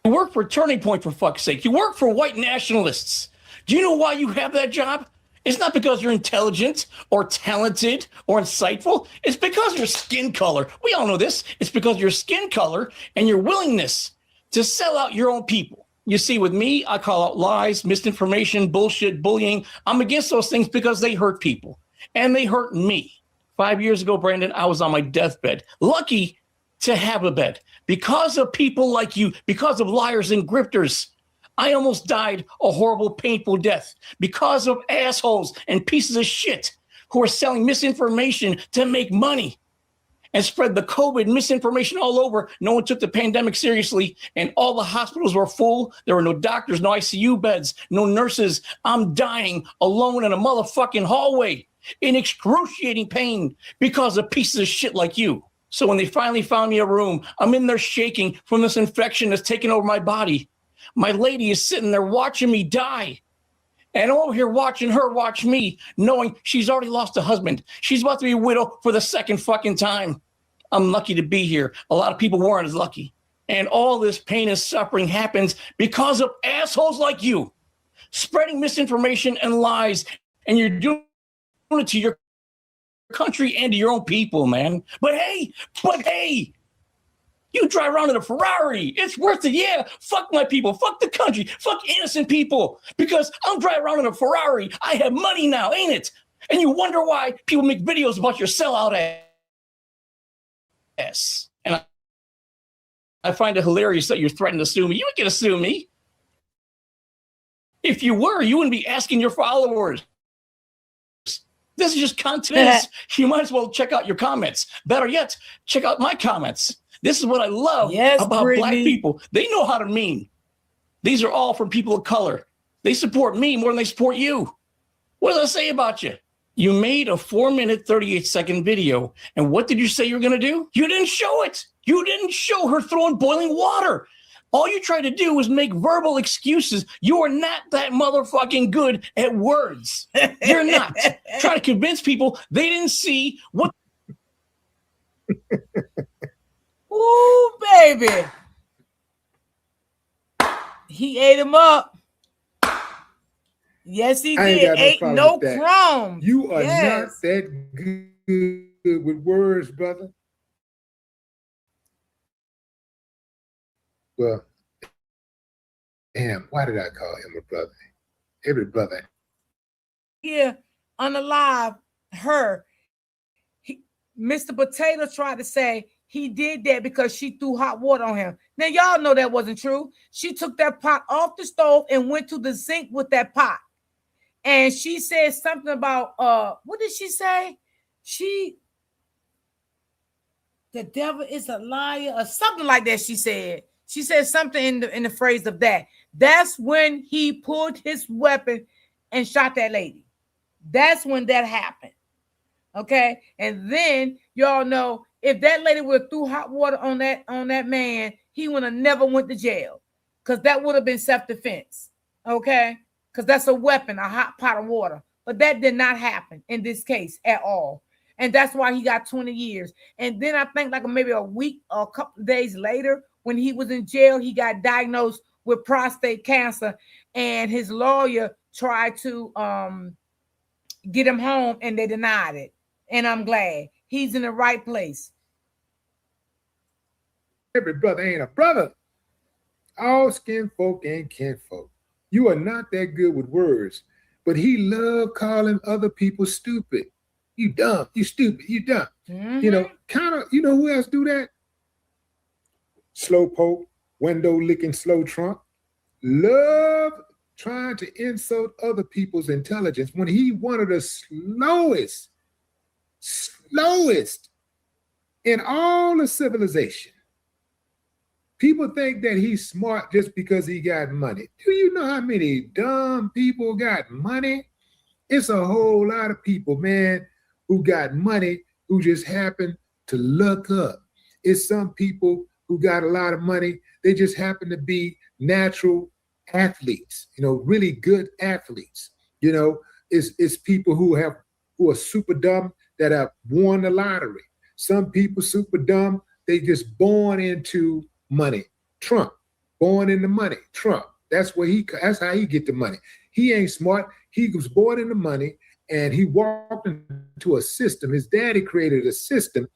You work for Turning Point, for fuck's sake. You work for white nationalists. Do you know why you have that job? It's not because you're intelligent or talented or insightful. It's because of your skin color. We all know this. It's because of your skin color and your willingness to sell out your own people. You see, with me, I call out lies, misinformation, bullshit, bullying. I'm against those things because they hurt people. And they hurt me. 5 years ago, Brandon, I was on my deathbed. Lucky to have a bed. Because of people like you, because of liars and grifters, I almost died a horrible, painful death because of assholes and pieces of shit who are selling misinformation to make money and spread the COVID misinformation all over. No one took the pandemic seriously, and all the hospitals were full. There were no doctors, no ICU beds, no nurses. I'm dying alone in a motherfucking hallway in excruciating pain because of pieces of shit like you. So when they finally found me a room, I'm in there shaking from this infection that's taken over my body. My lady is sitting there watching me die. And I'm over here watching her watch me, knowing she's already lost a husband. She's about to be a widow for the second fucking time. I'm lucky to be here. A lot of people weren't as lucky. And all this pain and suffering happens because of assholes like you, spreading misinformation and lies. And you're doing it to your country and to your own people, man. But hey, you drive around in a Ferrari. It's worth it. Yeah, fuck my people. Fuck the country. Fuck innocent people. Because I'm driving around in a Ferrari. I have money now, ain't it? And you wonder why people make videos about your sellout ass. And I find it hilarious that you're threatening to sue me. You ain't gonna sue me. If you were, you wouldn't be asking your followers. This is just content. You might as well check out your comments. Better yet, check out my comments. This is what I love about Black people. They know how to meme. These are all from people of color. They support me more than they support you. What did I say about you? You made a 4-minute, 38-second video. And what did you say you're going to do? You didn't show it. You didn't show her throwing boiling water. All you tried to do was make verbal excuses. You are not that motherfucking good at words. You're not. Trying to convince people they didn't see what. Ooh, baby. He ate him up. Yes, he did. Ate no crumbs. You are not that good with words, brother. Well, damn, why did I call him a brother? Every brother. Yeah, unalive her. Mr. Potato tried to say he did that because she threw hot water on him. Now, y'all know that wasn't true. She took that pot off the stove and went to the sink with that pot. And she said something about, what did she say? The devil is a liar or something like that, she said. She said something in the phrase of that. That's when he pulled his weapon and shot that lady. That's when that happened. Okay. And then y'all know if that lady would have threw hot water on that man, he would have never went to jail. Because that would have been self-defense. Okay. Because that's a weapon, a hot pot of water. But that did not happen in this case at all. And that's why he got 20 years. And then I think like maybe a week or a couple of days later, when he was in jail, he got diagnosed with prostate cancer, and his lawyer tried to get him home, and they denied it. And I'm glad he's in the right place. Every brother ain't a brother. All skin folk ain't kin folk. You are not that good with words, but he loved calling other people stupid. You dumb, you stupid, you dumb. You know, kind of, you know who else do that? Slowpoke, window licking slow trunk. Love trying to insult other people's intelligence when he one of the slowest in all of civilization. People think that he's smart just because he got money. Do you know how many dumb people got money? It's a whole lot of people, man, who got money who just happen to luck up. It's some people who got a lot of money. They just happen to be natural athletes, you know, really good athletes. You know, it's people who are super dumb that have won the lottery. Some people super dumb, they just born into money. Trump, born into money. Trump, that's how he get the money. He ain't smart. He was born into money, and he walked into a system. His daddy created a system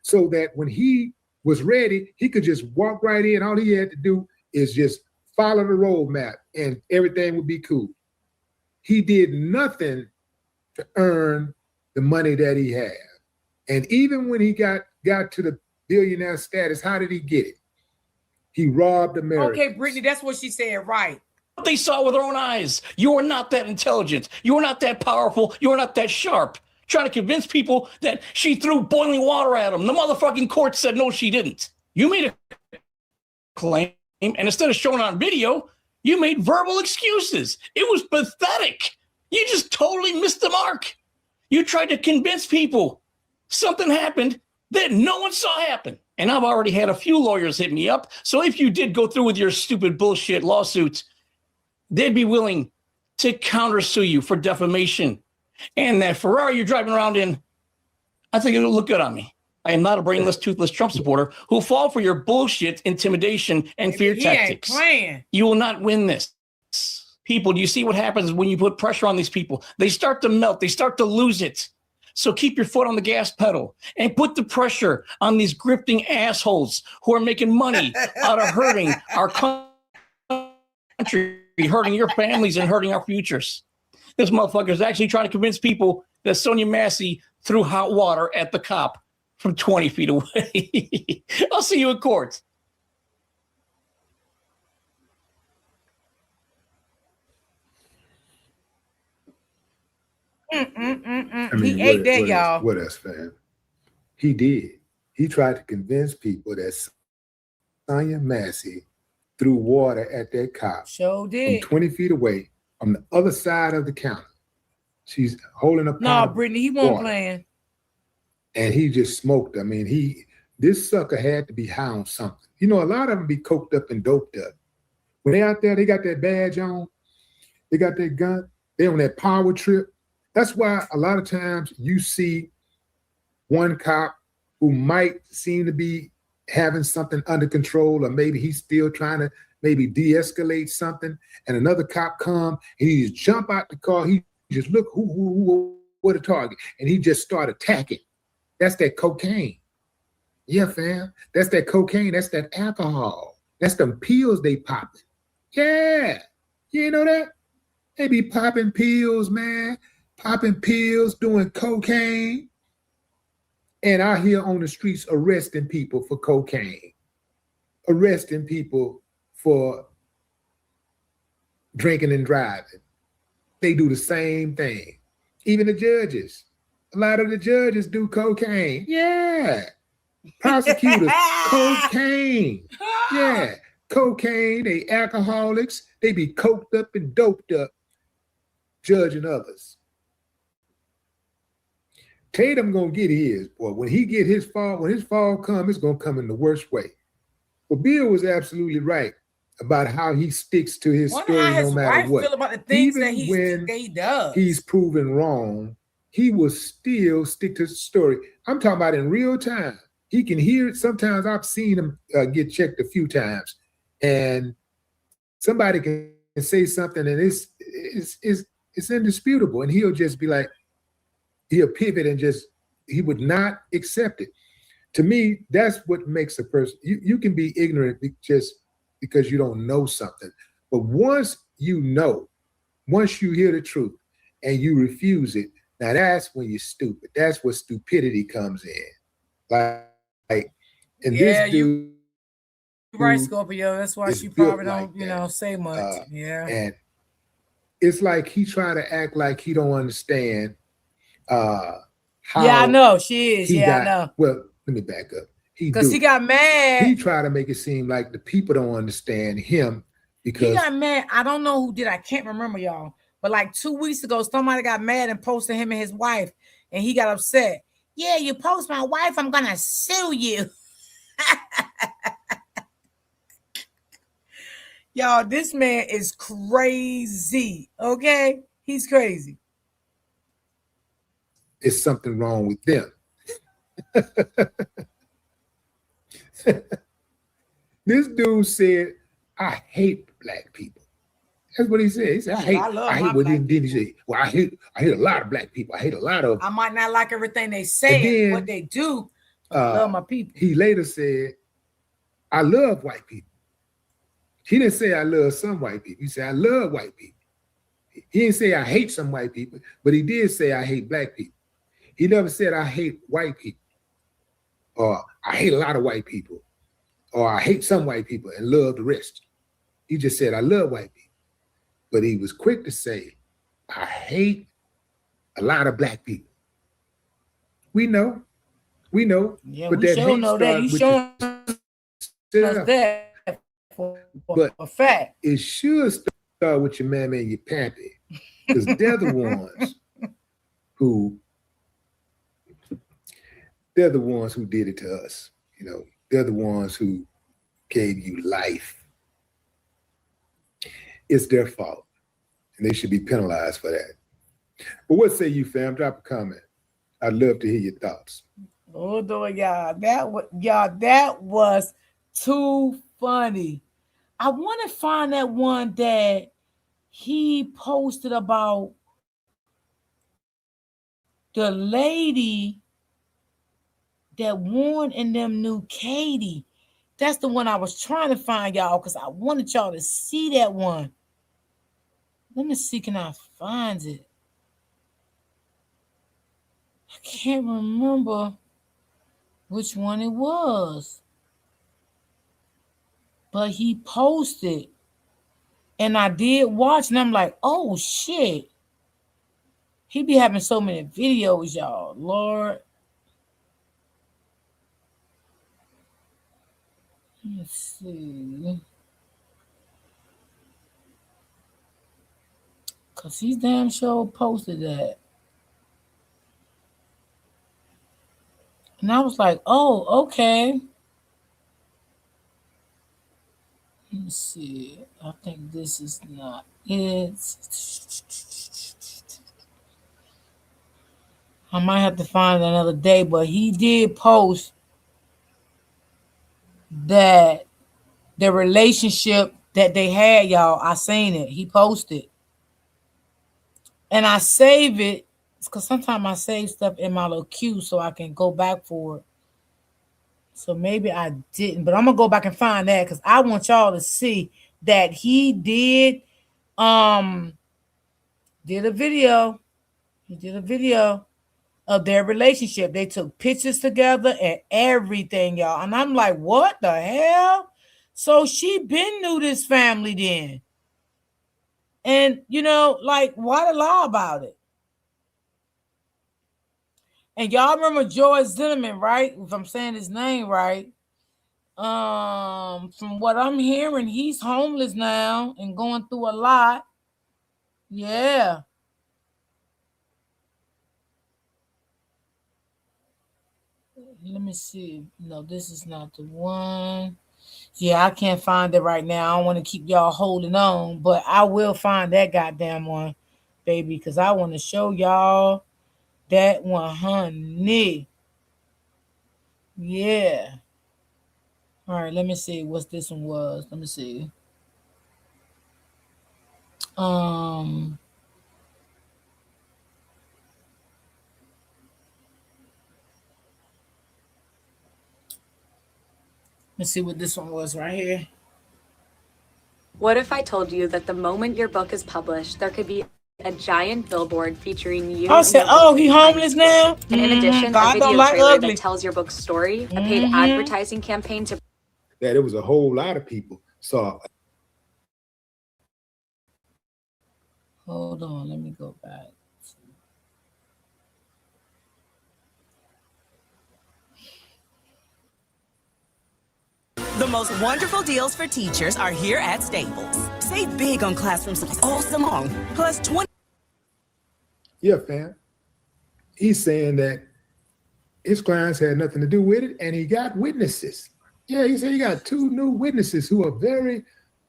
so that when he was ready, he could just walk right in. All he had to do is just follow the roadmap, and everything would be cool. He did nothing to earn the money that he had. And even when he got to the billionaire status, how did he get it? He robbed America. Okay, Brittany, that's what she said, right. They saw with their own eyes. You are not that intelligent. You are not that powerful. You are not that sharp. Trying to convince people that she threw boiling water at them. The motherfucking court said, no, she didn't. You made a claim, and instead of showing on video, you made verbal excuses. It was pathetic. You just totally missed the mark. You tried to convince people something happened that no one saw happen. And I've already had a few lawyers hit me up. So if you did go through with your stupid bullshit lawsuits, they'd be willing to countersue you for defamation. And that Ferrari you're driving around in, I think it'll look good on me. I am not a brainless, toothless Trump supporter who fall for your bullshit, intimidation, and fear tactics. You will not win this. People, do you see what happens when you put pressure on these people? They start to melt. They start to lose it. So keep your foot on the gas pedal and put the pressure on these grifting assholes who are making money out of hurting our country, hurting your families, and hurting our futures. This motherfucker is actually trying to convince people that Sonia Massey threw hot water at the cop from 20 feet away. I'll see you in court. He ate that, y'all. What else, fam? He did. He tried to convince people that Sonia Massey threw water at that cop. Sure did. From 20 feet away on the other side of the counter. She's holding up. No, Brittany, he won't playing. And he just smoked. I mean, this sucker had to be high on something. You know, a lot of them be coked up and doped up. When they out there, they got that badge on. They got that gun. They on that power trip. That's why a lot of times you see one cop who might seem to be having something under control, or maybe he's still trying to maybe de-escalate something, and another cop come and he just jump out the car. He just look what a target, and he just start attacking. That's that cocaine. Yeah, fam. That's that cocaine. That's that alcohol. That's them pills they popping. Yeah. You know that? They be popping pills, man. Popping pills, doing cocaine. And out here on the streets arresting people for cocaine. Arresting people for drinking and driving. They do the same thing. Even the judges. A lot of the judges do cocaine. Yeah. Prosecutors, cocaine. Yeah. Cocaine, they alcoholics. They be coked up and doped up judging others. Tatum gonna get his, boy. When he get his fall, when his fall come, it's gonna come in the worst way. But Bill was absolutely right about how he sticks to his story no matter what. Feel about the things Even that he does. He's proven wrong, he will still stick to the story. I'm talking about in real time. He can hear it. Sometimes I've seen him get checked a few times, and somebody can say something, and it's indisputable, and he'll just be like, he'll pivot and he would not accept it. To me, that's what makes a person. You can be ignorant just because you don't know something, but once you know, once you hear the truth and you refuse it, now that's when you're stupid. That's where stupidity comes in. Like, and this dude, right, Scorpio. That's why she probably don't, say much. Yeah. And it's like he try to act like he don't understand how. Yeah, I know. She is. I know. Well, let me back up. Because he got mad. He tried to make it seem like the people don't understand him because he got mad. I don't know who did. I can't remember, y'all. But like 2 weeks ago, somebody got mad and posted him and his wife, and he got upset. Yeah, you post my wife, I'm gonna sue you. Y'all, this man is crazy. Okay, he's crazy. It's something wrong with them. This dude said, I hate black people. That's what he said. He said, I hate what didn't he say? Well, I hate a lot of black people. I hate a lot of them. I might not like everything they say and what they do, but I love my people. He later said, I love white people. He didn't say I love some white people. He said, I love white people. He didn't say I hate some white people, but he did say I hate black people. He never said I hate white people, or I hate a lot of white people, or I hate some white people and love the rest. He just said I love white people. But he was quick to say, I hate a lot of black people. We know. Yeah, but we sure know that. You showing us that for a fact. It should start with your mammy and your pappy, because they're the ones who did it to us. They're the ones who gave you life. It's their fault, and they should be penalized for that. But what say you, fam? Drop a comment. I'd love to hear your thoughts. Oh, no, y'all. That was too funny. I want to find that one that he posted about the lady that Warren and them knew Katie. That's the one I was trying to find, y'all, because I wanted y'all to see that one. Let me see, can I find it? I can't remember which one it was. But he posted, and I did watch, and I'm like, oh, shit. He be having so many videos, y'all. Lord. Let's see. Because he damn sure posted that. And I was like, oh, okay. Let's see. I think this is not it. I might have to find it another day, but he did post that the relationship that they had, y'all, I seen it. He posted. And I save it because sometimes I save stuff in my little queue so I can go back for it. So maybe I didn't, but I'm gonna go back and find that because I want y'all to see that he did a video. He did a video of their relationship. They took pictures together and everything, y'all. And I'm like, what the hell? So she been knew this family then. And like, why the lie about it? And y'all remember George Zimmerman, right? If I'm saying his name right. From what I'm hearing, he's homeless now and going through a lot. Yeah. Let me see. No, this is not the one. Yeah, I can't find it right now. I don't want to keep y'all holding on, but I will find that goddamn one, baby, because I want to show y'all That one, honey. Yeah. All right, let me see what this one was. Let me see. Um, let's see what this one was right here. What if I told you that the moment your book is published, there could be a giant billboard featuring you? I said, "Oh, he homeless now." And in addition, God a video don't like trailer ugly. that tells your book's story, a paid Mhm. advertising campaign to That it was a whole lot of people saw. Hold on, let me go back. The most wonderful deals for teachers are here at Staples. Save big on classroom supplies all summer long. Plus 20. Yeah, fam. He's saying that his clients had nothing to do with it, and he got witnesses. Yeah, he said he got 2 new witnesses who are very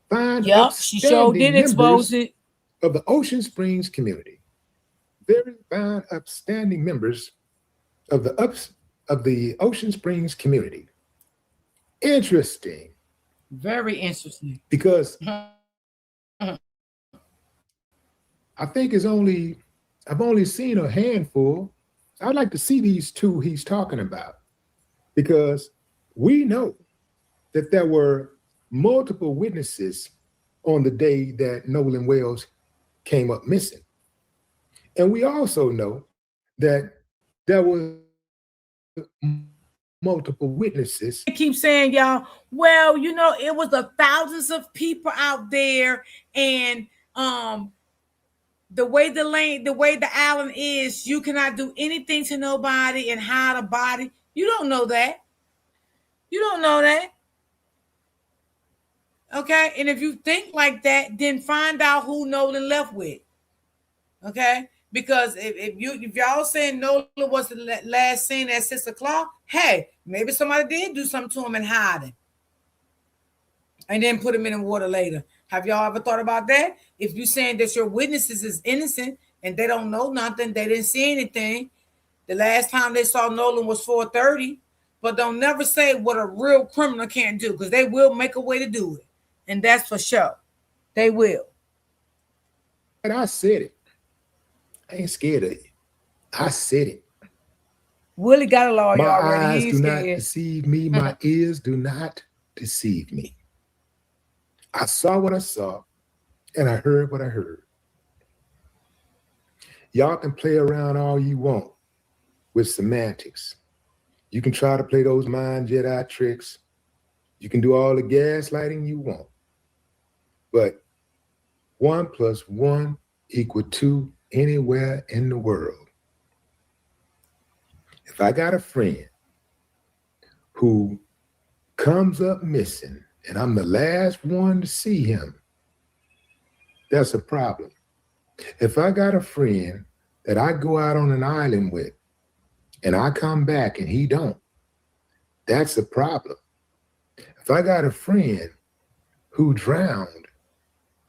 fine, Yep, she sure upstanding did members expose it. of the Ocean Springs community. Very fine, upstanding members of the Ocean Springs community. Interesting, Very interesting. because I think I've only seen a handful. I'd like to see these 2 he's talking about, because we know that there were multiple witnesses on the day that Nolan Wells came up missing. And we also know that there were multiple witnesses. I keep saying, y'all, well, you know, it was the thousands of people out there, and the way the island is, you cannot do anything to nobody and hide a body. You don't know that. You don't know that. Okay, and if you think like that, then find out who Nolan left with. Okay, because if y'all saying Nolan was the last seen at 6 o'clock, hey, maybe somebody did do something to him and hide him, and then put him in the water later. Have y'all ever thought about that? If you're saying that your witnesses is innocent and they don't know nothing, they didn't see anything. The last time they saw Nolan was 4:30, but don't never say what a real criminal can't do, because they will make a way to do it. And that's for sure. They will. And I said it. I ain't scared of you. I said it. Willie got a lawyer My already. eyes He's do not scared. deceive me. My ears do not deceive me. I saw what I saw, and I heard what I heard. Y'all can play around all you want with semantics. You can try to play those mind Jedi tricks. You can do all the gaslighting you want. But 1 + 1 = 2 anywhere in the world. If I got a friend who comes up missing and I'm the last one to see him, that's a problem. If I got a friend that I go out on an island with and I come back and he don't, that's a problem. If I got a friend who drowned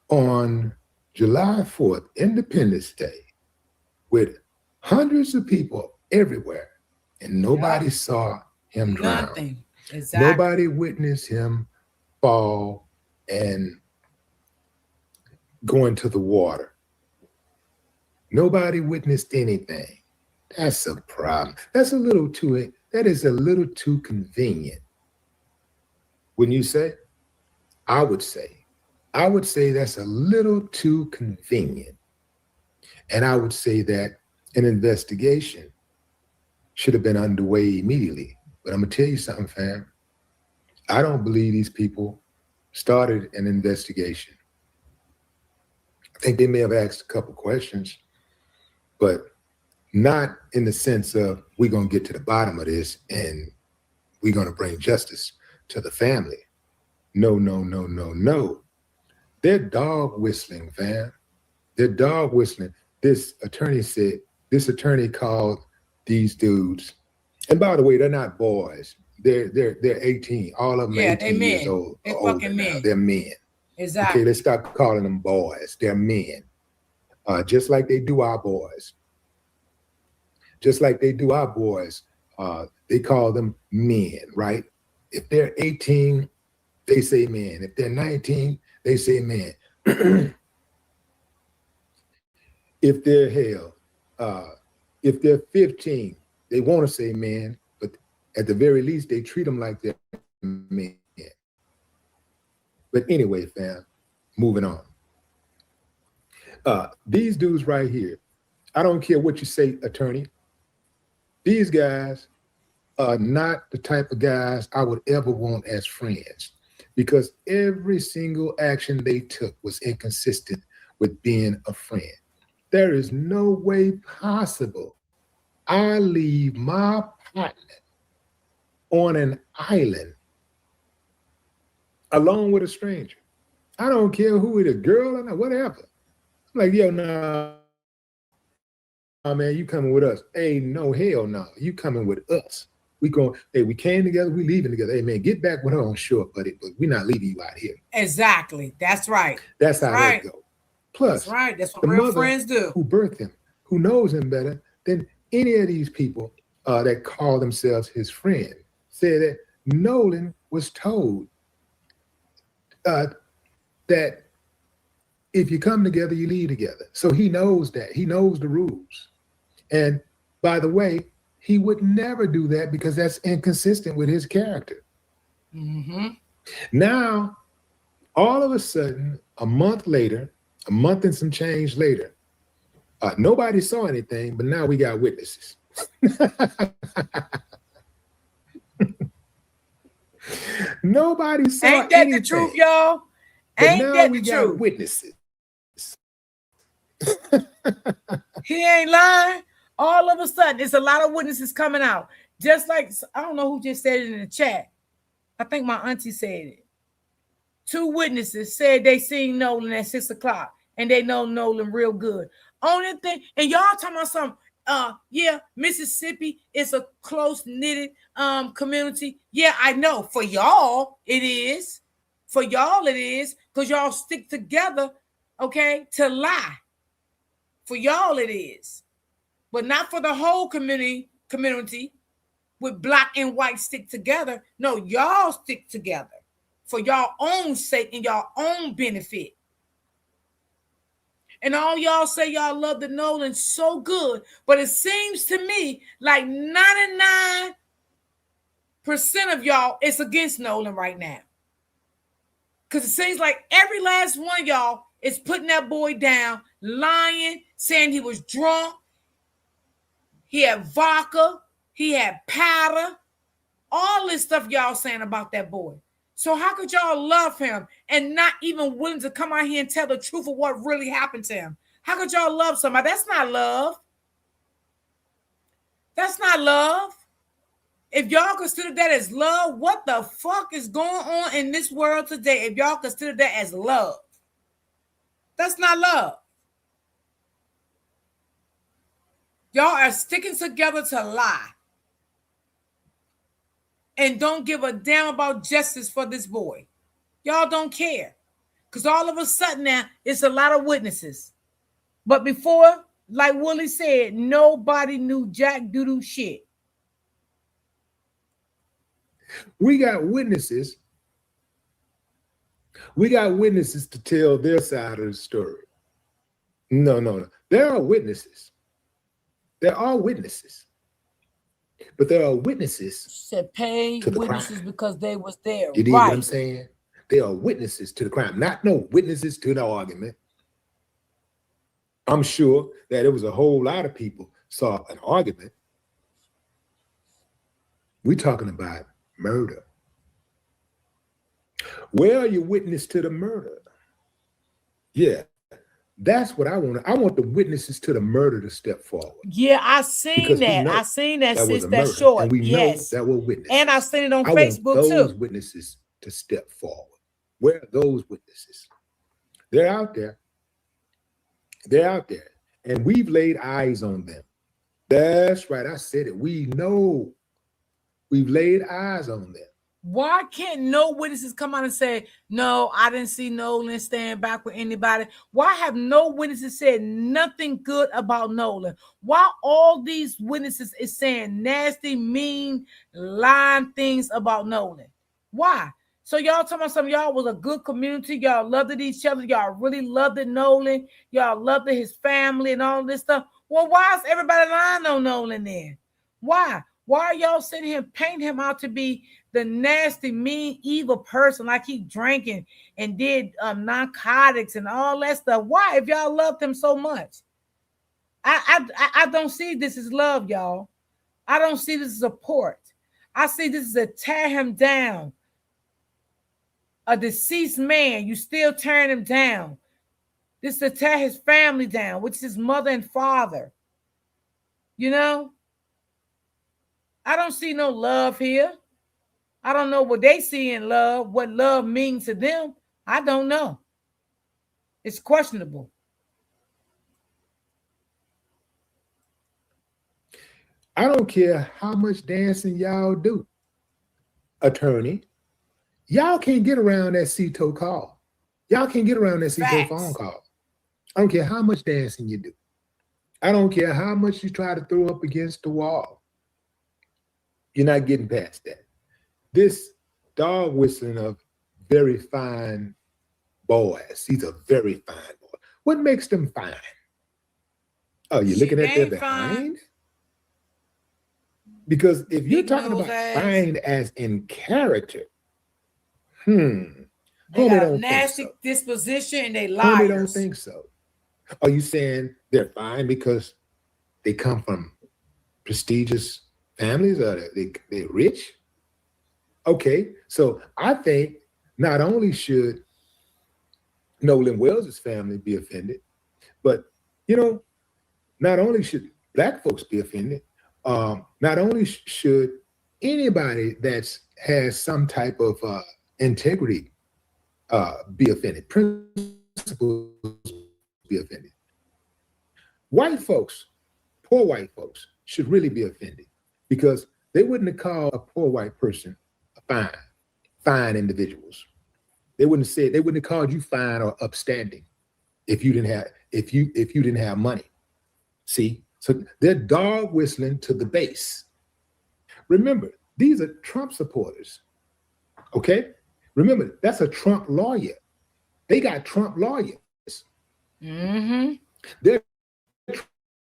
on July 4th, Independence Day, with hundreds of people everywhere, and nobody saw him drown. Nothing. Exactly. Nobody witnessed him fall and go into the water. Nobody witnessed anything. That's a problem. That is a little too convenient. Wouldn't you say? I would say that's a little too convenient. And I would say that an investigation should have been underway immediately. But I'm gonna tell you something, fam. I don't believe these people started an investigation. I think they may have asked a couple questions, but not in the sense of we're gonna get to the bottom of this and we're gonna bring justice to the family. No, no, no, no, no. They're dog whistling, fam. They're dog whistling. This attorney called these dudes, and by the way, they're not boys. They're 18. All of them are 18 they years men. old. They or fucking older now. men. They're men. Exactly. Okay, let's stop calling them boys. They're men. Just like they do our boys. just like they do our boys. They call them men, right? If they're 18, they say men. If they're 19, they say men. If they're if they're 15, they want to say men, but at the very least, they treat them like they're men. But anyway, fam, moving on. These dudes right here, I don't care what you say, attorney. These guys are not the type of guys I would ever want as friends, because every single action they took was inconsistent with being a friend. There is no way possible I leave my partner on an island alone with a stranger. I don't care who it is, girl or not, whatever. I'm like, yo, nah, man, you coming with us. Hey, no, hell no. You coming with us. We came together, we leaving together. Hey, man, get back with her on shore, buddy, but we're not leaving you out here. Exactly. That's right. That's how right. that go. Plus, that's right. That's what the real mother friends do. Who birthed him, who knows him better than any of these people that call themselves his friend, said that Nolan was told that if you come together, you leave together. So he knows that. He knows the rules. And by the way, he would never do that because that's inconsistent with his character. Mm-hmm. Now, all of a sudden, a month and some change later, nobody saw anything, but now we got witnesses. Nobody saw anything. Ain't that the truth, y'all? Ain't that the truth? Witnesses. He ain't lying. All of a sudden, it's a lot of witnesses coming out. Just like, I don't know who just said it in the chat. I think my auntie said it. 2 witnesses said they seen Nolan at 6 o'clock and they know Nolan real good. Only thing, and y'all talking about something, yeah, Mississippi is a close-knitted community. Yeah, I know. For y'all, it is. For y'all, it is, because y'all stick together, okay, to lie. For y'all, it is. But not for the whole community with black and white stick together. No, y'all stick together for y'all own sake and y'all own benefit. And all y'all say y'all love the Nolan so good, but it seems to me like 99% of y'all is against Nolan right now. Because it seems like every last one of y'all is putting that boy down, lying, saying he was drunk. He had vodka. He had powder. All this stuff y'all saying about that boy. So how could y'all love him and not even willing to come out here and tell the truth of what really happened to him? How could y'all love somebody? That's not love. That's not love. If y'all consider that as love, what the fuck is going on in this world today? If y'all consider that as love, that's not love. Y'all are sticking together to lie and don't give a damn about justice for this boy. Y'all don't care because all of a sudden now it's a lot of witnesses. But before, like Willie said, nobody knew jack doodoo shit. We got witnesses. We got witnesses to tell their side of the story. No. There are witnesses. There are witnesses. But there are witnesses to pay to the witnesses crime. Because they was there. You dig right. what I'm saying? They are witnesses to the crime, not no witnesses to the argument. I'm sure that it was a whole lot of people saw an argument. We're talking about murder. Where are you witness to the murder? Yeah, that's what I want. I want the witnesses to the murder to step forward. Yeah, I seen that. I seen that since that short. And we yes. know that we're witnesses. And I seen it on I Facebook want those too. witnesses to step forward. Where are those witnesses? They're out there. They're out there. And we've laid eyes on them. That's right. I said it. We know. We've laid eyes on them. Why can't no witnesses come out and say, no, I didn't see Nolan stand back with anybody? Why have no witnesses said nothing good about Nolan? Why all these witnesses is saying nasty, mean, lying things about Nolan? Why? So y'all talking about some of y'all was a good community. Y'all loved it each other. Y'all really loved it, Nolan. Y'all loved it, his family and all this stuff. Well, why is everybody lying on Nolan then? Why? Why are y'all sitting here painting him out to be the nasty, mean, evil person like he drinking and did narcotics and all that stuff? Why? If y'all loved him so much, I don't see this as love, y'all. I don't see this as support. I see this as a tear him down. A deceased man, you still tearing him down. This is to tear his family down, which is his mother and father. You know? I don't see no love here. I don't know what they see in love, what love means to them. I don't know. It's questionable. I don't care how much dancing y'all do, attorney. Y'all can't get around that CTO call. Y'all can't get around that CTO phone call. I don't care how much dancing you do. I don't care how much you try to throw up against the wall. You're not getting past that. This dog whistling of very fine boys. He's a very fine boy. What makes them fine? Oh, you're looking at their behind? Because if you're talking about fine as in character, they got a don't nasty think so. disposition and they liars. Homie don't think so. Are you saying they're fine because they come from prestigious families or they're rich? Okay, so I think not only should Nolan Wells' family be offended, but, not only should Black folks be offended, not only should anybody that has some type of integrity be offended, principles be offended. White folks, poor white folks, should really be offended because they wouldn't have called a poor white person fine individuals. They wouldn't have called you fine or upstanding if you didn't have money. See, so they're dog whistling to the base. Remember, these are Trump supporters. Okay, remember that's a Trump lawyer. They got Trump lawyers. Mm-hmm. They're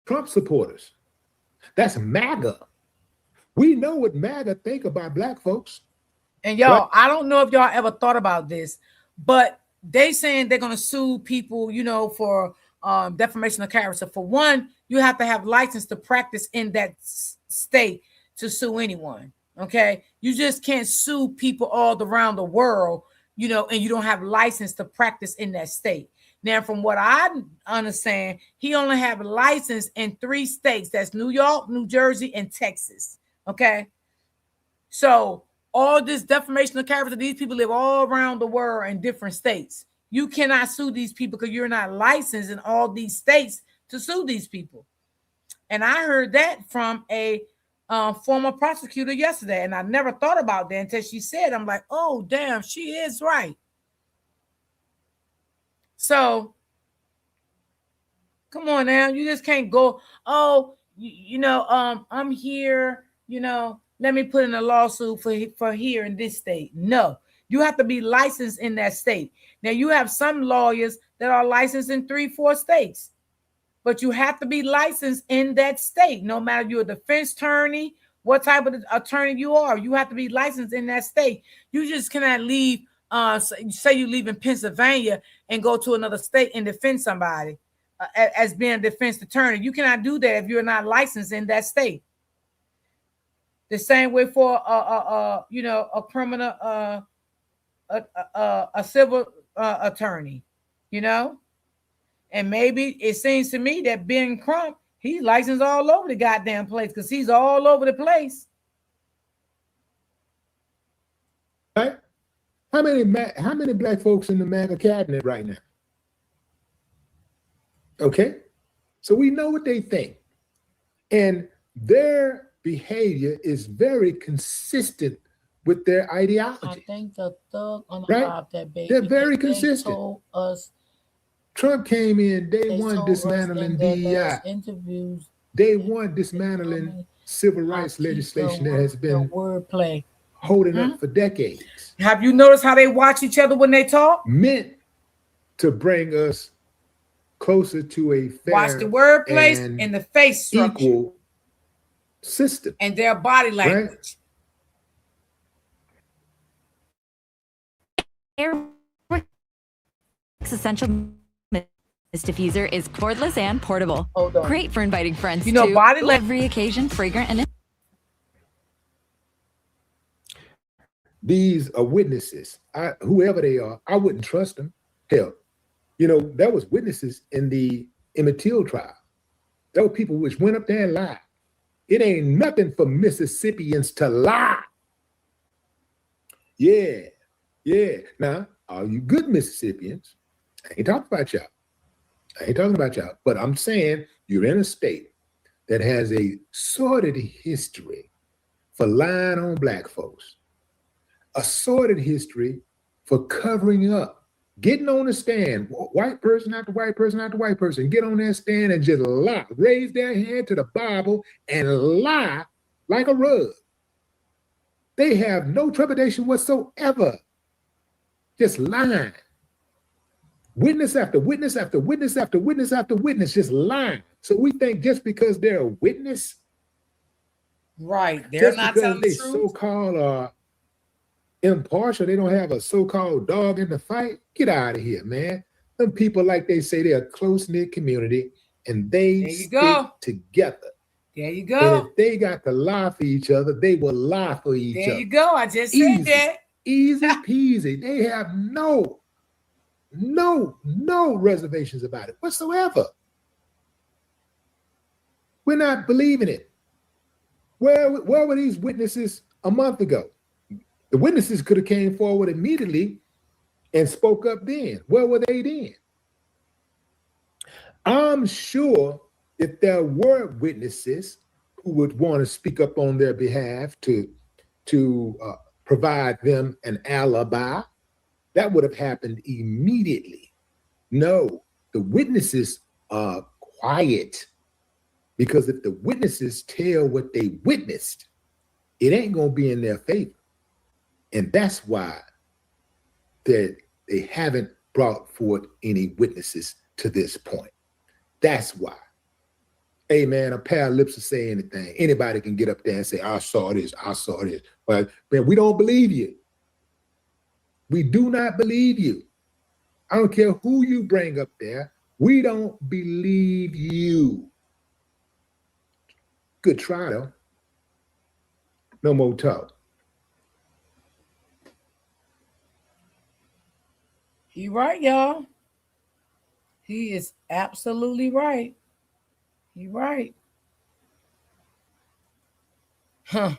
Trump supporters. That's MAGA. We know what MAGA think about Black folks. And y'all, I don't know if y'all ever thought about this, but they saying they're going to sue people, for defamation of character. For one, you have to have license to practice in that state to sue anyone. Okay. You just can't sue people all around the world, and you don't have license to practice in that state. Now, from what I understand, he only have a license in 3 states. That's New York, New Jersey, and Texas. Okay. So all this defamation of character, these people live all around the world in different states. You cannot sue these people because you're not licensed in all these states to sue these people. And I heard that from a former prosecutor yesterday, and I never thought about that until she said, I'm like, oh, damn, she is right. So, come on now. You just can't go, I'm here, let me put in a lawsuit for here in this state. No, you have to be licensed in that state. Now, you have some lawyers that are licensed in 3-4 states, but you have to be licensed in that state. No matter if you're a defense attorney, what type of attorney you are, you have to be licensed in that state. You just cannot leave, say you live in Pennsylvania and go to another state and defend somebody as being a defense attorney. You cannot do that if you're not licensed in that state. The same way for a criminal, a civil attorney, and maybe it seems to me that Ben Crump, he's licensed all over the goddamn place because he's all over the place. Right? How many Black folks in the MAGA cabinet right now? Okay, so we know what they think, and their behavior is very consistent with their I ideology. think the thug on the Right? live that baby. They're very because they consistent. told us, Trump came in day they one told us dismantling in their DEI. last interviews. Day one dismantling civil rights legislation that has been wordplay holding up for decades. Have you noticed how they watch each other when they talk? Meant to bring us closer to a fair Watch the wordplay and the face structure equal system. and their body language. Airwick's essential mist diffuser is cordless and portable. Hold on. Great for inviting friends You know, to body every occasion, fragrant and These are witnesses. Whoever they are, I wouldn't trust them. Hell, you know, there was witnesses in the Emmett Till trial. There were people which went up there and lied. It ain't nothing for Mississippians to lie. Yeah. Now, all you good Mississippians, I ain't talking about y'all. But I'm saying you're in a state that has a sordid history for lying on black folks, a sordid history for covering up, getting on the stand, white person after white person after white person, get on that stand and just lie, raise their hand to the Bible and lie like a rug. They have no trepidation whatsoever, just lying. Witness after witness after witness after witness after witness, just lying. So we think just because they're a witness, Right. They're not telling the they truth. so-called impartial, they don't have a so-called dog in the fight. Get out of here, man. Them people, like they say, they're a close-knit community and they There you stick go. together. There you And go. if they got to lie for each other, they will lie for each There other. you go. I just Easy. said that. Easy peasy. They have no reservations about it whatsoever. We're not believing it. Where were these witnesses a month ago? The witnesses could have came forward immediately and spoke up then. Where were they then? I'm sure if there were witnesses who would want to speak up on their behalf to provide them an alibi, that would have happened immediately. No, the witnesses are quiet because if the witnesses tell what they witnessed, it ain't going to be in their favor. And that's why they haven't brought forth any witnesses to this point. That's why. Hey, man, a pair of lips will say anything. Anybody can get up there and say, I saw this. But man, we don't believe you. We do not believe you. I don't care who you bring up there. We don't believe you. Good try, though. No more talk. He right, y'all. He is absolutely right. He right. Huh.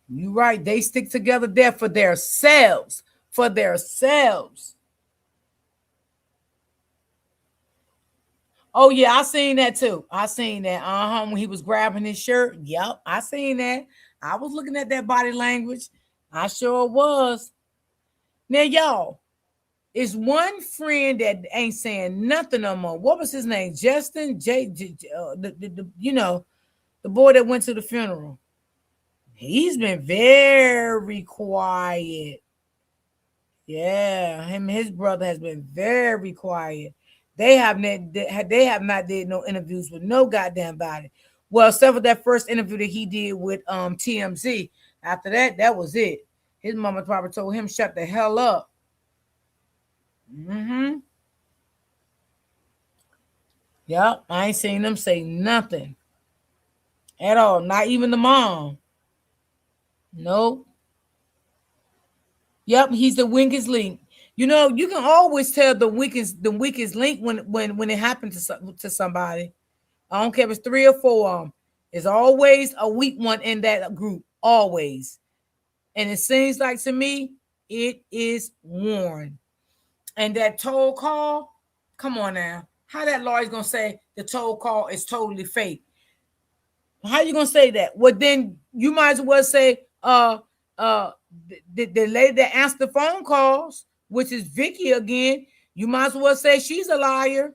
You right. They stick together there for themselves. For themselves. Oh, yeah, I seen that too. I seen that. When he was grabbing his shirt. Yep, I seen that. I was looking at that body language. I sure was. Now, y'all, it's one friend that ain't saying nothing no more. What was his name? Justin? The boy that went to the funeral. He's been very quiet. Yeah, him and his brother has been very quiet. They have not did no interviews with no goddamn body. Well, except for that first interview that he did with TMZ. After that, that was it. His mama probably told him shut the hell up. Yep, I ain't seen them say nothing at all. Not even the mom. Nope. Yep, he's the weakest link. You know, you can always tell the weakest link when it happened to somebody. I don't care if it's 3 or 4 of them. There's always a weak one in that group. Always. And it seems like to me, it is Warren. And that toll call, come on now. How that lawyer's gonna say the toll call is totally fake? How you gonna say that? Well, then you might as well say the lady that answered the phone calls, which is Vicky again, you might as well say she's a liar.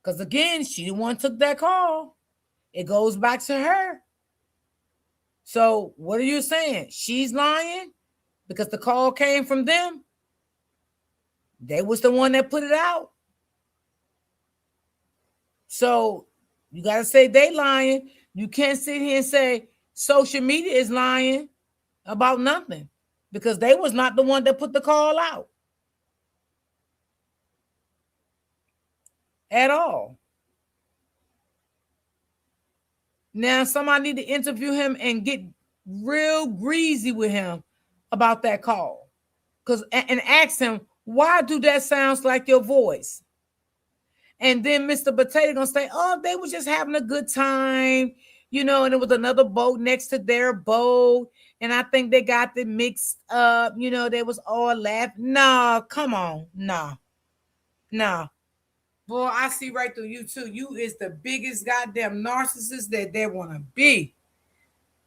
Because again, she the one took that call. It goes back to her. So what are you saying? She's lying because the call came from them. They was the one that put it out. So you got to say they lying. You can't sit here and say social media is lying about nothing because they was not the one that put the call out at all. Now somebody need to interview him and get real greasy with him about that call, and ask him, why do that sounds like your voice? And then Mr. Potato gonna say, oh, they were just having a good time, and it was another boat next to their boat, and I think they got them mixed up, they was all laughing. No, come on, no. Boy, I see right through you too. You is the biggest goddamn narcissist that they want to be.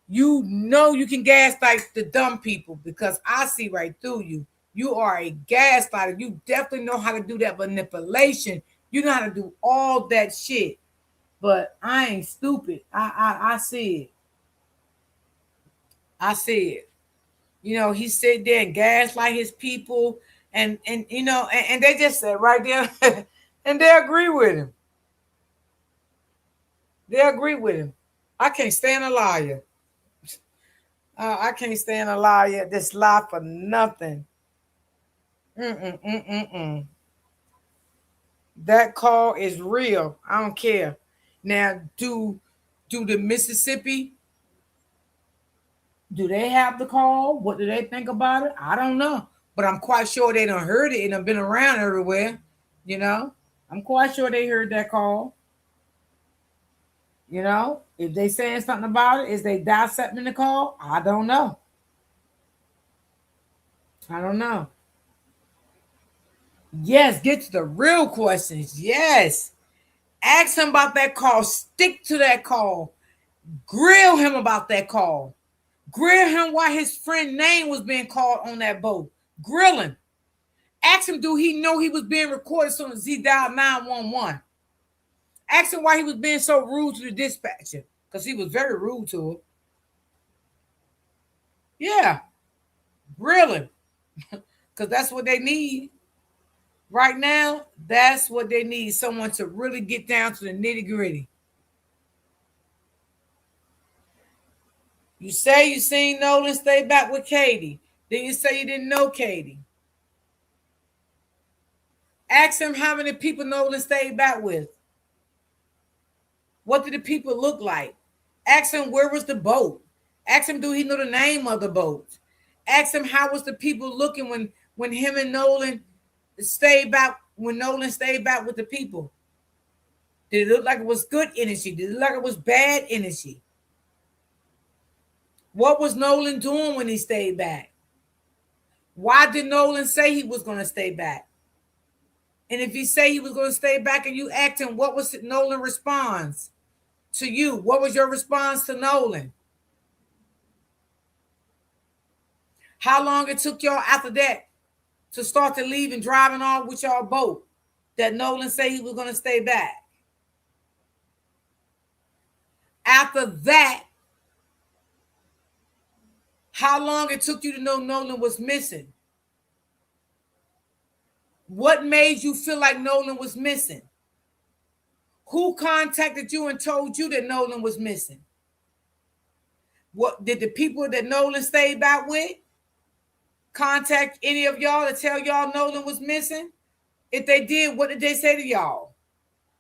You know you can gaslight the dumb people because I see right through you. You are a gaslighter. You definitely know how to do that manipulation. You know how to do all that shit. But I ain't stupid. I see it. I see it. He sit there and gaslight his people, and they just said right there. And they agree with him. They agree with him. I can't stand a liar. I can't stand a liar. This lie for nothing. That call is real. I don't care. Now, do the Mississippi, do they have the call? What do they think about it? I don't know. But I'm quite sure they done heard it and have been around everywhere. I'm quite sure they heard that call. If they saying something about it, is they dissecting the call? I don't know. Yes, get to the real questions. Yes. Ask him about that call. Stick to that call. Grill him about that call. Grill him why his friend's name was being called on that boat. Grill him. Ask him, do he know he was being recorded as soon as he dialed 911? Ask him why he was being so rude to the dispatcher, because he was very rude to her. Yeah. Grill him. Because that's what they need. Right now, that's what they need. Someone to really get down to the nitty-gritty. You say you seen Nolan stay back with Katie. Then you say you didn't know Katie. Ask him how many people Nolan stayed back with. What did the people look like? Ask him where was the boat. Ask him do he know the name of the boat. Ask him how was the people looking when him and Nolan stayed back, when Nolan stayed back with the people. Did it look like it was good energy? Did it look like it was bad energy? What was Nolan doing when he stayed back? Why did Nolan say he was going to stay back? And if he say he was going to stay back and you asked him, what was Nolan response to you? What was your response to Nolan? How long it took y'all after that to start to leave and driving off with y'all boat that Nolan said he was going to stay back? After that, how long it took you to know Nolan was missing? What made you feel like Nolan was missing? Who contacted you and told you that Nolan was missing? What did the people that Nolan stayed back with contact any of y'all to tell y'all Nolan was missing? If they did, what did they say to y'all?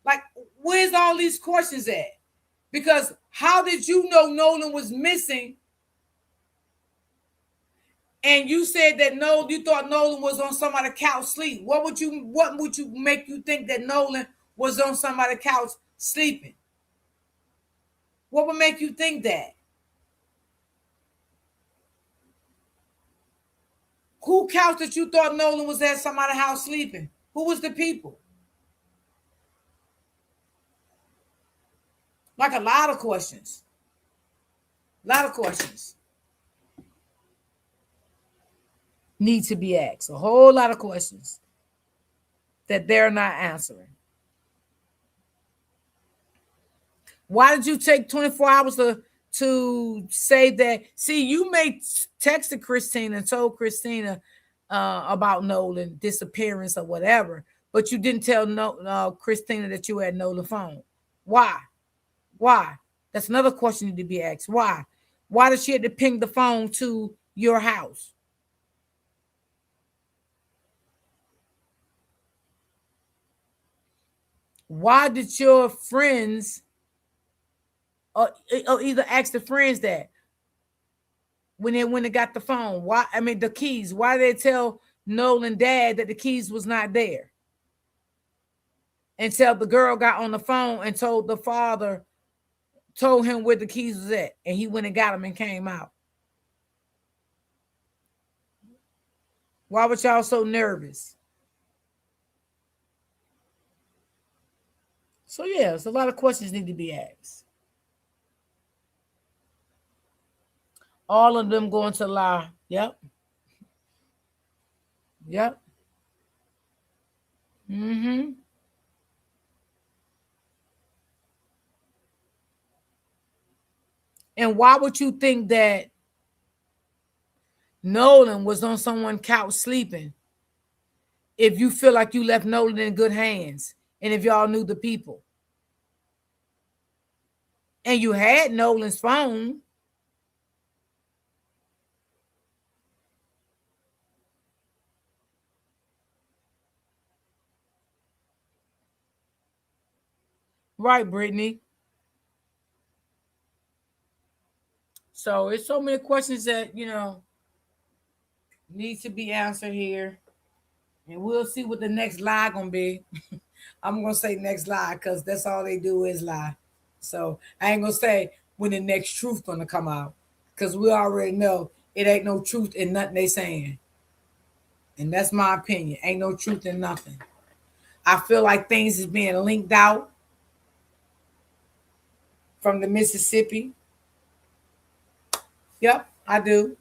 Like, where's all these questions at? Because how did you know Nolan was missing? And you said that you thought Nolan was on somebody's couch sleep. What would you make you think that Nolan was on somebody's couch sleeping? What would make you think that? Who couch that you thought Nolan was at somebody's house sleeping? Who was the people? Like a lot of questions. A lot of questions. need to be asked. A whole lot of questions that they're not answering. Why did you take 24 hours to say that? See, you may texted Christina and told Christina about Nolan disappearance or whatever, but you didn't tell Christina that you had Nolan phone. Why? Why? That's another question need to be asked. Why? Why did she have to ping the phone to your house? Why did your friends or either ask the friends that when they got the phone? Why? I mean, the keys. Why did they tell Nolan dad that the keys was not there? Until the girl got on the phone and told the father, told him where the keys was at, and he went and got them and came out. Why was y'all so nervous? So yeah, there's a lot of questions need to be asked. All of them going to lie. Yep. Yep. Mm-hmm. And why would you think that Nolan was on someone's couch sleeping if you feel like you left Nolan in good hands and if y'all knew the people? And you had Nolan's phone. Right, Brittany. So it's so many questions that, need to be answered here. And we'll see what the next lie gonna be. I'm gonna say next lie because that's all they do is lie. So I ain't gonna say when the next truth gonna come out, because we already know it ain't no truth in nothing they saying. And that's my opinion. Ain't no truth in nothing. I feel like things is being linked out from the Mississippi. Yep, I do.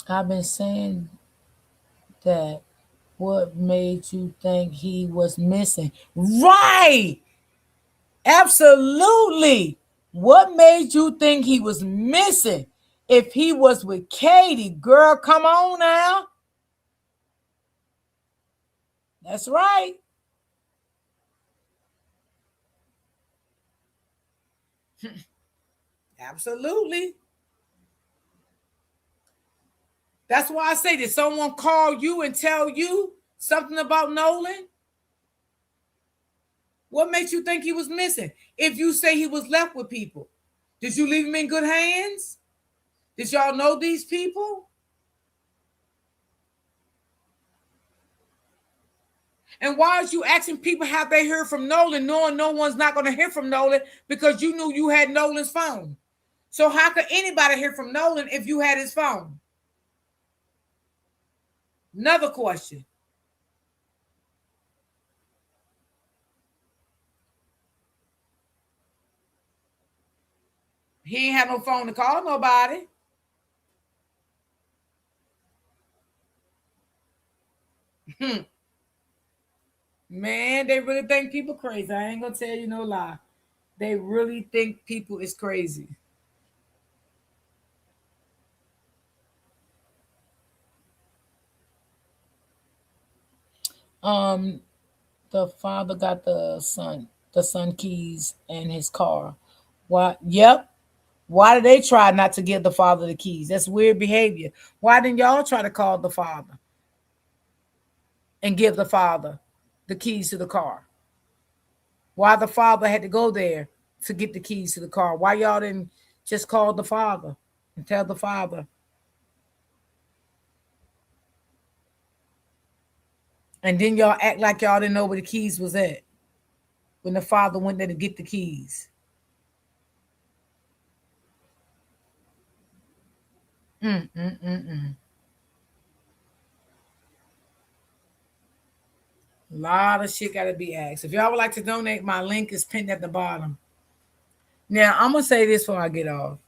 I've been saying that. What made you think he was missing? Right. Absolutely. What made you think he was missing? If he was with Katie, girl, come on now. That's right. Absolutely. That's why I say, did someone call you and tell you something about Nolan? What makes you think he was missing? If you say he was left with people, did you leave him in good hands? Did y'all know these people? And why are you asking people have they heard from Nolan, knowing no one's not going to hear from Nolan because you knew you had Nolan's phone? So how could anybody hear from Nolan if you had his phone? Another question. He ain't had no phone to call nobody. Man, they really think people crazy. I ain't gonna tell you no lie. They really think people is crazy. The father got the son keys and his car. What? Yep. Why did they try not to give the father the keys? That's weird behavior. Why didn't y'all try to call the father and give the father the keys to the car? Why the father had to go there to get the keys to the car? Why y'all didn't just call the father and tell the father? And then y'all act like y'all didn't know where the keys was at when the father went there to get the keys. A lot of shit got to be asked. If y'all would like to donate, my link is pinned at the bottom. Now, I'm going to say this before I get off.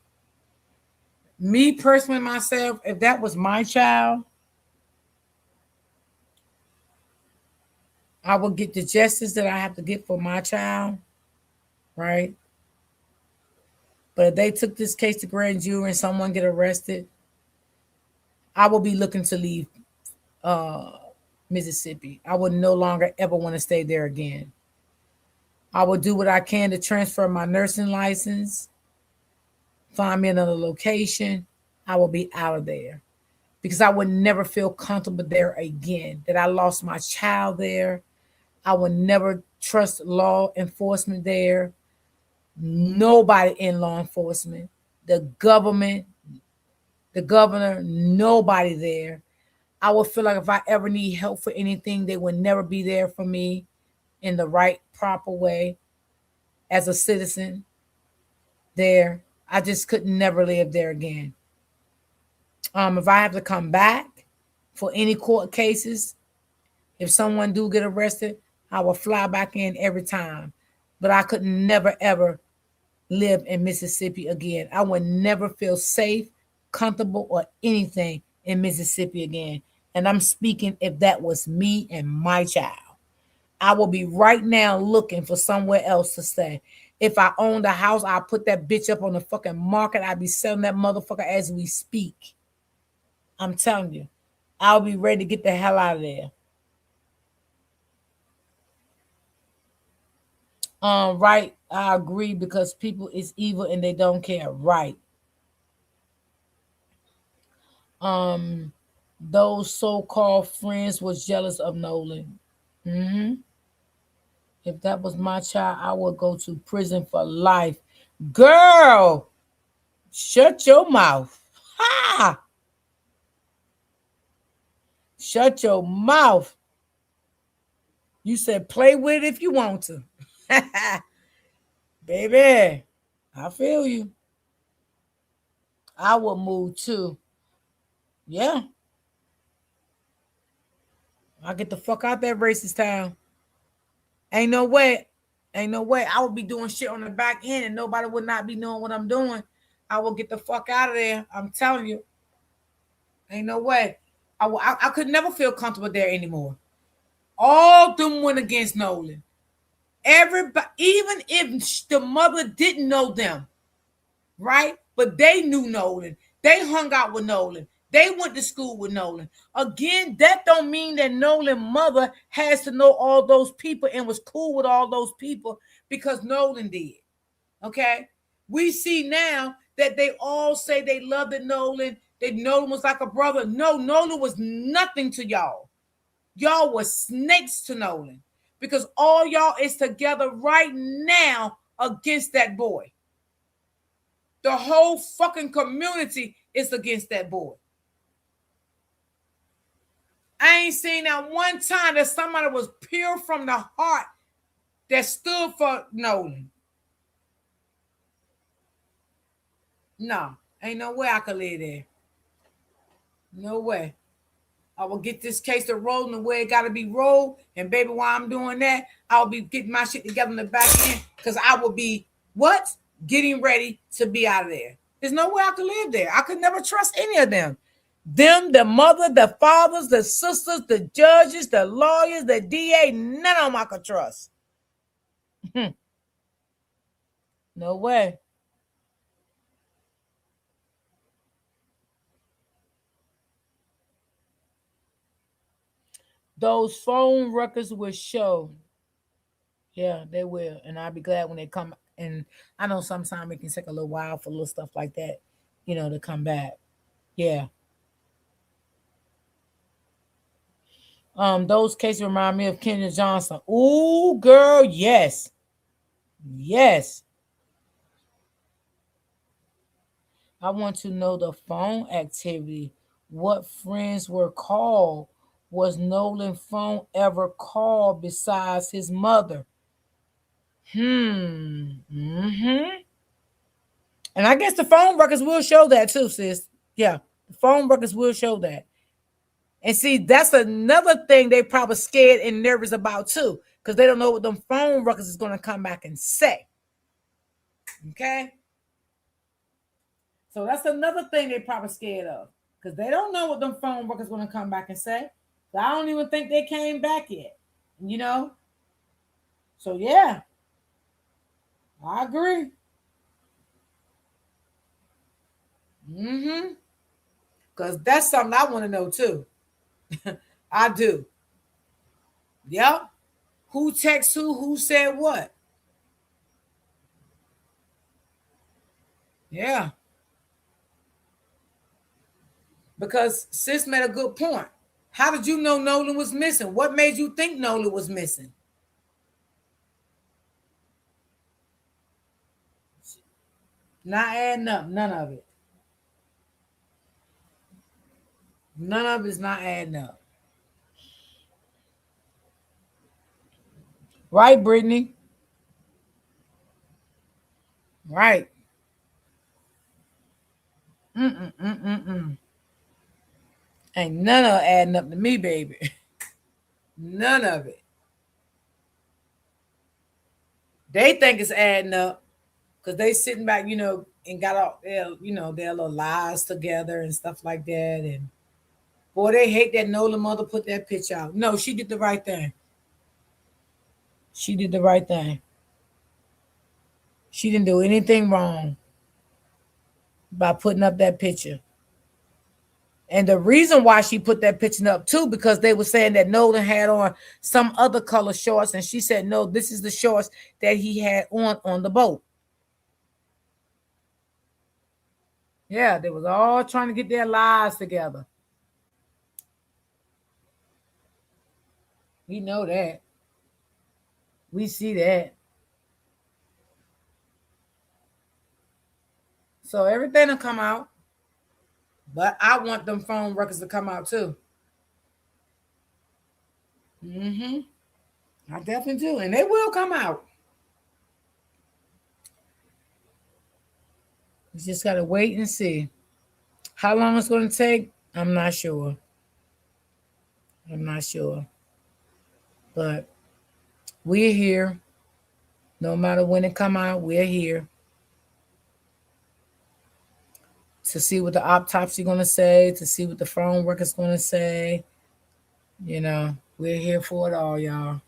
Me personally, myself, if that was my child, I would get the justice that I have to get for my child, right? But if they took this case to grand jury and someone get arrested, I will be looking to leave Mississippi. I would no longer ever want to stay there again. I will do what I can to transfer my nursing license, find me another location. I will be out of there because I would never feel comfortable there again, that I lost my child there. I would never trust law enforcement there. Nobody in law enforcement, the government, the governor, nobody there. I would feel like if I ever need help for anything, they would never be there for me in the right, proper way as a citizen there. I just could never live there again. If I have to come back for any court cases, if someone do get arrested, I will fly back in every time. But I could never, ever live in Mississippi again. I would never feel safe, comfortable, or anything in Mississippi again. And I'm speaking if that was me and my child. I will be right now looking for somewhere else to stay. If I owned a house, I'll put that bitch up on the fucking market. I'll be selling that motherfucker as we speak. I'm telling you, I'll be ready to get the hell out of there. Right, I agree, because people is evil and they don't care. Right. Those so-called friends was jealous of Nolan. If that was my child, I would go to prison for life. Girl, shut your mouth. Ha! Shut your mouth. You said play with it if you want to. Baby, I feel you. I will move too. Yeah. I'll get the fuck out that racist town. Ain't no way. Ain't no way. I would be doing shit on the back end and nobody would not be knowing what I'm doing. I will get the fuck out of there. I'm telling you. Ain't no way. I could never feel comfortable there anymore. All of them went against Nolan. Everybody, even if the mother didn't know them, right? But they knew Nolan. They hung out with Nolan. They went to school with Nolan. Again, that don't mean that Nolan's mother has to know all those people and was cool with all those people because Nolan did. Okay? We see now that they all say they loved Nolan, that Nolan was like a brother. No, Nolan was nothing to y'all. Y'all were snakes to Nolan because all y'all is together right now against that boy. The whole fucking community is against that boy. I ain't seen that one time that somebody was pure from the heart that stood for Nolan. No, ain't no way I could live there. No way. I will get this case to rolling the way it got to be rolled. And baby, while I'm doing that, I'll be getting my shit together in the back end because I will be, what? Getting ready to be out of there. There's no way I could live there. I could never trust any of them. Them, the mother, the fathers, the sisters, the judges, the lawyers, the DA, none of them I could trust. No way. Those phone records will show. Yeah, they will. And I'll be glad when they come. And I know sometimes it can take a little while for little stuff like that, to come back. Yeah. Those cases remind me of Kenya Johnson. Ooh, girl, yes. Yes. I want to know the phone activity. What friends were called? Was Nolan's phone ever called besides his mother? And I guess the phone records will show that too, sis. Yeah, the phone records will show that. And see, that's another thing they probably scared and nervous about too, because they don't know what them phone records is going to come back and say. Okay? So that's another thing they probably scared of, because they don't know what them phone workers going to come back and say. So I don't even think they came back yet, you know. So yeah, I agree. Because that's something I want to know too. I do. Yep. Who texts who said what? Yeah. Because sis made a good point. How did you know Nolan was missing? What made you think Nolan was missing? Not adding up. None of it. None of it's not adding up. Right, Brittany? Right. Ain't none of it adding up to me, baby. None of it. They think it's adding up because they sitting back, you know, and got all their, you know, their little lies together and stuff like that. And boy, they hate that Nolan mother put that pitch out. No, she did the right thing. She did the right thing. She didn't do anything wrong by putting up that picture. And the reason why she put that picture up too, because they were saying that Nolan had on some other color shorts, and she said, no, this is the shorts that he had on the boat. Yeah, they was all trying to get their lives together. We know that. We see that. So everything will come out. But I want them phone records to come out too. I definitely do. And they will come out. We just got to wait and see. How long it's going to take, I'm not sure. I'm not sure. But we're here. No matter when it come out, we're here to see what the autopsy going to say, to see what the phone worker's going to say. You know, we're here for it all, y'all.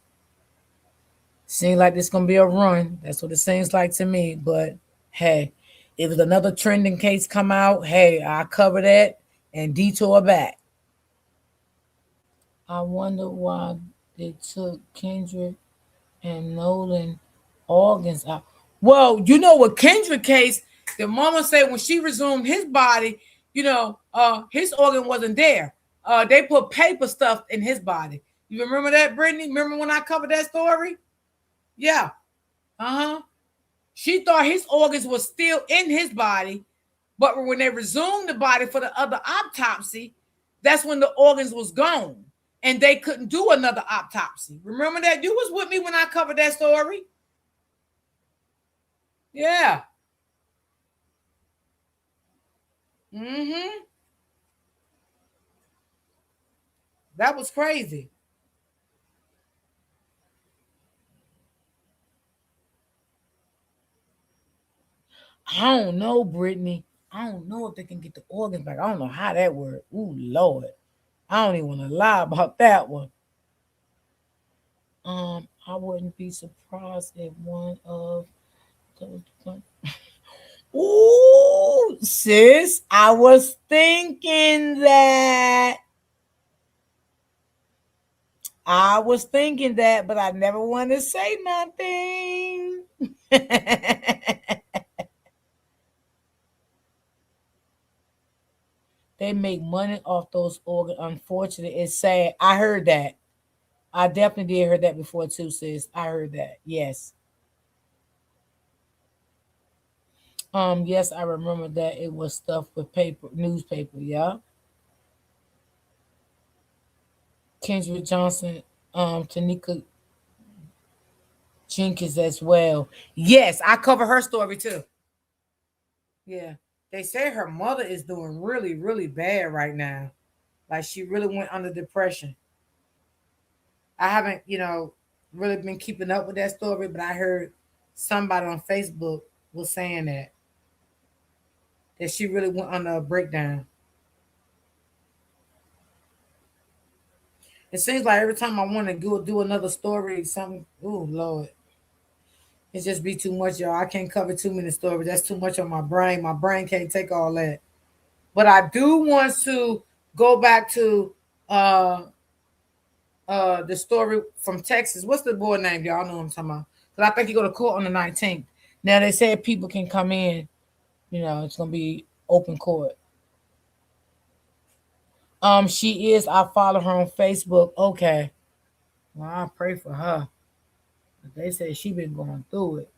Seems like it's going to be a run. That's what it seems like to me. But, hey, if another trending case come out, hey, I'll cover that and detour back. I wonder why they took Kendrick and Nolan organs out. Well, you know what, Kendrick case, the mama said when she resumed his body, you know, his organ wasn't there. They put paper stuff in his body. You remember that, Brittany? Remember when I covered that story? Yeah. She thought his organs were still in his body, but when they resumed the body for the other autopsy, that's when the organs was gone. And they couldn't do another autopsy. Remember that? You was with me when I covered that story. Yeah. That was crazy. I don't know, Brittany. I don't know if they can get the organs back. I don't know how that works. Ooh, Lord. I don't even want to lie about that one. I wouldn't be surprised if one of those. Ooh, sis, I was thinking that. But I never want to say nothing. They make money off those organs. Unfortunately, it's sad. I heard that. I definitely did hear that before too, sis. I heard that. Yes. Yes, I remember that it was stuff with paper, newspaper, yeah. Kendrick Johnson, Tanika Jenkins as well. Yes, I cover her story too. Yeah. They say her mother is doing really, really bad right now. Like she really went under depression. I haven't, you know, really been keeping up with that story, but I heard somebody on Facebook was saying that that she really went on a breakdown. It seems like every time I want to go do another story, something, oh Lord. It just be too much, y'all. I can't cover too many stories. That's too much on my brain. My brain can't take all that. But I do want to go back to the story from Texas. What's the boy name? Y'all know what I'm talking about. Because I think he go to court on the 19th. Now they said people can come in. You know, it's gonna be open court. She is. I follow her on Facebook. Okay. Well, I pray for her. They say she been going through it.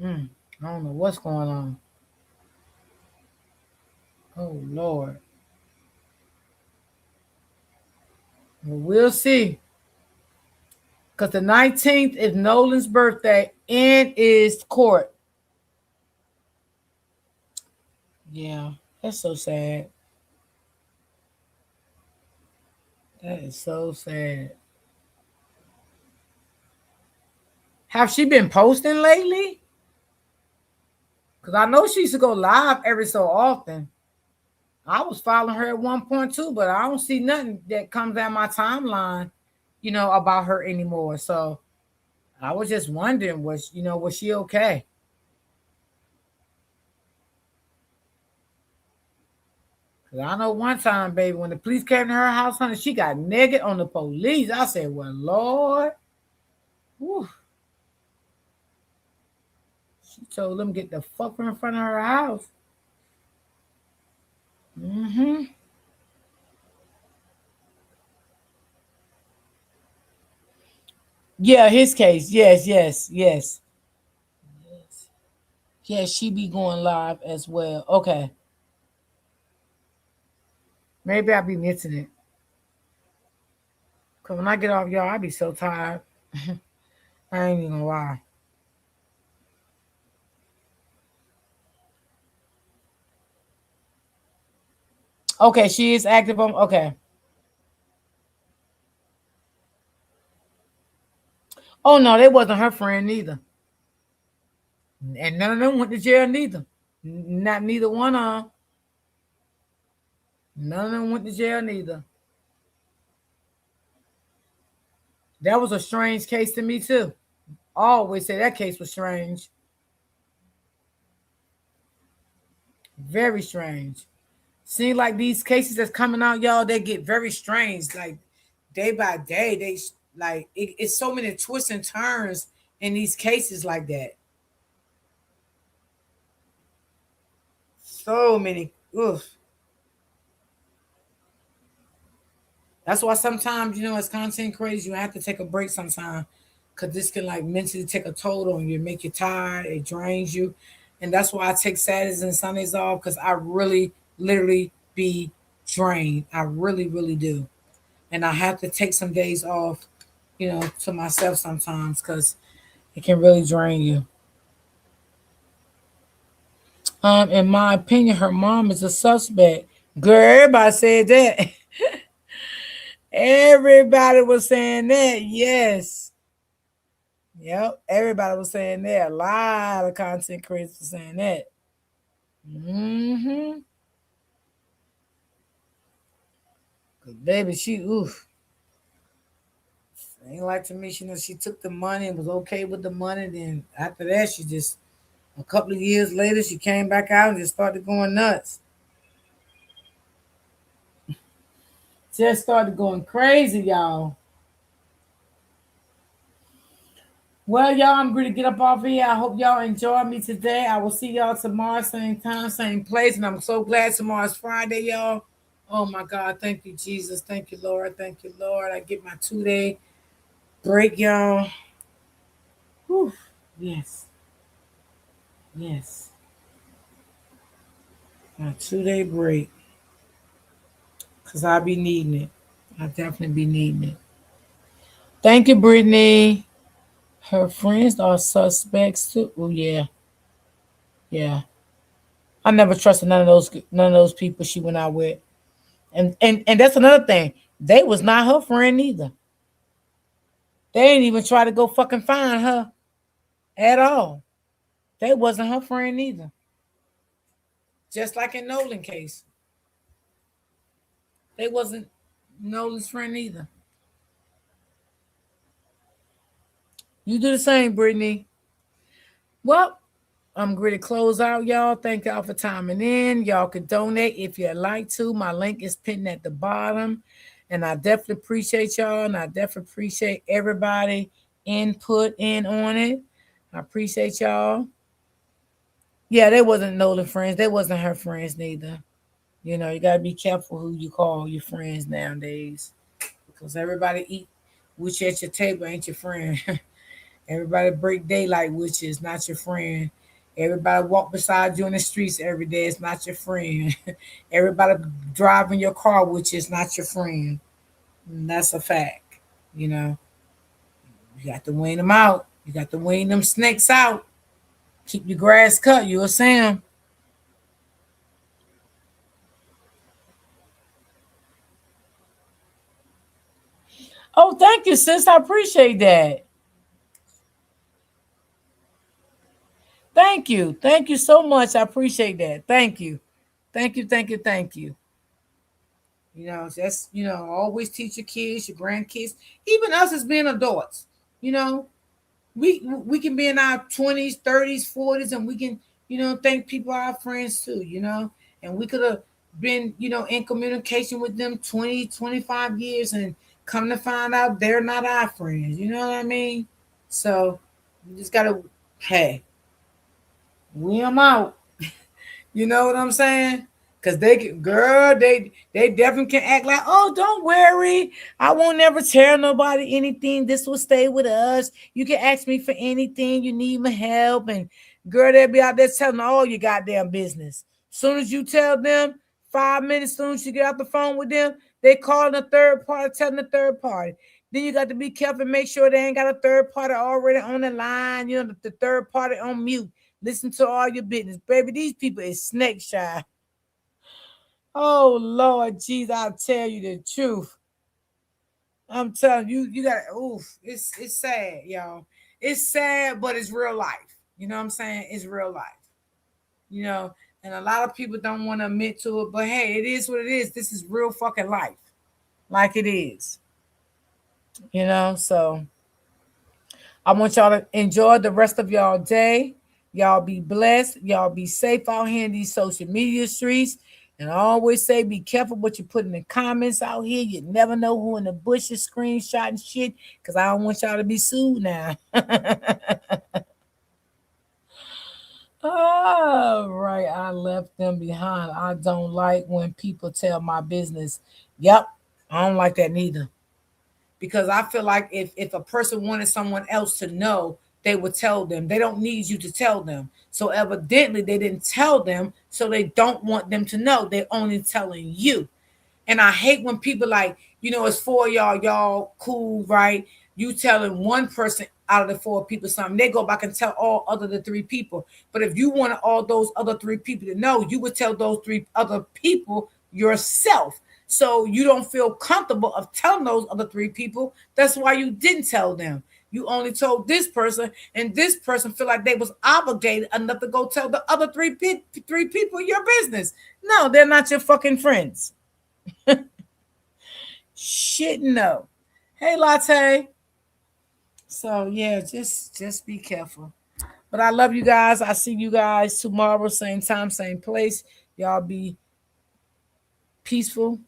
I don't know what's going on. Oh Lord. Well, we'll see. Because the 19th is Nolan's birthday and is court. Yeah, that's so sad. That is so sad. Have she been posting lately? Because I know she used to go live every so often. I was following her at one point too, but I don't see nothing that comes down my timeline, you know, about her anymore. So I was just wondering, was she okay? Because I know one time, baby, when the police came to her house, honey, she got naked on the police. I said, well, Lord. Whew. She told them get the fuck in front of her house. Yeah, his case. Yes. Yes, she be going live as well. Okay. Maybe I'll be missing it. Because when I get off, y'all, I be so tired. I ain't even gonna lie. Okay, she is active on. Okay. Oh no, that wasn't her friend neither. And none of them went to jail neither. Not neither one of them. None of them went to jail neither. That was a strange case to me too. I always say that case was strange. Very strange. Seems like these cases that's coming out, y'all, they get very strange. Like day by day, they like it's so many twists and turns in these cases like that. So many. Oof. That's why sometimes, as content creators, you have to take a break sometimes, because this can like mentally take a toll on you, make you tired, it drains you. And that's why I take Saturdays and Sundays off, because I really, literally be drained. I really, really do. And I have to take some days off, to myself sometimes, because it can really drain you. In my opinion, her mom is a suspect. Girl, everybody said that. Everybody was saying that. Yes. Yep. Everybody was saying that. A lot of content creators were saying that. Cause baby, she ain't like to me. She took the money and was okay with the money. Then after that, she just a couple of years later, she came back out and just started going nuts. Just started going crazy, y'all. Well, y'all, I'm going to get up off here. I hope y'all enjoy me today. I will see y'all tomorrow, same time, same place. And I'm so glad tomorrow's Friday, y'all. Oh, my God. Thank you, Jesus. Thank you, Lord. Thank you, Lord. I get my 2-day break, y'all. Whew. Yes. Yes. My 2-day break. Because I'll be needing it. I'll definitely be needing it. Thank you, Brittany. Her friends are suspects too. Oh, yeah. Yeah. I never trusted none of those people she went out with. And that's another thing. They was not her friend either. They ain't even try to go fucking find her at all. They wasn't her friend either. just like in Nolan case. They wasn't Nolan's friend either. You do the same, Brittany. Well, I'm going to close out, y'all. Thank y'all for timing in. Y'all can donate if you'd like to. My link is pinned at the bottom. And I definitely appreciate y'all. And I definitely appreciate everybody input in on it. I appreciate y'all. Yeah, they wasn't Nolan friends. They wasn't her friends neither. You know, you got to be careful who you call your friends nowadays. Because everybody eat which at your table ain't your friend. Everybody break daylight, which is not your friend. Everybody walk beside you in the streets every day. It's not your friend. Everybody driving your car, which is not your friend. And that's a fact. You know, you got to wean them out. You got to wean them snakes out. Keep your grass cut. You'll see them. Oh, thank you, sis. I appreciate that. Thank you. Thank you so much. I appreciate that. Thank you. Thank you. Thank you. Thank you. You know, that's, you know, always teach your kids, your grandkids, even us as being adults. You know, we can be in our 20s, 30s, 40s, and we can, you know, think people are our friends too, you know, and we could have been, you know, in communication with them 20, 25 years and come to find out they're not our friends. You know what I mean? So you just got to, hey, we them out. You know what I'm saying? Because they can, girl, they definitely can act like, oh, don't worry. I won't never tell nobody anything. This will stay with us. You can ask me for anything. You need my help. And girl, they'll be out there telling all your goddamn business. Soon as you tell them, 5 minutes, soon as you get off the phone with them, they calling a third party, telling the third party. Then you got to be careful and make sure they ain't got a third party already on the line. You know, the third party on mute. Listen to all your business. Baby, these people is snake shy. Oh, Lord Jesus, I'll tell you the truth. I'm telling you, you got to, oof, it's sad, y'all. It's sad, but it's real life. You know what I'm saying? It's real life. You know, and a lot of people don't want to admit to it, but hey, it is what it is. This is real fucking life. Like it is. You know, so I want y'all to enjoy the rest of y'all day. Y'all be blessed. Y'all be safe out here in these social media streets. And I always say, be careful what you put in the comments out here. You never know who in the bushes screenshotting shit, because I don't want y'all to be sued now. All right, I left them behind. I don't like when people tell my business. Yep, I don't like that neither. Because I feel like if a person wanted someone else to know, they would tell them. They don't need you to tell them. So evidently they didn't tell them, so they don't want them to know. They're only telling you. And I hate when people like, you know, it's 4 y'all cool, right? You telling one person out of the 4 people something, they go back and tell all other the 3 people. But if you wanted all those other 3 people to know, you would tell those 3 other people yourself. So you don't feel comfortable of telling those other 3 people. That's why you didn't tell them. You only told this person, and this person feel like they was obligated enough to go tell the other 3 people your business. No, they're not your fucking friends. Shit, no. Hey, Latte. So yeah, just be careful. But I love you guys. I see you guys tomorrow, same time, same place. Y'all be peaceful.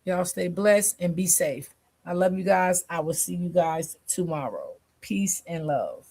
Y'all stay blessed and be safe. I love you guys. I will see you guys tomorrow. Peace and love.